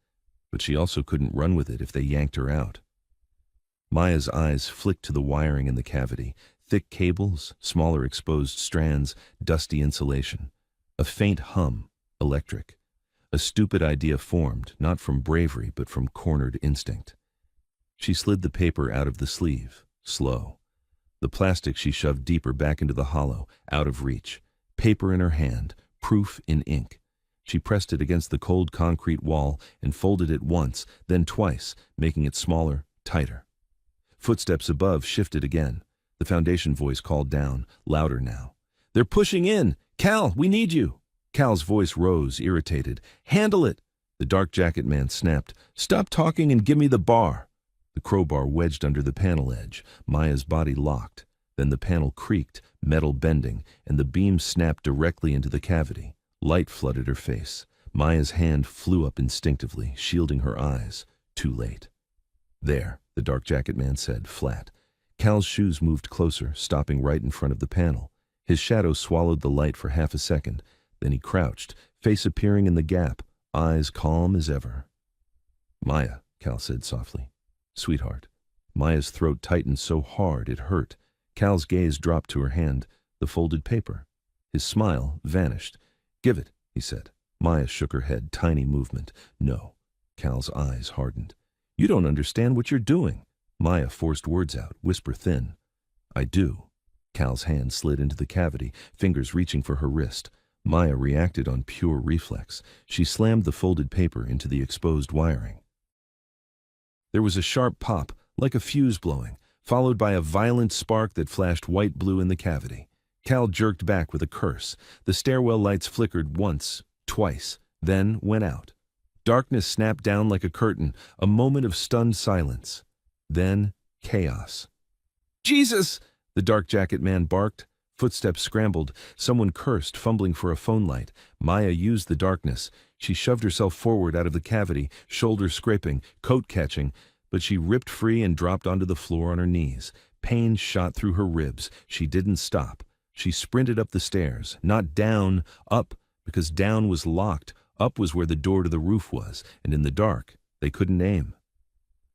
A: but she also couldn't run with it if they yanked her out. Maya's eyes flicked to the wiring in the cavity, thick cables, smaller exposed strands, dusty insulation. A faint hum, electric. A stupid idea formed, not from bravery but from cornered instinct. She slid the paper out of the sleeve, slow. The plastic she shoved deeper back into the hollow, out of reach. Paper in her hand, proof in ink. She pressed it against the cold concrete wall and folded it once, then twice, making it smaller, tighter. Footsteps above shifted again. The Foundation voice called down, louder now. "They're pushing in! Cal, we need you!" Cal's voice rose, irritated. "Handle it!" The dark jacket man snapped. "Stop talking and give me the bar!" The crowbar wedged under the panel edge. Maya's body locked. Then the panel creaked, metal bending, and the beam snapped directly into the cavity. Light flooded her face. Maya's hand flew up instinctively, shielding her eyes. Too late. "There," the dark jacket man said, flat. Cal's shoes moved closer, stopping right in front of the panel. His shadow swallowed the light for half a second. Then he crouched, face appearing in the gap, eyes calm as ever. "Maya," Cal said softly. "Sweetheart." Maya's throat tightened so hard it hurt. Cal's gaze dropped to her hand, the folded paper. His smile vanished. "Give it," he said. Maya shook her head, tiny movement. "No." Cal's eyes hardened. "You don't understand what you're doing." Maya forced words out, whisper thin. "I do." Cal's hand slid into the cavity, fingers reaching for her wrist. Maya reacted on pure reflex. She slammed the folded paper into the exposed wiring. There was a sharp pop, like a fuse blowing, followed by a violent spark that flashed white-blue in the cavity. Cal jerked back with a curse. The stairwell lights flickered once, twice, then went out. Darkness snapped down like a curtain, a moment of stunned silence. Then chaos. "Jesus!" the dark jacket man barked. Footsteps scrambled. Someone cursed, fumbling for a phone light. Maya used the darkness. She shoved herself forward out of the cavity, shoulder scraping, coat catching, but she ripped free and dropped onto the floor on her knees. Pain shot through her ribs. She didn't stop. She sprinted up the stairs, not down, up, because down was locked. Up was where the door to the roof was, and in the dark, they couldn't aim.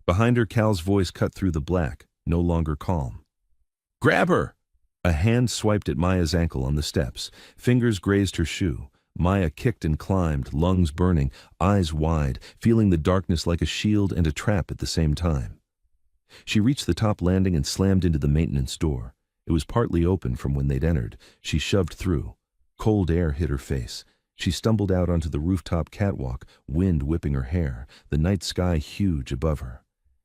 A: Behind her, Cal's voice cut through the black, no longer calm. "Grab her!" A hand swiped at Maya's ankle on the steps. Fingers grazed her shoe. Maya kicked and climbed, lungs burning, eyes wide, feeling the darkness like a shield and a trap at the same time. She reached the top landing and slammed into the maintenance door. It was partly open from when they'd entered. She shoved through. Cold air hit her face. She stumbled out onto the rooftop catwalk, wind whipping her hair, the night sky huge above her.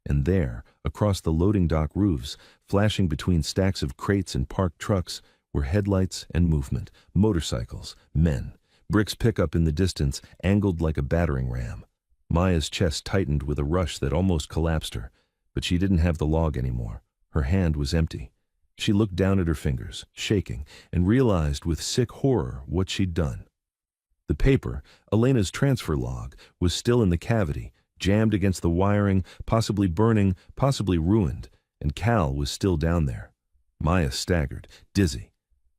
A: And there, across the loading dock roofs, flashing between stacks of crates and parked trucks, were headlights and movement, motorcycles, men. Brick's pickup in the distance, angled like a battering ram. Maya's chest tightened with a rush that almost collapsed her, but she didn't have the log anymore. Her hand was empty. She looked down at her fingers, shaking, and realized with sick horror what she'd done. The paper, Elena's transfer log, was still in the cavity, jammed against the wiring, possibly burning, possibly ruined, and Cal was still down there. Maya staggered, dizzy.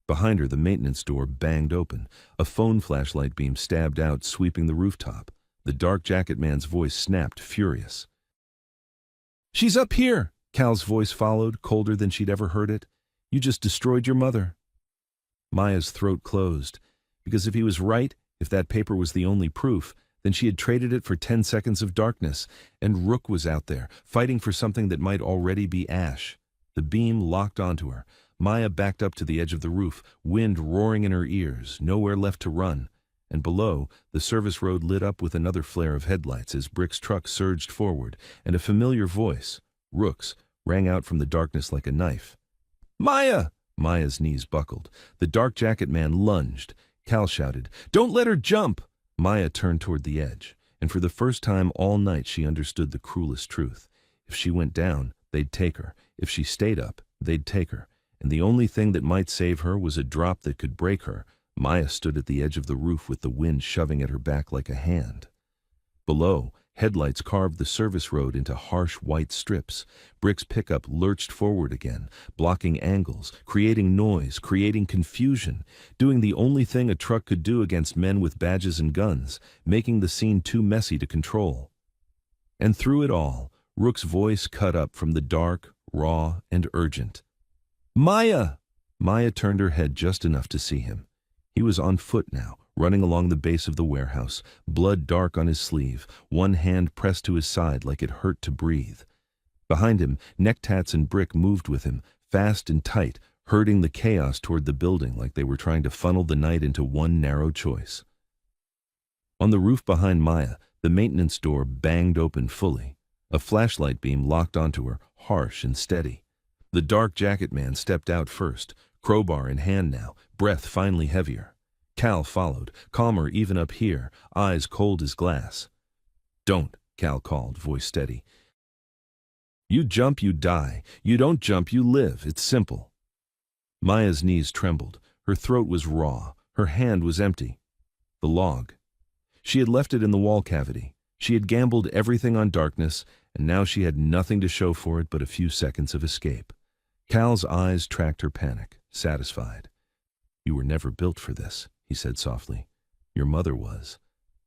A: Behind her, the maintenance door banged open. A phone flashlight beam stabbed out, sweeping the rooftop. The dark jacket man's voice snapped, furious. "She's up here!" Cal's voice followed, colder than she'd ever heard it. "You just destroyed your mother." Maya's throat closed, because if he was right, if that paper was the only proof, then she had traded it for 10 seconds of darkness, and Rook was out there, fighting for something that might already be ash. The beam locked onto her. Maya backed up to the edge of the roof, wind roaring in her ears, nowhere left to run. And below, the service road lit up with another flare of headlights as Brick's truck surged forward, and a familiar voice, Rook's, rang out from the darkness like a knife. "Maya!" Maya's knees buckled. The dark jacket man lunged. Cal shouted, "Don't let her jump!" Maya turned toward the edge, and for the first time all night she understood the cruelest truth. If she went down, they'd take her. If she stayed up, they'd take her. And the only thing that might save her was a drop that could break her. Maya stood at the edge of the roof with the wind shoving at her back like a hand. Below, headlights carved the service road into harsh white strips. Brick's pickup lurched forward again, blocking angles, creating noise, creating confusion, doing the only thing a truck could do against men with badges and guns, making the scene too messy to control. And through it all, Rook's voice cut up from the dark, raw, and urgent. "Maya!" Maya turned her head just enough to see him. He was on foot now, running along the base of the warehouse, blood dark on his sleeve, one hand pressed to his side like it hurt to breathe. Behind him, Necktats and Brick moved with him, fast and tight, herding the chaos toward the building like they were trying to funnel the night into one narrow choice. On the roof behind Maya, the maintenance door banged open fully. A flashlight beam locked onto her, harsh and steady. The dark jacket man stepped out first, crowbar in hand now, breath finally heavier. Cal followed, calmer even up here, eyes cold as glass. "Don't," Cal called, voice steady. "You jump, you die. You don't jump, you live. It's simple." Maya's knees trembled. Her throat was raw. Her hand was empty. The log. She had left it in the wall cavity. She had gambled everything on darkness, and now she had nothing to show for it but a few seconds of escape. Cal's eyes tracked her panic, satisfied. "You were never built for this," he said softly. "Your mother was.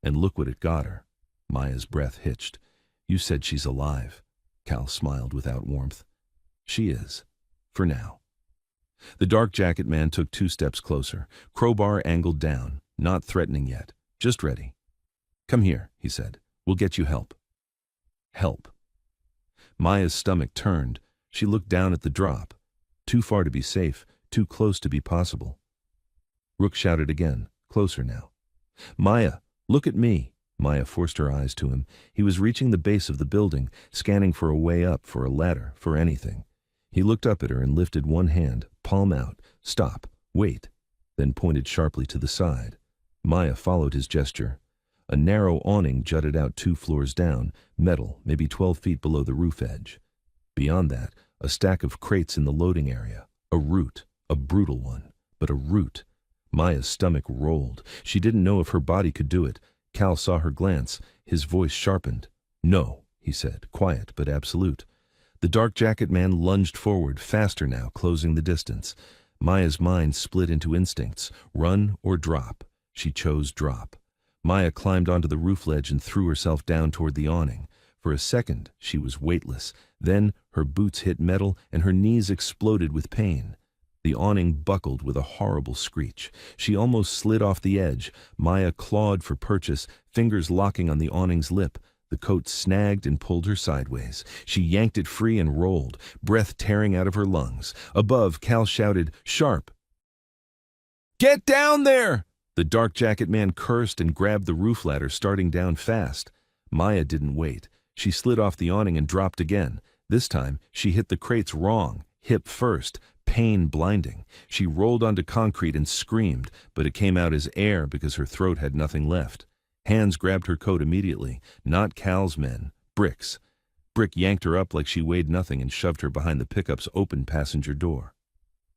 A: And look what it got her." Maya's breath hitched. "You said she's alive." Cal smiled without warmth. "She is. For now." The dark jacket man took 2 steps closer, crowbar angled down, not threatening yet, just ready. "Come here," he said. "We'll get you help." Help. Maya's stomach turned. She looked down at the drop. Too far to be safe, too close to be possible. Rook shouted again, closer now. "Maya, look at me." Maya forced her eyes to him. He was reaching the base of the building, scanning for a way up, for a ladder, for anything. He looked up at her and lifted one hand, palm out. "Stop. Wait." Then pointed sharply to the side. Maya followed his gesture. A narrow awning jutted out 2 floors down, metal, maybe 12 feet below the roof edge. Beyond that, a stack of crates in the loading area. A root, a brutal one, but a root. Maya's stomach rolled. She didn't know if her body could do it. Cal saw her glance. His voice sharpened. "No," he said, quiet but absolute. The dark jacket man lunged forward, faster now, closing the distance. Maya's mind split into instincts, run or drop. She chose drop. Maya climbed onto the roof ledge and threw herself down toward the awning. For a second, she was weightless. Then her boots hit metal and her knees exploded with pain. The awning buckled with a horrible screech. She almost slid off the edge. Maya clawed for purchase, fingers locking on the awning's lip. The coat snagged and pulled her sideways. She yanked it free and rolled, breath tearing out of her lungs. Above, Cal shouted, "Sharp!" "Get down there!" The dark jacket man cursed and grabbed the roof ladder, starting down fast. Maya didn't wait. She slid off the awning and dropped again. This time, she hit the crates wrong, hip first, pain blinding. She rolled onto concrete and screamed, but it came out as air because her throat had nothing left. Hands grabbed her coat immediately. Not Cal's men, Brick's. Brick yanked her up like she weighed nothing and shoved her behind the pickup's open passenger door.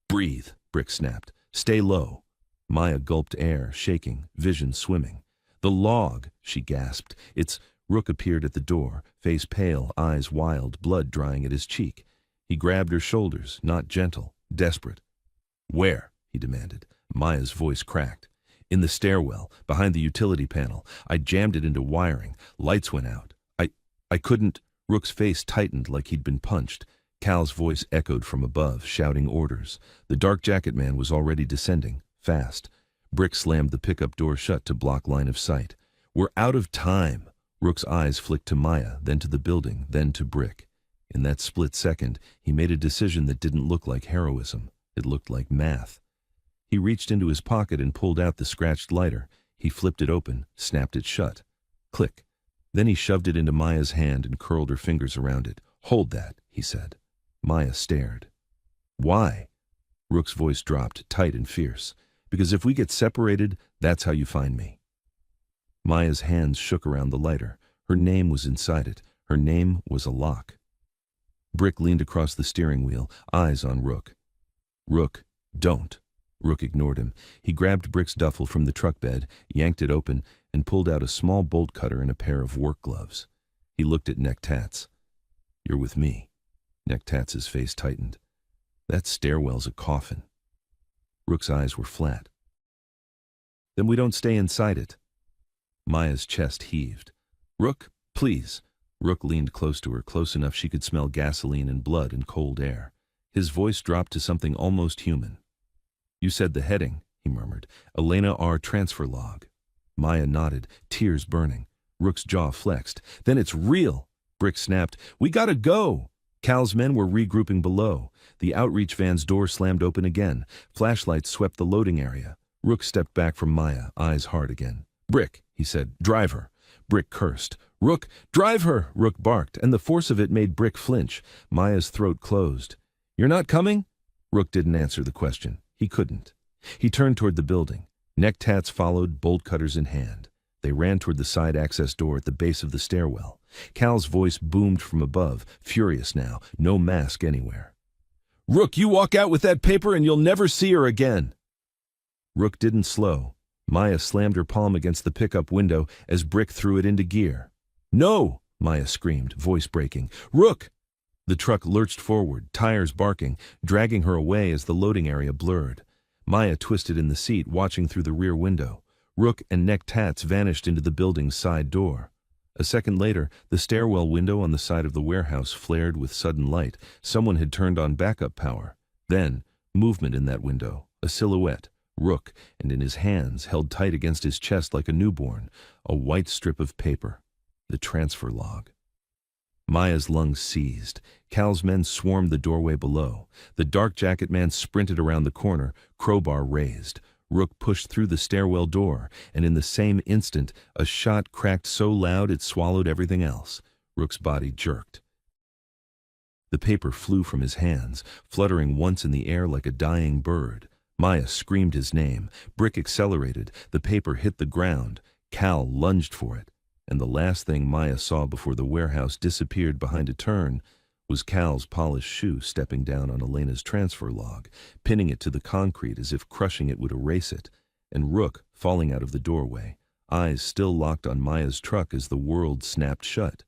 A: "Breathe," Brick snapped. "Stay low." Maya gulped air, shaking, vision swimming. "The log," she gasped. Rook appeared at the door, face pale, eyes wild, blood drying at his cheek. He grabbed her shoulders, not gentle, desperate. "Where?" he demanded. Maya's voice cracked. In the stairwell, behind the utility panel. I jammed it into wiring. Lights went out. I couldn't. Rook's face tightened like he'd been punched. Cal's voice echoed from above, shouting orders. The dark jacket man was already descending, fast. Brick slammed the pickup door shut to block line of sight. We're out of time. Rook's eyes flicked to Maya, then to the building, then to Brick. In that split second, he made a decision that didn't look like heroism. It looked like math. He reached into his pocket and pulled out the scratched lighter. He flipped it open, snapped it shut. Click. Then he shoved it into Maya's hand and curled her fingers around it. Hold that, he said. Maya stared. Why? Rook's voice dropped, tight and fierce. Because if we get separated, that's how you find me. Maya's hands shook around the lighter. Her name was inside it. Her name was a lock. Brick leaned across the steering wheel, eyes on Rook. Rook, don't. Rook ignored him. He grabbed Brick's duffel from the truck bed, yanked it open, and pulled out a small bolt cutter and a pair of work gloves. He looked at Neck Tats. You're with me. Neck Tats' face tightened. That stairwell's a coffin. Rook's eyes were flat. Then we don't stay inside it. Maya's chest heaved. Rook, please. Rook leaned close to her, close enough she could smell gasoline and blood and cold air. His voice dropped to something almost human. You said the heading, he murmured. Elena R. transfer log. Maya nodded, tears burning. Rook's jaw flexed. Then it's real. Brick snapped. We gotta go. Cal's men were regrouping below. The outreach van's door slammed open again. Flashlights swept the loading area. Rook stepped back from Maya, eyes hard again. Brick, he said. Drive her. Brick cursed. Rook, drive her, Rook barked, and the force of it made Brick flinch. Maya's throat closed. You're not coming? Rook didn't answer the question. He couldn't. He turned toward the building. Neck Tats followed, bolt cutters in hand. They ran toward the side access door at the base of the stairwell. Cal's voice boomed from above, furious now, no mask anywhere. Rook, you walk out with that paper and you'll never see her again. Rook didn't slow. Maya slammed her palm against the pickup window as Brick threw it into gear. No, Maya screamed, voice breaking. Rook! The truck lurched forward, tires barking, dragging her away as the loading area blurred. Maya twisted in the seat, watching through the rear window. Rook and Neck Tats vanished into the building's side door. A second later, the stairwell window on the side of the warehouse flared with sudden light. Someone had turned on backup power. Then, movement in that window, a silhouette, Rook, and in his hands, held tight against his chest like a newborn, a white strip of paper, the transfer log. Maya's lungs seized. Cal's men swarmed the doorway below. The dark jacket man sprinted around the corner, crowbar raised. Rook pushed through the stairwell door, and in the same instant, a shot cracked so loud it swallowed everything else. Rook's body jerked. The paper flew from his hands, fluttering once in the air like a dying bird. Maya screamed his name. Brick accelerated. The paper hit the ground. Cal lunged for it. And the last thing Maya saw before the warehouse disappeared behind a turn was Cal's polished shoe stepping down on Elena's transfer log, pinning it to the concrete as if crushing it would erase it, and Rook falling out of the doorway, eyes still locked on Maya's truck as the world snapped shut.